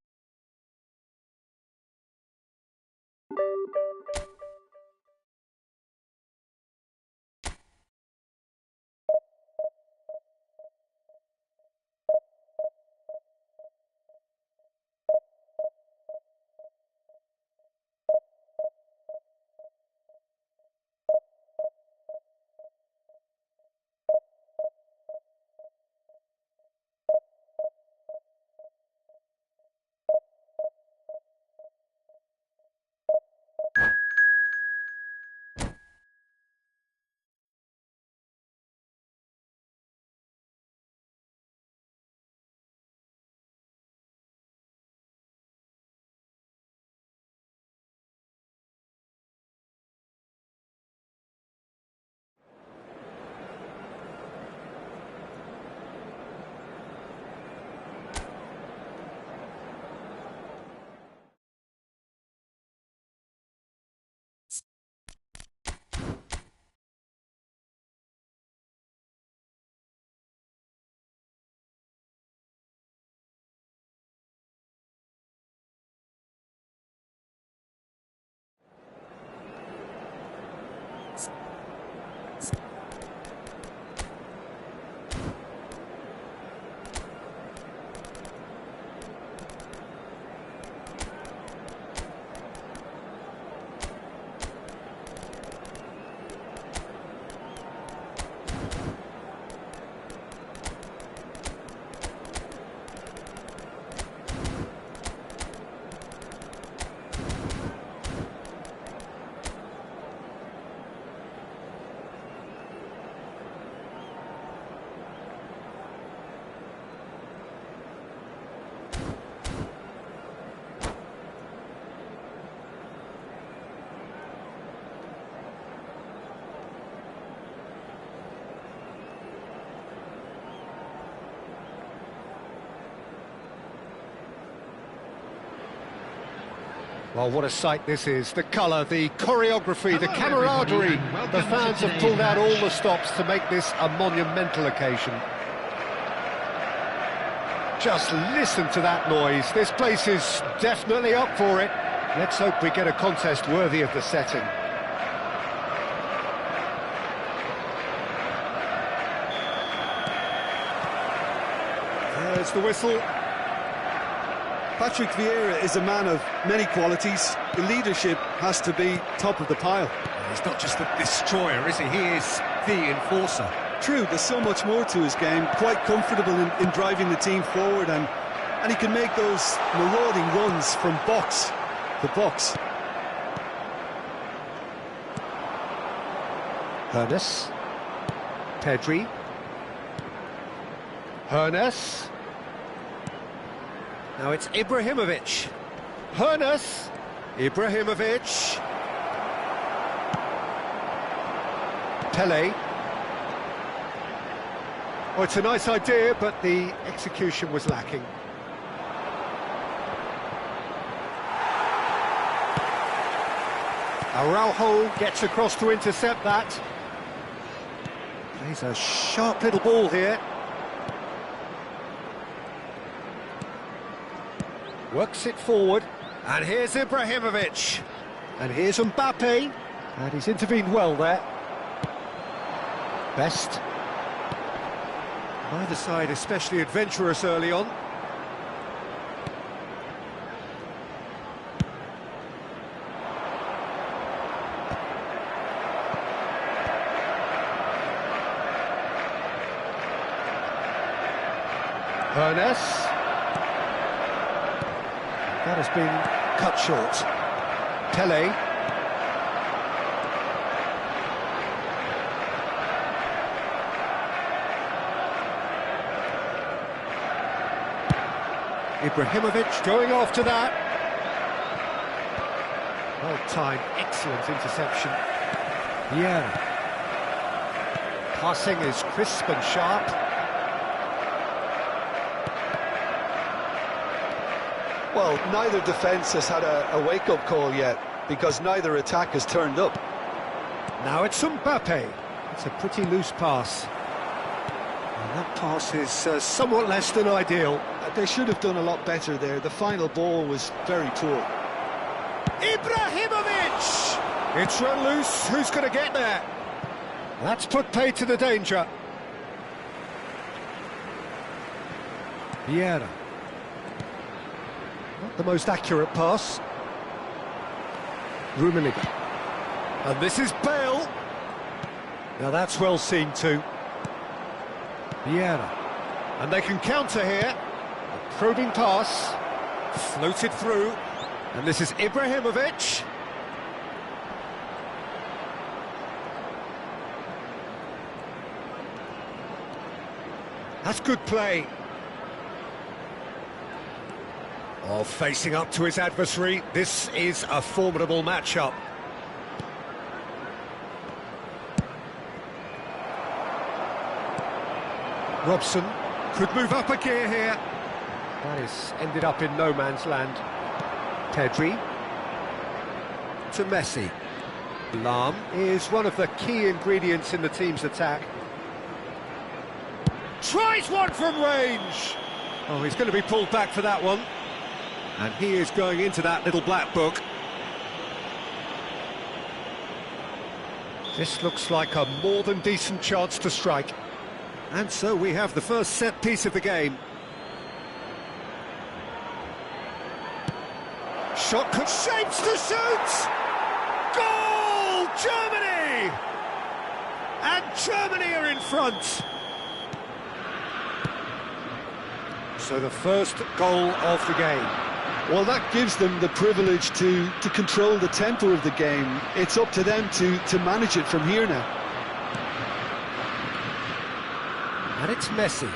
Well, what a sight this is. The colour, the choreography, the Hello, everybody, camaraderie. and welcome The to fans have today's pulled out all match. the stops to make this a monumental occasion. Just listen to that noise. This place is definitely up for it. Let's hope we get a contest worthy of the setting. There's the whistle. Patrick Vieira is a man of many qualities. The leadership has to be top of the pile. He's not just the destroyer, is he? He is the enforcer. True, there's so much more to his game. Quite comfortable in driving the team forward, and he can make those marauding runs from box to box. Hernus. Pedri. Hernus. Now it's Ibrahimovic. Hernus. Ibrahimovic. Pele. Oh, it's a nice idea, but the execution was lacking. Araujo gets across to intercept that. Plays a sharp little ball here. Works it forward. And here's Ibrahimovic. And here's Mbappe. And he's intervened well there. Best. Neither side especially adventurous early on. Hernus. That has been cut short. Pele. Ibrahimovic going after that. Well-timed, excellent interception. Yeah. Passing is crisp and sharp. Well, neither defence has had a wake-up call yet, because neither attack has turned up. Now it's Mbappe. It's a pretty loose pass. And that pass is somewhat less than ideal. They should have done a lot better there. The final ball was very poor. Ibrahimovic! It's run loose. Who's going to get there? That's put pay to the danger. Vieira. Not the most accurate pass. Rummenigge. And this is Bale. Now that's well seen too. Vieira. And they can counter here. A probing pass. Floated through. And this is Ibrahimovic. That's good play. Oh, facing up to his adversary, this is a formidable matchup. Robson could move up a gear here. That is ended up in no man's land. Pedri to Messi. Lahm is one of the key ingredients in the team's attack. Tries one from range! Oh, he's going to be pulled back for that one. And he is going into that little black book. This looks like a more than decent chance to strike. And so we have the first set piece of the game. Shot shapes to shoot! Goal! Germany! And Germany are in front. So the first goal of the game. Well, that gives them the privilege to control the tempo of the game. It's up to them to manage it from here now. And it's Messi.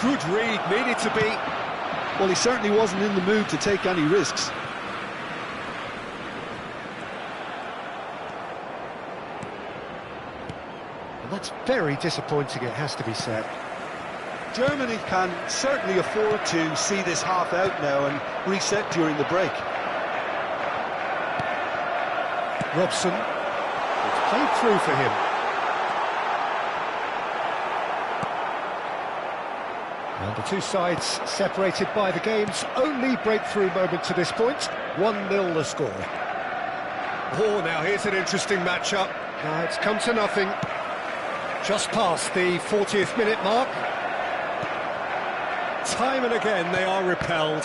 Good read, needed to be. Well, he certainly wasn't in the mood to take any risks. And that's very disappointing, it has to be said. Germany can certainly afford to see this half out now and reset during the break. Robson. It's played through for him. And the two sides separated by the game's only breakthrough moment to this point. 1-0 the score. Oh, now here's an interesting matchup. Now it's come to nothing. Just past the 40th minute mark. Time and again they are repelled.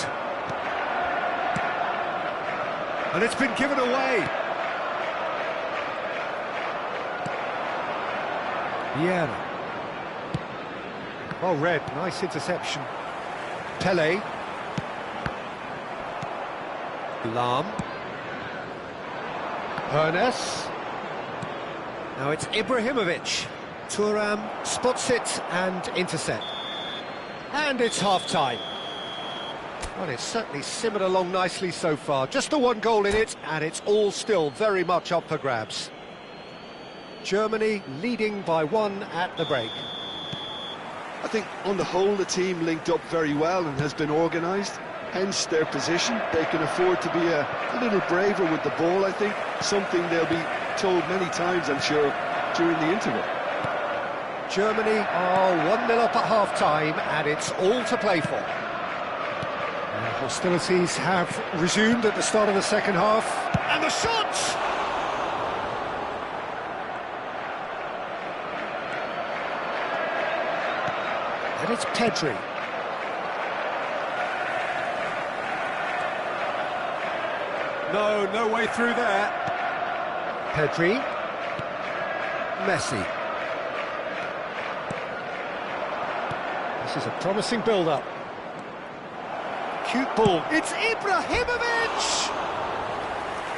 And it's been given away. Vieira. Well read, nice interception. Pele. Lam. Ernest. Now it's Ibrahimovic. Thuram spots it and intercept. And it's half-time. Well, it's certainly simmered along nicely so far. Just the one goal in it, and it's all still very much up for grabs. Germany leading by 1 at the break. I think on the whole the team linked up very well and has been organised, hence their position. They can afford to be a little braver with the ball, I think, something they'll be told many times, I'm sure, during the interval. Germany are 1-0 up at half-time, and it's all to play for. And hostilities have resumed at the start of the second half. And the shot! And it's Pedri. No way through there. Pedri. Messi. This is a promising build-up. Cute ball. It's Ibrahimovic!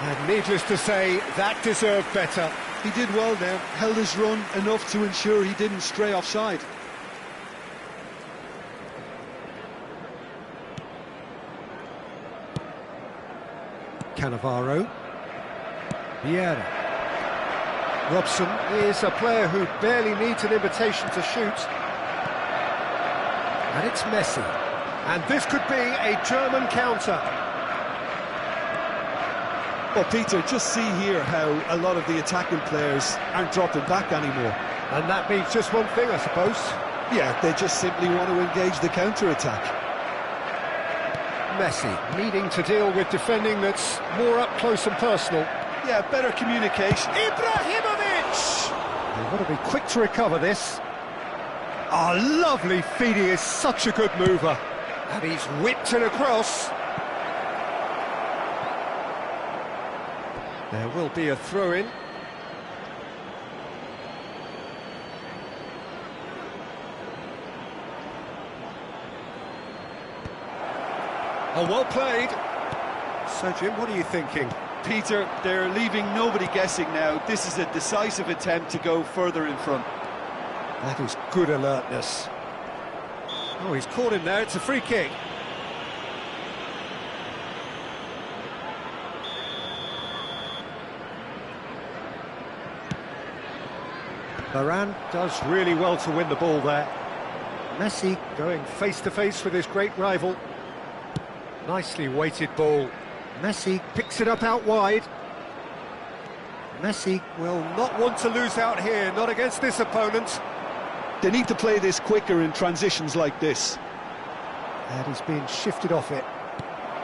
And needless to say, that deserved better. He did well there, held his run enough to ensure he didn't stray offside. Cannavaro. Vieira. Robson is a player who barely needs an invitation to shoot. And it's Messi. And this could be a German counter. Well, Peter, just see here how a lot of the attacking players aren't dropping back anymore. And that means just one thing, I suppose. Yeah, they just simply want to engage the counter-attack. Messi needing to deal with defending that's more up close and personal. Yeah, better communication. Ibrahimovic! They've got to be quick to recover this. Oh, lovely feed, he is such a good mover. And he's whipped it across. There will be a throw-in. Oh, well played. So, Jim, what are you thinking? Peter, they're leaving nobody guessing now. This is a decisive attempt to go further in front. That is good alertness. Oh, he's caught him there. It's a free kick. Varane does really well to win the ball there. Messi going face-to-face with his great rival. Nicely weighted ball. Messi picks it up out wide. Messi will not want to lose out here, not against this opponent. They need to play this quicker in transitions like this. And he's being shifted off it.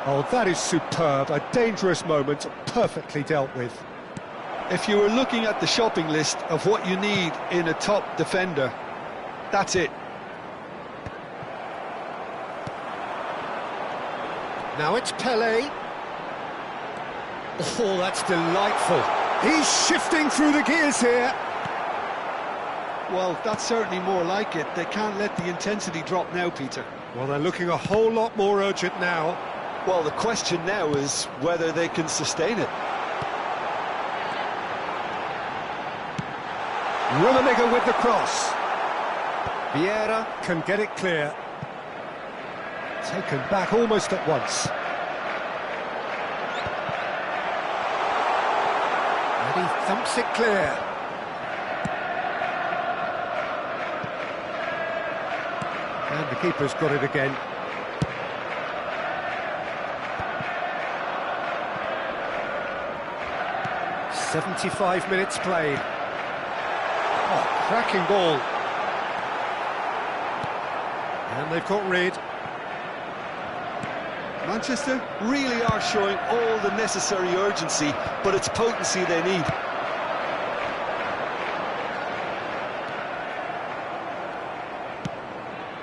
Oh, that is superb. A dangerous moment, perfectly dealt with. If you were looking at the shopping list of what you need in a top defender, that's it. Now it's Pele. Oh, that's delightful. He's shifting through the gears here. Well, that's certainly more like it. They can't let the intensity drop now, Peter. Well, they're looking a whole lot more urgent now. Well, the question now is whether they can sustain it. Rummenigge with the cross. Vieira can get it clear. Taken back almost at once. And he thumps it clear. And the keeper's got it again. 75 minutes played. Oh, cracking ball. And they've got rid. Manchester really are showing all the necessary urgency, but it's potency they need.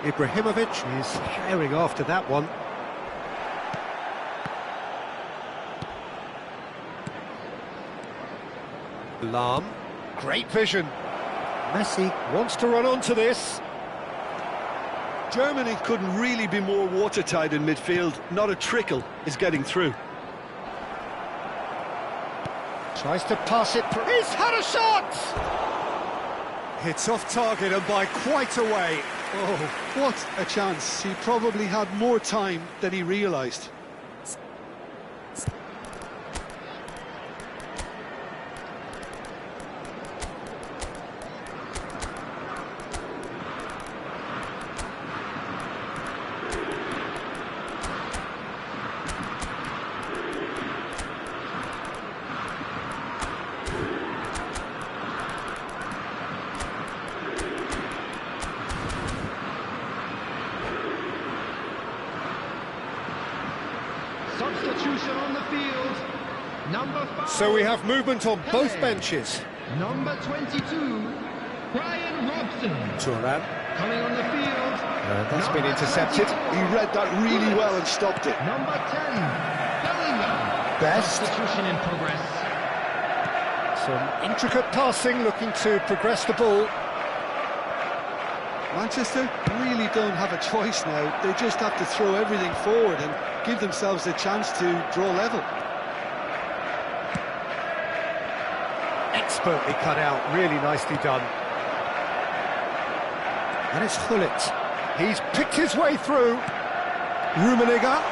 Ibrahimovic is herring after that one. Lahm, great vision. Messi wants to run onto this. Germany couldn't really be more watertight in midfield. Not a trickle is getting through. Tries to pass it through. He's had a shot! It's off target and by quite a way. Oh, what a chance. He probably had more time than he realised. Substitution on the field. Number 5. So we have movement on both benches. Number 22, Brian Robson. Thuram. Coming on the field. That's been intercepted. He read that really well and stopped it. Number 10, Bellingham. Best. Substitution in progress. Some intricate passing, looking to progress the ball. Manchester really don't have a choice now. They just have to throw everything forward and give themselves a chance to draw level. Expertly cut out, really nicely done. And it's Hullet. He's picked his way through. Rummenigge.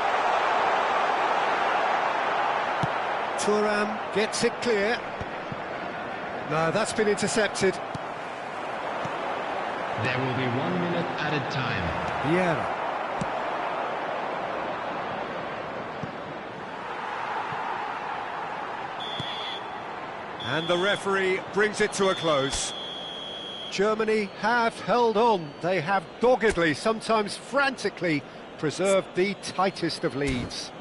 Thuram gets it clear. No, that's been intercepted. There will be 1 minute added time. Vieira. And the referee brings it to a close. Germany have held on. They have doggedly, sometimes frantically, preserved the tightest of leads.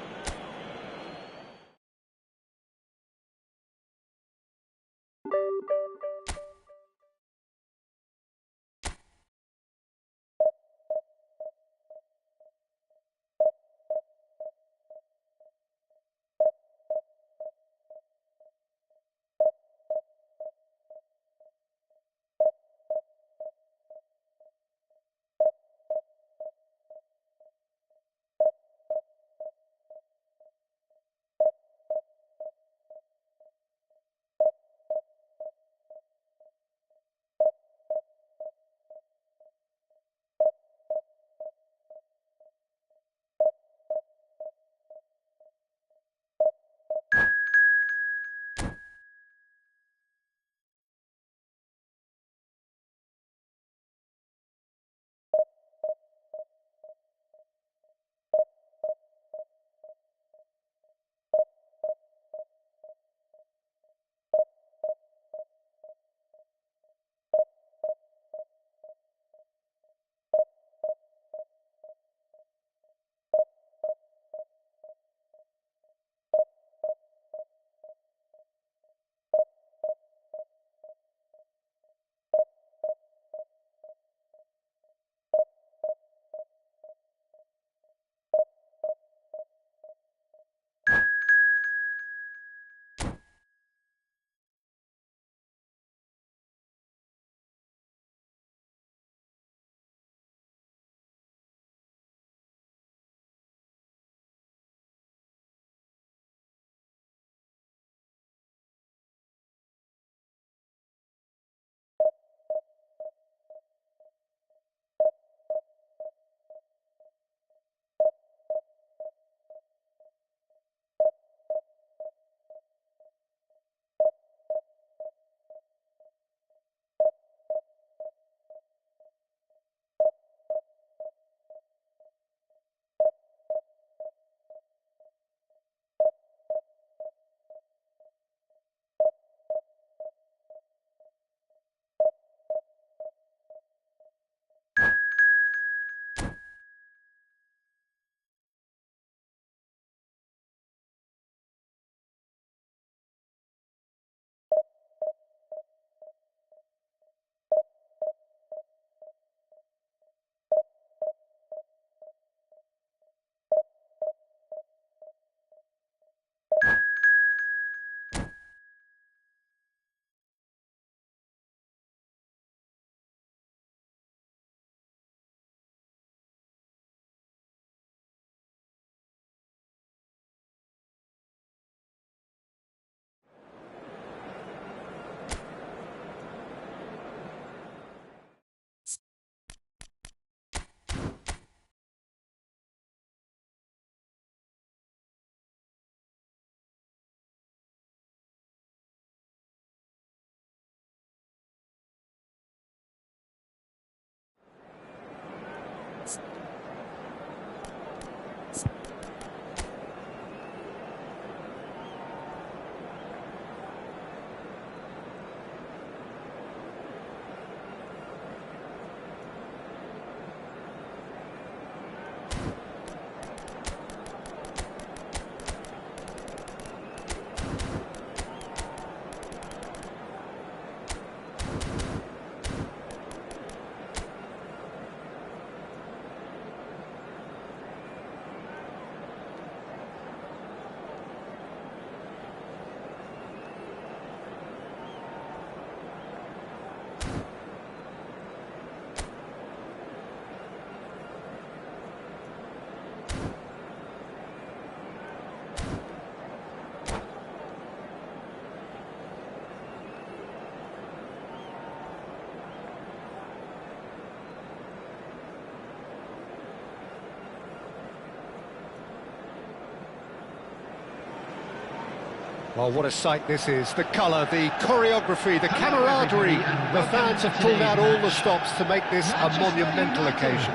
Well, what a sight this is. The colour, the choreography, the camaraderie. The fans have pulled out all the stops to make this a monumental occasion.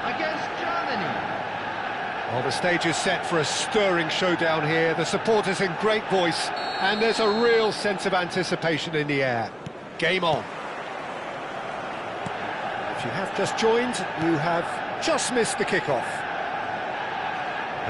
Against Germany. Well, the stage is set for a stirring showdown here. The supporters in great voice, and there's a real sense of anticipation in the air. Game on. If you have just joined, you have just missed the kickoff.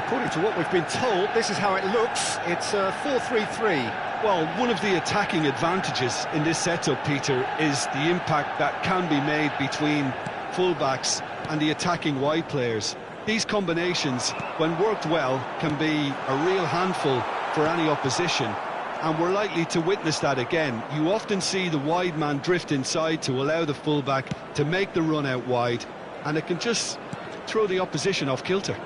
According to what we've been told, this is how it looks. It's a 4-3-3. Well, one of the attacking advantages in this setup, Peter, is the impact that can be made between fullbacks and the attacking wide players. These combinations, when worked well, can be a real handful for any opposition, and we're likely to witness that again. You often see the wide man drift inside to allow the fullback to make the run out wide, and it can just throw the opposition off kilter.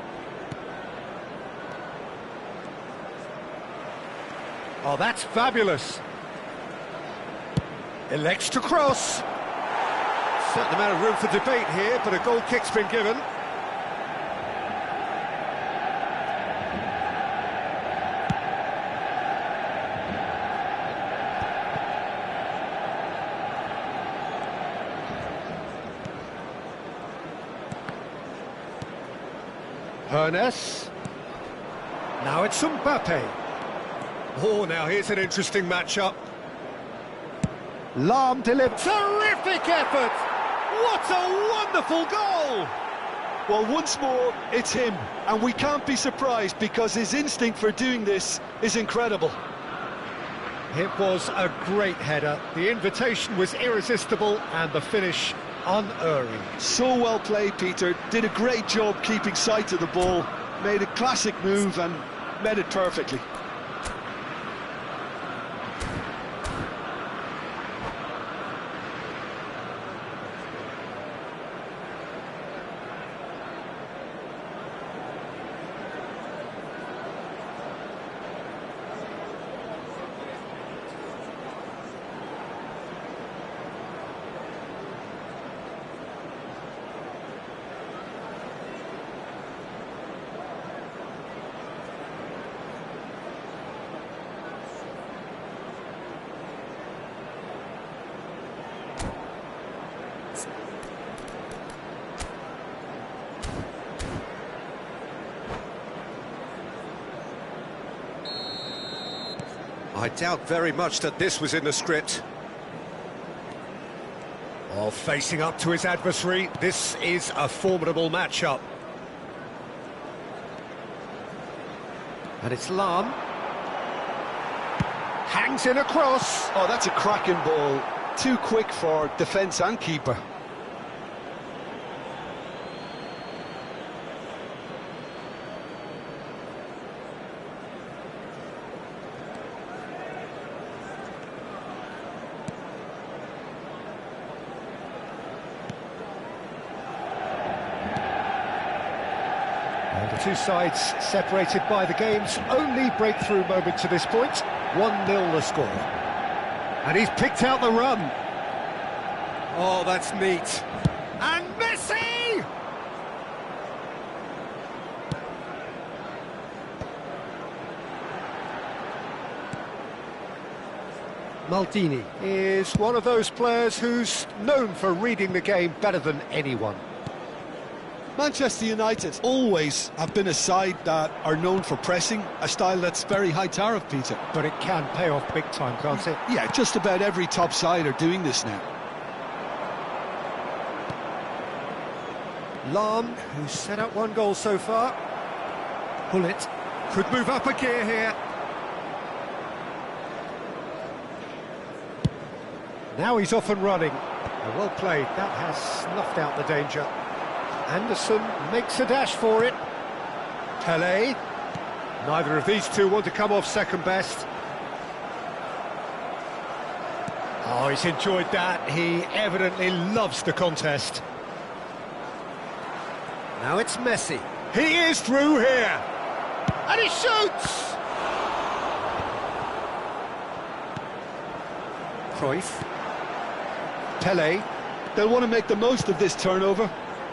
Oh, that's fabulous. Elects to cross. Certain amount of room for debate here, but a goal kick's been given. Hernes. Now it's Mbappe. Oh, now here's an interesting matchup. Lahm delivered. Terrific effort! What a wonderful goal! Well, once more, it's him, and we can't be surprised because his instinct for doing this is incredible. It was a great header. The invitation was irresistible, and the finish unerring. So well played, Peter. Did a great job keeping sight of the ball, made a classic move and met it perfectly. I doubt very much that this was in the script. While facing up to his adversary, this is a formidable matchup. And it's Lahm. Hangs in a cross. Oh, that's a cracking ball. Too quick for defence and keeper. The two sides separated by the game's only breakthrough moment to this point. 1-0 the score. And he's picked out the run. Oh, that's neat. And Messi! Maldini is one of those players who's known for reading the game better than anyone. Manchester United always have been a side that are known for pressing, a style that's very high tariff, Peter. But it can pay off big time, can't it? Yeah, just about every top side are doing this now. Lahm, who's set up one goal so far. Hullet could move up a gear here. Now he's off and running. Well played, that has snuffed out the danger. Anderson makes a dash for it. Pele. Neither of these two want to come off second best. Oh, he's enjoyed that. He evidently loves the contest. Now it's Messi. He is through here. And he shoots! Cruyff. Pele. They'll want to make the most of this turnover.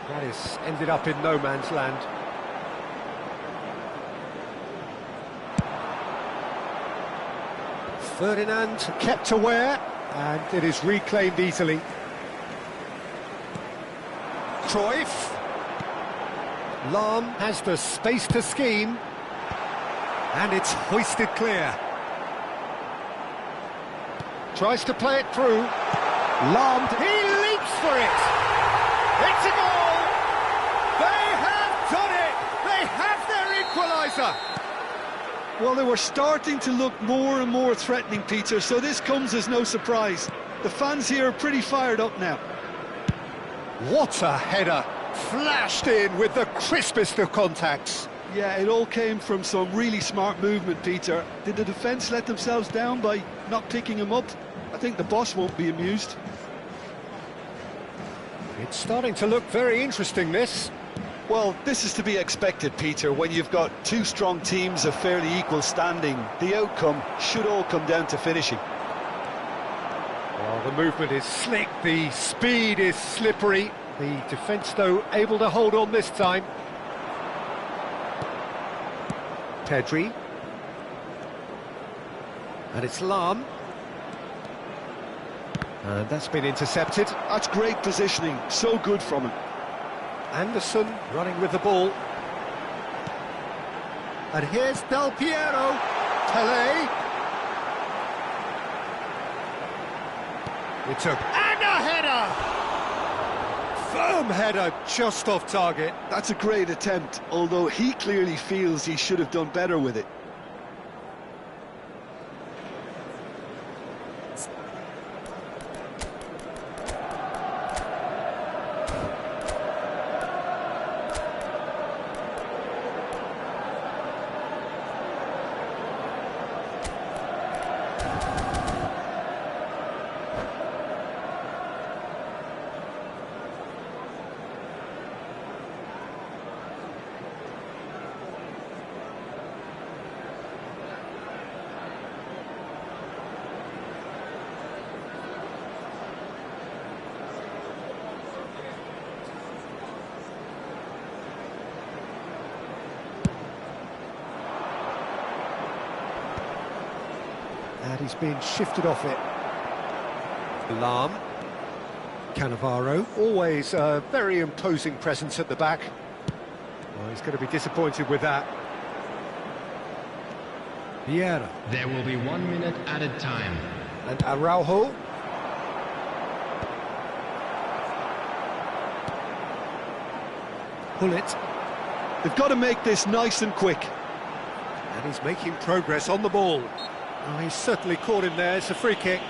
That has ended up in no man's land. Ferdinand kept aware, and it is reclaimed easily. Cruyff. Lahm has the space to scheme, and it's hoisted clear. Tries to play it through. Lahm, he leaps for it. It's a goal. They have done it. They have their equaliser. Well, they were starting to look more and more threatening, Peter, so this comes as no surprise. The fans here are pretty fired up now. What a header. Flashed in with the crispest of contacts. Yeah, it all came from some really smart movement, Peter. Did the defence let themselves down by not picking him up? I think the boss won't be amused. It's starting to look very interesting, this. Well, this is to be expected, Peter, when you've got two strong teams of fairly equal standing. The outcome should all come down to finishing. Well, the movement is slick, the speed is slippery. The defence, though, able to hold on this time. Pedri. And it's Lahm. And that's been intercepted. That's great positioning, so good from him. Anderson running with the ball. And here's Del Piero. Pelé. It took... And a header! Firm header, just off target. That's a great attempt, although he clearly feels he should have done better with it. And he's been shifted off it. Lahm. Cannavaro, always a very imposing presence at the back. Well, he's going to be disappointed with that. Vieira. There will be 1 minute added time. And Araujo. Pullet. They've got to make this nice and quick. And he's making progress on the ball. Oh, he's certainly caught him there. It's a free kick.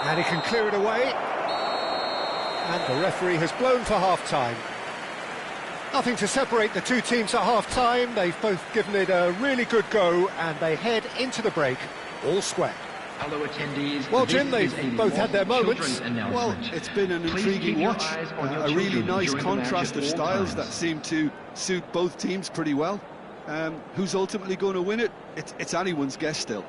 And he can clear it away. And the referee has blown for half-time. Nothing to separate the two teams at half-time. They've both given it a really good go, and they head into the break all square. Hello, attendees. Well, Jim, they've both had their moments. Well, it's been an intriguing watch. A really nice contrast of styles that seem to suit both teams pretty well. Who's ultimately going to win it? It's anyone's guess still.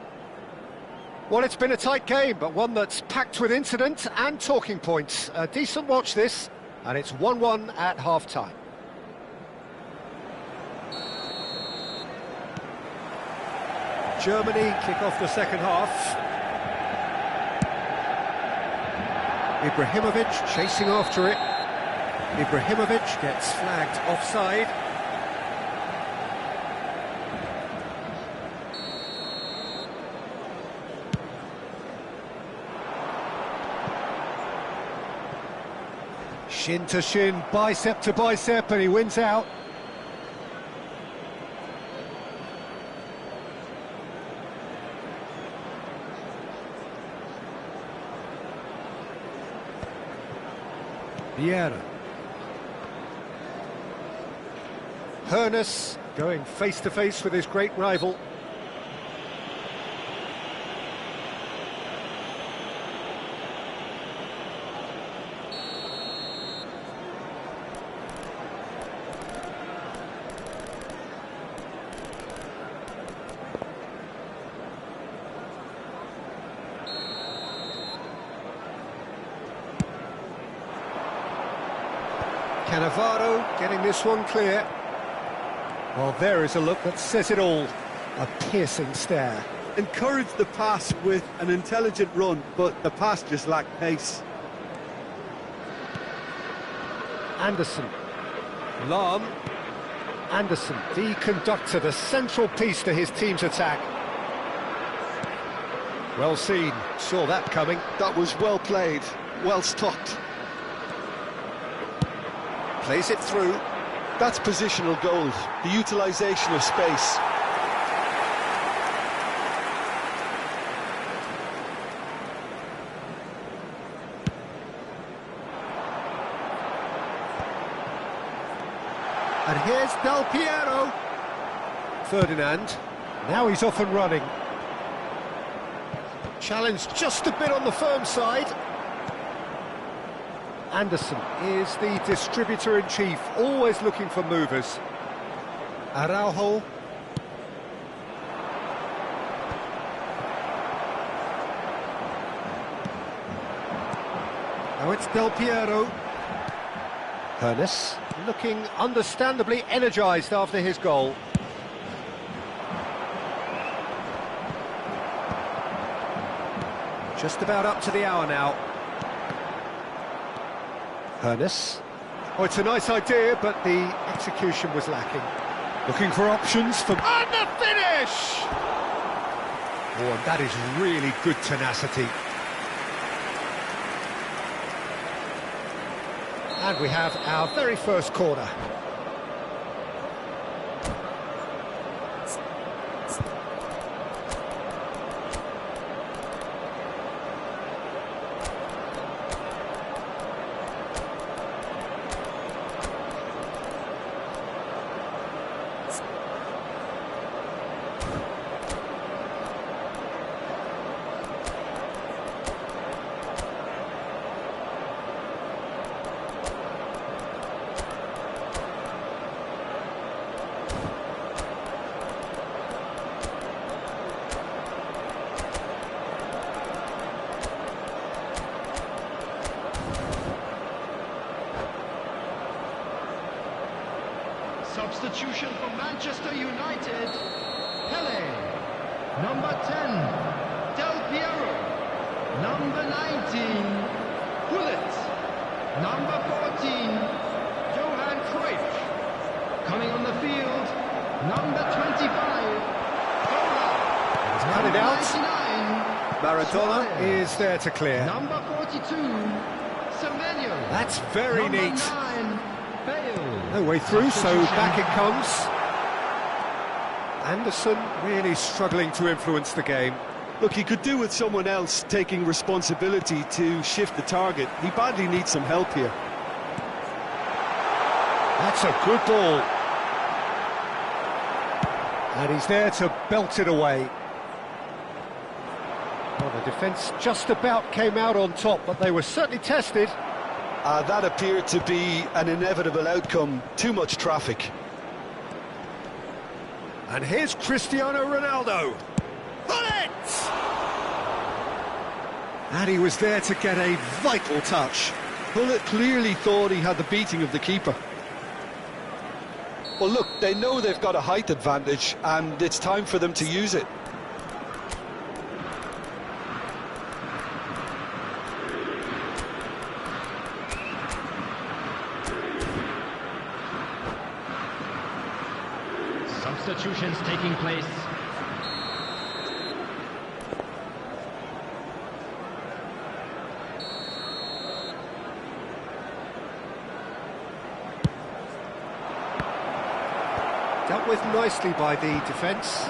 Well, it's been a tight game, but one that's packed with incident and talking points. A decent watch, this, and it's 1-1 at half-time. Germany kick off the second half. Ibrahimovic chasing after it. Ibrahimovic gets flagged offside. Shin to shin, bicep to bicep, and he wins out. Vieira. Hoeneß going face to face with his great rival. Cannavaro getting this one clear. Well, there is a look that says it all. A piercing stare. Encouraged the pass with an intelligent run, but the pass just lacked pace. Anderson. Lahm. Anderson, the conductor, the central piece to his team's attack. Well seen, saw that coming. That was well played, well stopped. Plays it through. That's positional gold, the utilisation of space. And here's Del Piero. Ferdinand, now he's off and running. Challenge just a bit on the firm side. Anderson is the distributor-in-chief, always looking for movers. Araujo. Now it's Del Piero. Hernes, looking understandably energised after his goal. Just about up to the hour now. Hernes. Oh, it's a nice idea, but the execution was lacking. Looking for options for... And the finish! Oh, and that is really good tenacity. And we have our very first corner. Substitution for Manchester United. Pele. Number 10, Del Piero. Number 19, Gullit. Number 14, Johan Cruyff. Coming on the field, number 25, Cola. Cut it out. 99, Maradona Suarez. is there to clear. Number 42, Semenyo. That's very Number neat. 9, Bale. No way through, so back it comes. Anderson really struggling to influence the game. Look, he could do with someone else taking responsibility to shift the target. He badly needs some help here. That's a good ball. And he's there to belt it away. Well, the defence just about came out on top, but they were certainly tested. That appeared to be an inevitable outcome. Too much traffic. And here's Cristiano Ronaldo. Bullet! And he was there to get a vital touch. Bullet clearly thought he had the beating of the keeper. Well, look, they know they've got a height advantage, and it's time for them to use it. Substitutions taking place. Dealt with nicely by the defence.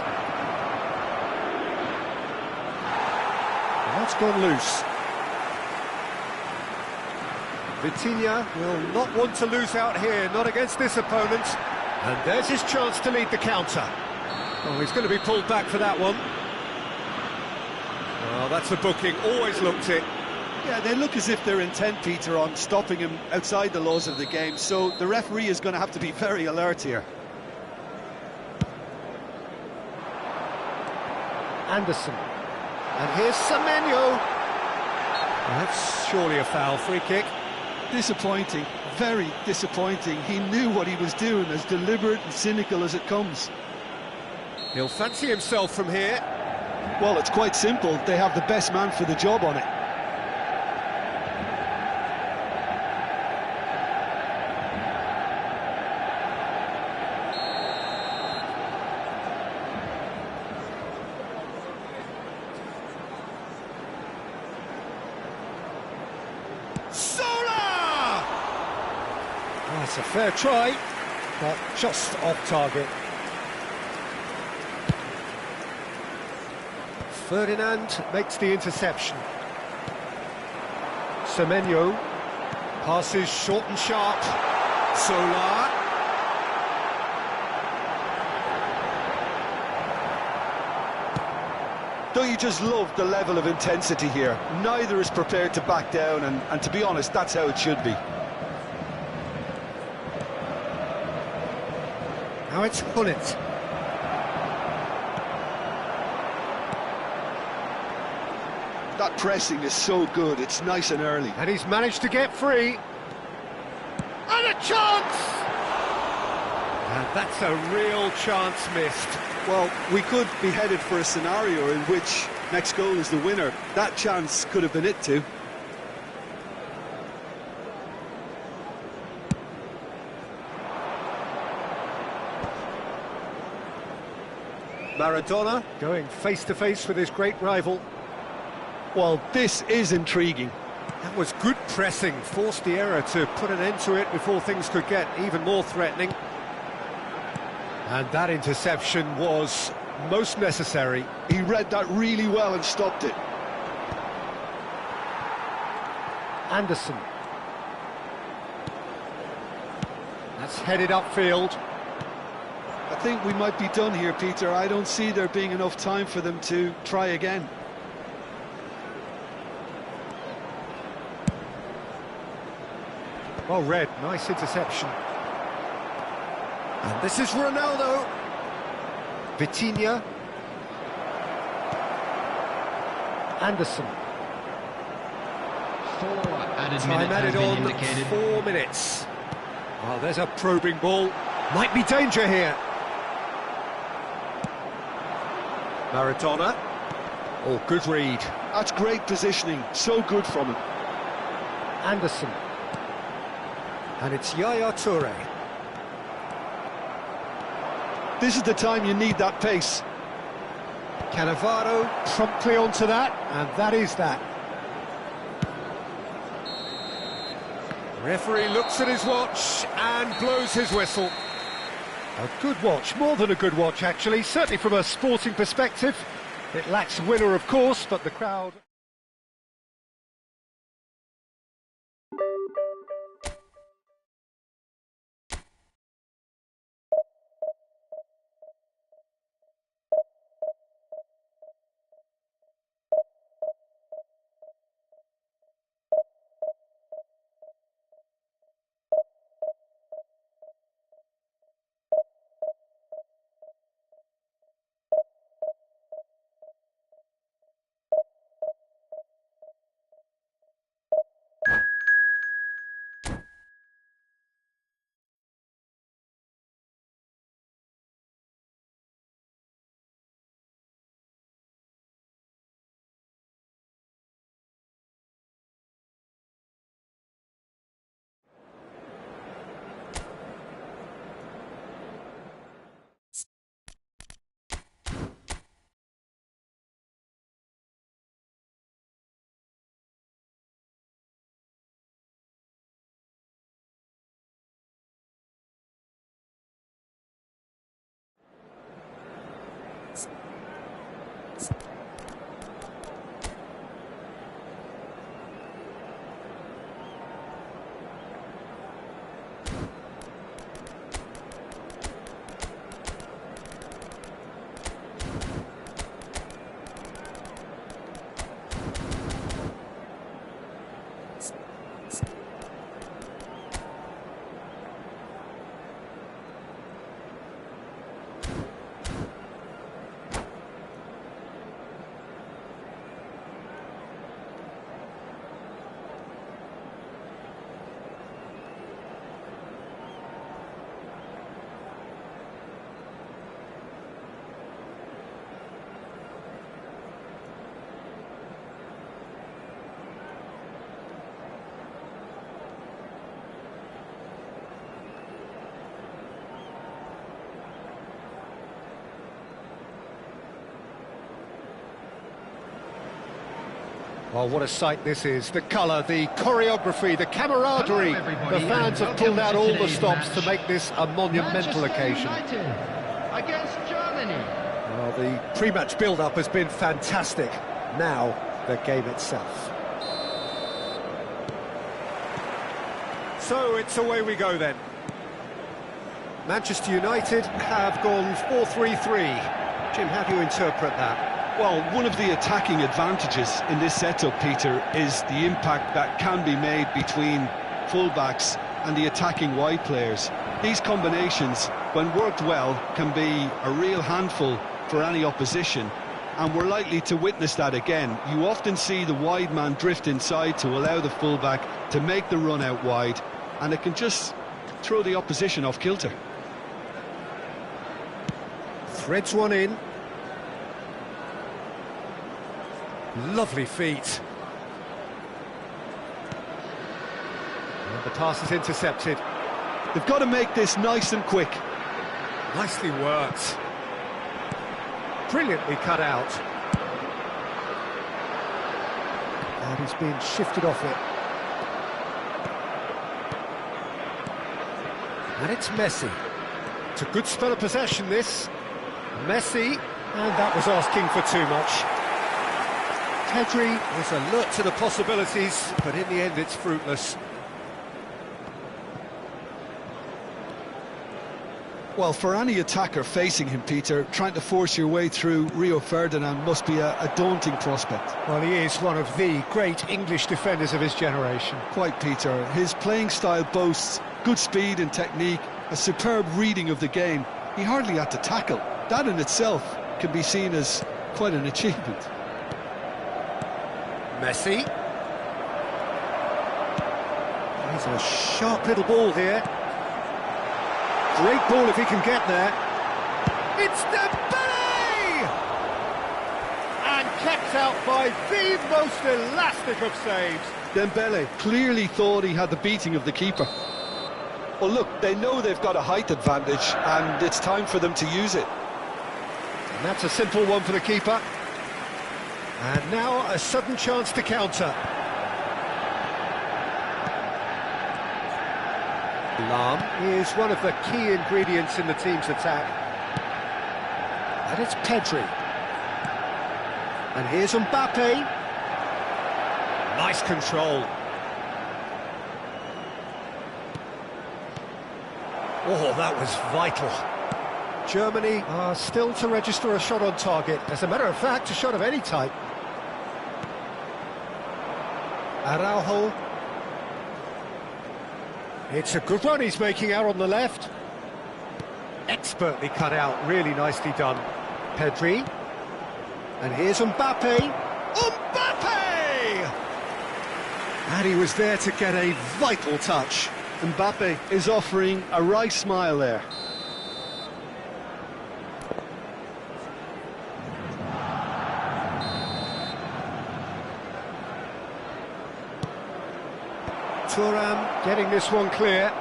And that's gone loose. Vitinha will not want to lose out here, not against this opponent. And there's his chance to lead the counter. Oh, he's going to be pulled back for that one. Oh, that's a booking, always looked it. Yeah, they look as if they're intent, Peter, on stopping him outside the laws of the game, so the referee is going to have to be very alert here. Anderson. And here's Semenyo. That's surely a foul, free kick. Disappointing. very disappointing. He knew what he was doing, as deliberate and cynical as it comes. He'll fancy himself from here. Well, it's quite simple. They have the best man for the job on it. That's a fair try, but just off target. Ferdinand makes the interception. Semenyo passes short and sharp. Solar. Don't you just love the level of intensity here? Neither is prepared to back down, and to be honest, that's how it should be. Now it's Nghich. That pressing is so good, it's nice and early. And he's managed to get free. And a chance! And that's a real chance missed. Well, we could be headed for a scenario in which next goal is the winner. That chance could have been it too. Maradona going face-to-face with his great rival. Well, this is intriguing. That was good pressing, forced the error to put an end to it before things could get even more threatening. And that interception was most necessary. He read that really well and stopped it. Anderson. That's headed upfield. I think we might be done here, Peter. I don't see there being enough time for them to try again. Well read, nice interception. And this is Ronaldo. Vitinha. Anderson. 4 added Time minutes has added been on, indicated. 4 minutes. Well, there's a probing ball. Might be danger here. Maradona. Oh, good read. That's great positioning, so good from him. Anderson. And it's Yaya Toure. This is the time you need that pace. Cannavaro promptly onto that, and that is that. Referee looks at his watch and blows his whistle. A good watch, more than a good watch actually, certainly from a sporting perspective. It lacks winner of course, but the crowd... Well, what a sight this is. The colour, the choreography, the camaraderie. Hello, everybody, The fans and have pulled out welcome to all the today's stops match. to make this a monumental Manchester occasion. United against Germany. Well, the pre-match build-up has been fantastic. Now, the game itself. So, it's away we go then. Manchester United have gone 4-3-3. Jim, how do you interpret that? Well, one of the attacking advantages in this setup, Peter, is the impact that can be made between fullbacks and the attacking wide players. These combinations, when worked well, can be a real handful for any opposition, and we're likely to witness that again. You often see the wide man drift inside to allow the fullback to make the run out wide, and it can just throw the opposition off kilter. Threads one in. Lovely feet. And the pass is intercepted. They've got to make this nice and quick. Nicely worked. Brilliantly cut out. And he's been shifted off it. And it's Messi. It's a good spell of possession, this. Messi, and that was asking for too much. Pedri was alert to the possibilities, but in the end it's fruitless. Well, for any attacker facing him, Peter, trying to force your way through Rio Ferdinand must be a daunting prospect. Well, he is one of the great English defenders of his generation. Quite, Peter. His playing style boasts good speed and technique, a superb reading of the game. He hardly had to tackle. That in itself can be seen as quite an achievement. Messi. He's a sharp little ball here. Great ball if he can get there. It's Dembele! And kept out by the most elastic of saves. Dembele clearly thought he had the beating of the keeper. Well, look, they know they've got a height advantage, and it's time for them to use it. And that's a simple one for the keeper. And now a sudden chance to counter. Lahm is one of the key ingredients in the team's attack. And it's Pedri. And here's Mbappe. Nice control. Oh, that was vital. Germany are still to register a shot on target. As a matter of fact, a shot of any type. Araujo. It's a good run he's making out on the left. Expertly cut out, really nicely done. Pedri. And here's Mbappe. Mbappe! And he was there to get a vital touch. Mbappe is offering a wry smile there. Thuram getting this one clear.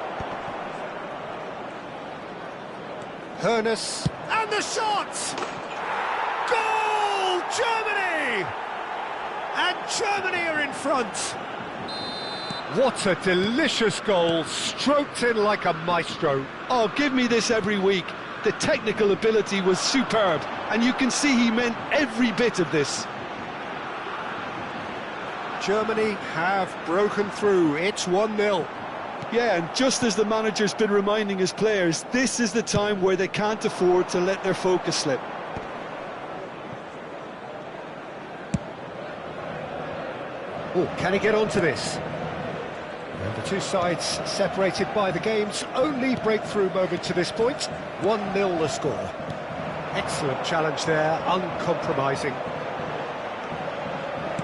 Hoeneß, and the shot! Goal! Germany! And Germany are in front. What a delicious goal, stroked in like a maestro. Oh, give me this every week. The technical ability was superb, and you can see he meant every bit of this. Germany have broken through. It's 1-0. Yeah, and just as the manager's been reminding his players, this is the time where they can't afford to let their focus slip. Oh, can he get onto this? And the two sides separated by the game's only breakthrough moment to this point. 1-0 the score. Excellent challenge there, uncompromising.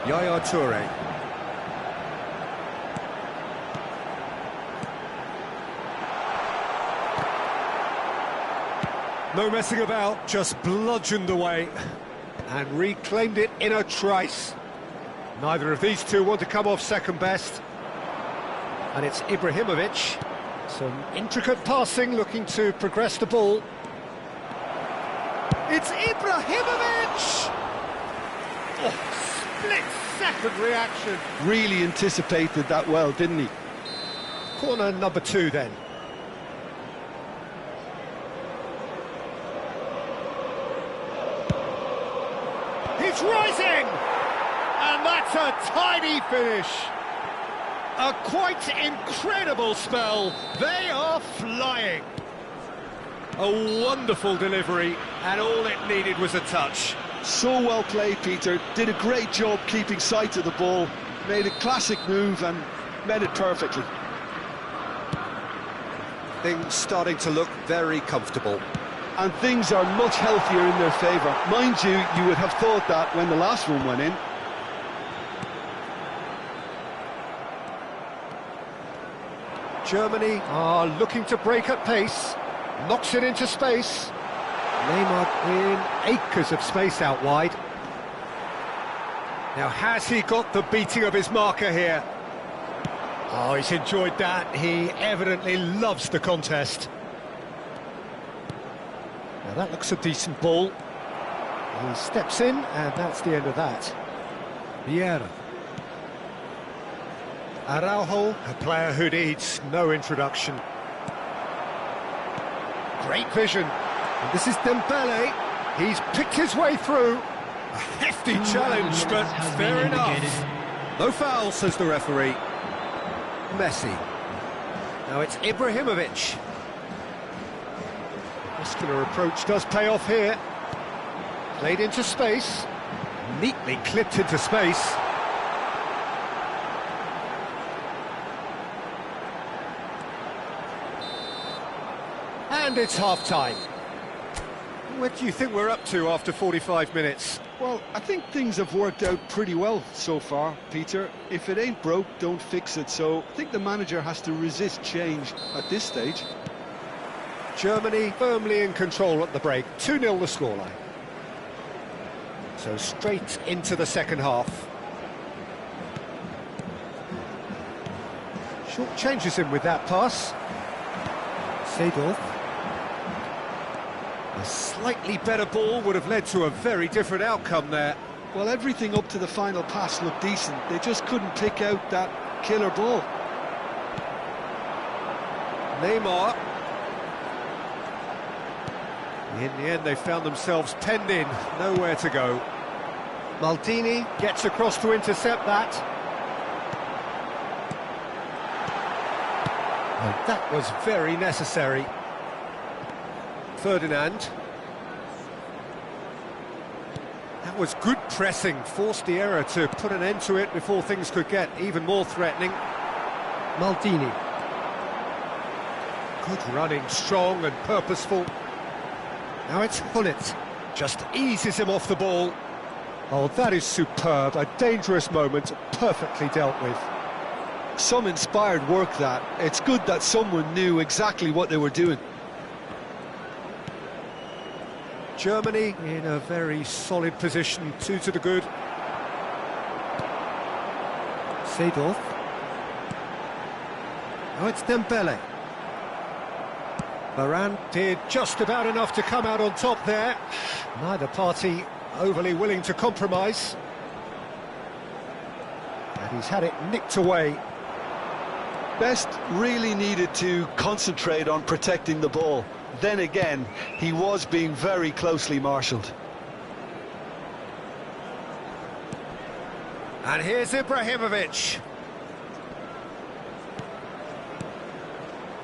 Yaya Toure. No messing about, just bludgeoned away and reclaimed it in a trice. Neither of these two want to come off second best. And it's Ibrahimovic. Some intricate passing, looking to progress the ball. It's Ibrahimovic! Oh, split-second reaction. Really anticipated that well, didn't he? Corner number 2 then. He's rising! And that's a tidy finish. A quite incredible spell. They are flying. A wonderful delivery, and all it needed was a touch. So well played, Peter. Did a great job keeping sight of the ball. Made a classic move and met it perfectly. Things starting to look very comfortable. And things are much healthier in their favour. Mind you, you would have thought that when the last one went in. Germany are looking to break at pace. Knocks it into space. Neymar in acres of space out wide. Now, has he got the beating of his marker here? Oh, he's enjoyed that. He evidently loves the contest. Now, that looks a decent ball. He steps in, and that's the end of that. Vieira. Araujo, a player who needs no introduction. Great vision. And this is Dembele. He's picked his way through. A hefty challenge, but fair enough. No foul, says the referee. Messi. Now it's Ibrahimovic. Muscular approach does pay off here. Played into space. Neatly clipped into space. And it's half-time. What do you think we're up to after 45 minutes? Well, I think things have worked out pretty well so far, Peter. If it ain't broke, don't fix it. So I think the manager has to resist change at this stage. Germany firmly in control at the break. 2-0 the scoreline. So straight into the second half. Short changes him with that pass. Seedorf. A slightly better ball would have led to a very different outcome there. Well, everything up to the final pass looked decent. They just couldn't pick out that killer ball. Neymar. In the end, they found themselves penned in, nowhere to go. Maldini gets across to intercept that. And that was very necessary. Ferdinand. That was good pressing, forced the error to put an end to it before things could get even more threatening. Maldini. Good running, strong and purposeful. Now it's Hullet. Just eases him off the ball. Oh, that is superb. A dangerous moment, perfectly dealt with. Some inspired work, that. It's good that someone knew exactly what they were doing. Germany in a very solid position, 2 to the good. Seedorf. Now it's Dembele. Varane did just about enough to come out on top there. Neither party overly willing to compromise. And he's had it nicked away. Best really needed to concentrate on protecting the ball. Then again, he was being very closely marshalled. And here's Ibrahimovic.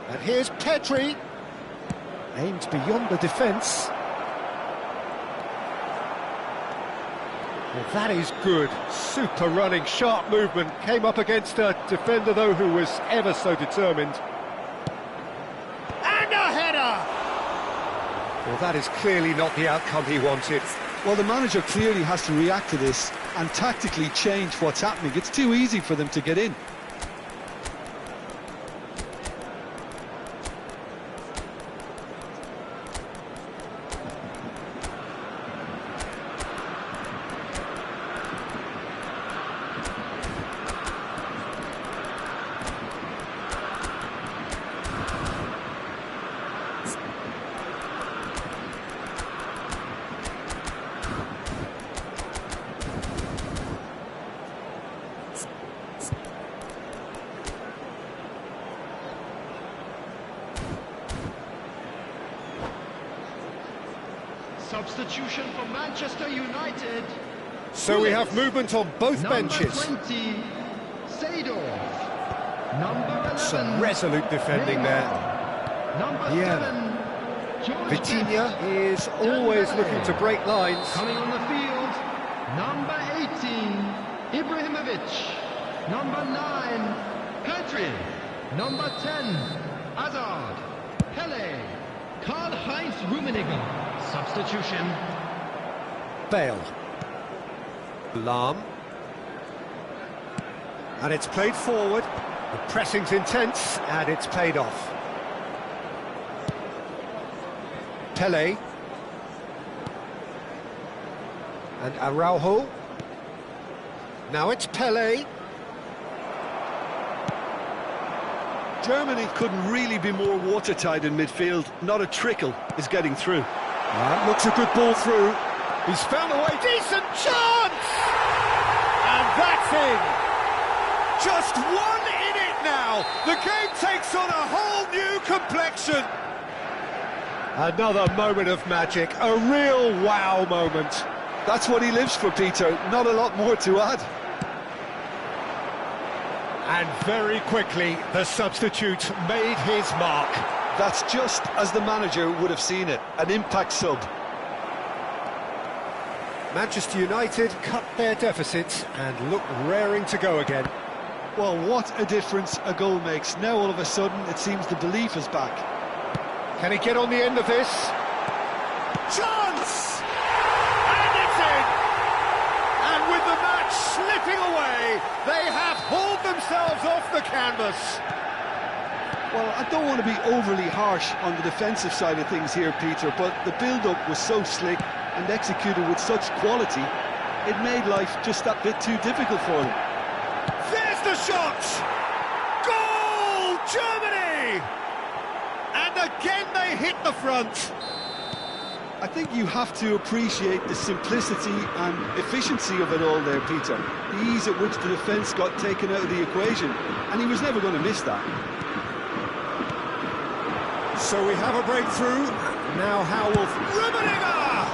And here's Pedri. Aimed beyond the defence. Well, that is good. Super running, sharp movement. Came up against a defender, though, who was ever so determined. And a header! Well, that is clearly not the outcome he wanted. Well, the manager clearly has to react to this and tactically change what's happening. It's too easy for them to get in. Substitution for Manchester United. So we have movement on both benches. Number 20, Seedorf. Number 11, Some resolute defending there. Number Yeah. 7, George Vitinha Gibbs. is always looking to break lines. Coming on the field, number 18, Ibrahimovic. Number 9, Petri. Number 10, Hazard. Pele. Karl-Heinz Rummenigge. Substitution. Bale. Lahm. And it's played forward. The pressing's intense, and it's paid off. Pele. And Araujo. Now it's Pele. Germany couldn't really be more watertight in midfield. Not a trickle is getting through. That looks a good ball through. He's found a way, decent chance! And that's in! Just one in it now! The game takes on a whole new complexion! Another moment of magic, a real wow moment. That's what he lives for, Peter. Not a lot more to add. And very quickly, the substitute made his mark. That's just as the manager would have seen it. An impact sub. Manchester United cut their deficit and look raring to go again. Well, what a difference a goal makes. Now all of a sudden it seems the belief is back. Can he get on the end of this? Chance! And it's in! And with the match slipping away, they have hauled themselves off the canvas. Well, I don't want to be overly harsh on the defensive side of things here, Peter, but the build-up was so slick and executed with such quality, it made life just that bit too difficult for them. There's the shot! Goal, Germany! And again they hit the front. I think you have to appreciate the simplicity and efficiency of it all there, Peter. The ease at which the defence got taken out of the equation, and he was never going to miss that. So we have a breakthrough. Now how will... Rummenigge!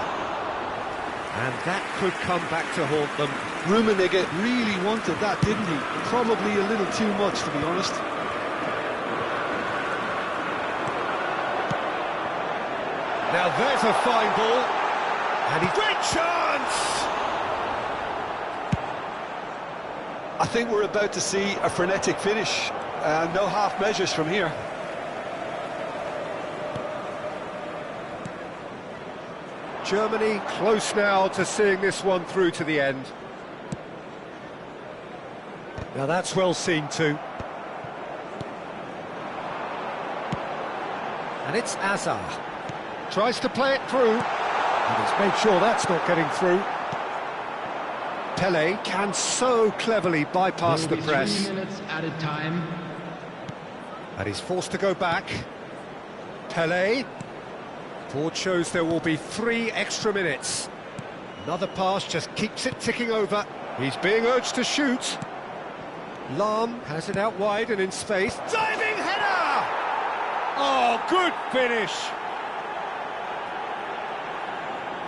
And that could come back to haunt them. Rummenigge really wanted that, didn't he? Probably a little too much, to be honest. Now there's a fine ball. And he... Great chance! I think we're about to see a frenetic finish. No half measures from here. Germany close now to seeing this one through to the end. Now that's well seen too. And it's Hazard. Tries to play it through. And he's made sure that's not getting through. Pele can so cleverly bypass the press. 3 minutes added time. And he's forced to go back. Pele. Board shows there will be 3 extra minutes. Another pass just keeps it ticking over. He's being urged to shoot. Lahm has it out wide and in space. Diving header! Oh, good finish!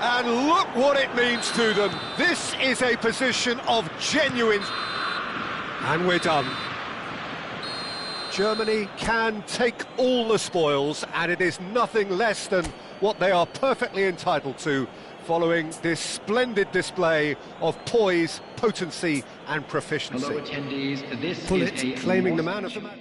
And look what it means to them. This is a position of genuine... And we're done. Germany can take all the spoils, and it is nothing less than what they are perfectly entitled to, following this splendid display of poise, potency and proficiency. Hello attendees, this Pullet is a claiming the man of the match.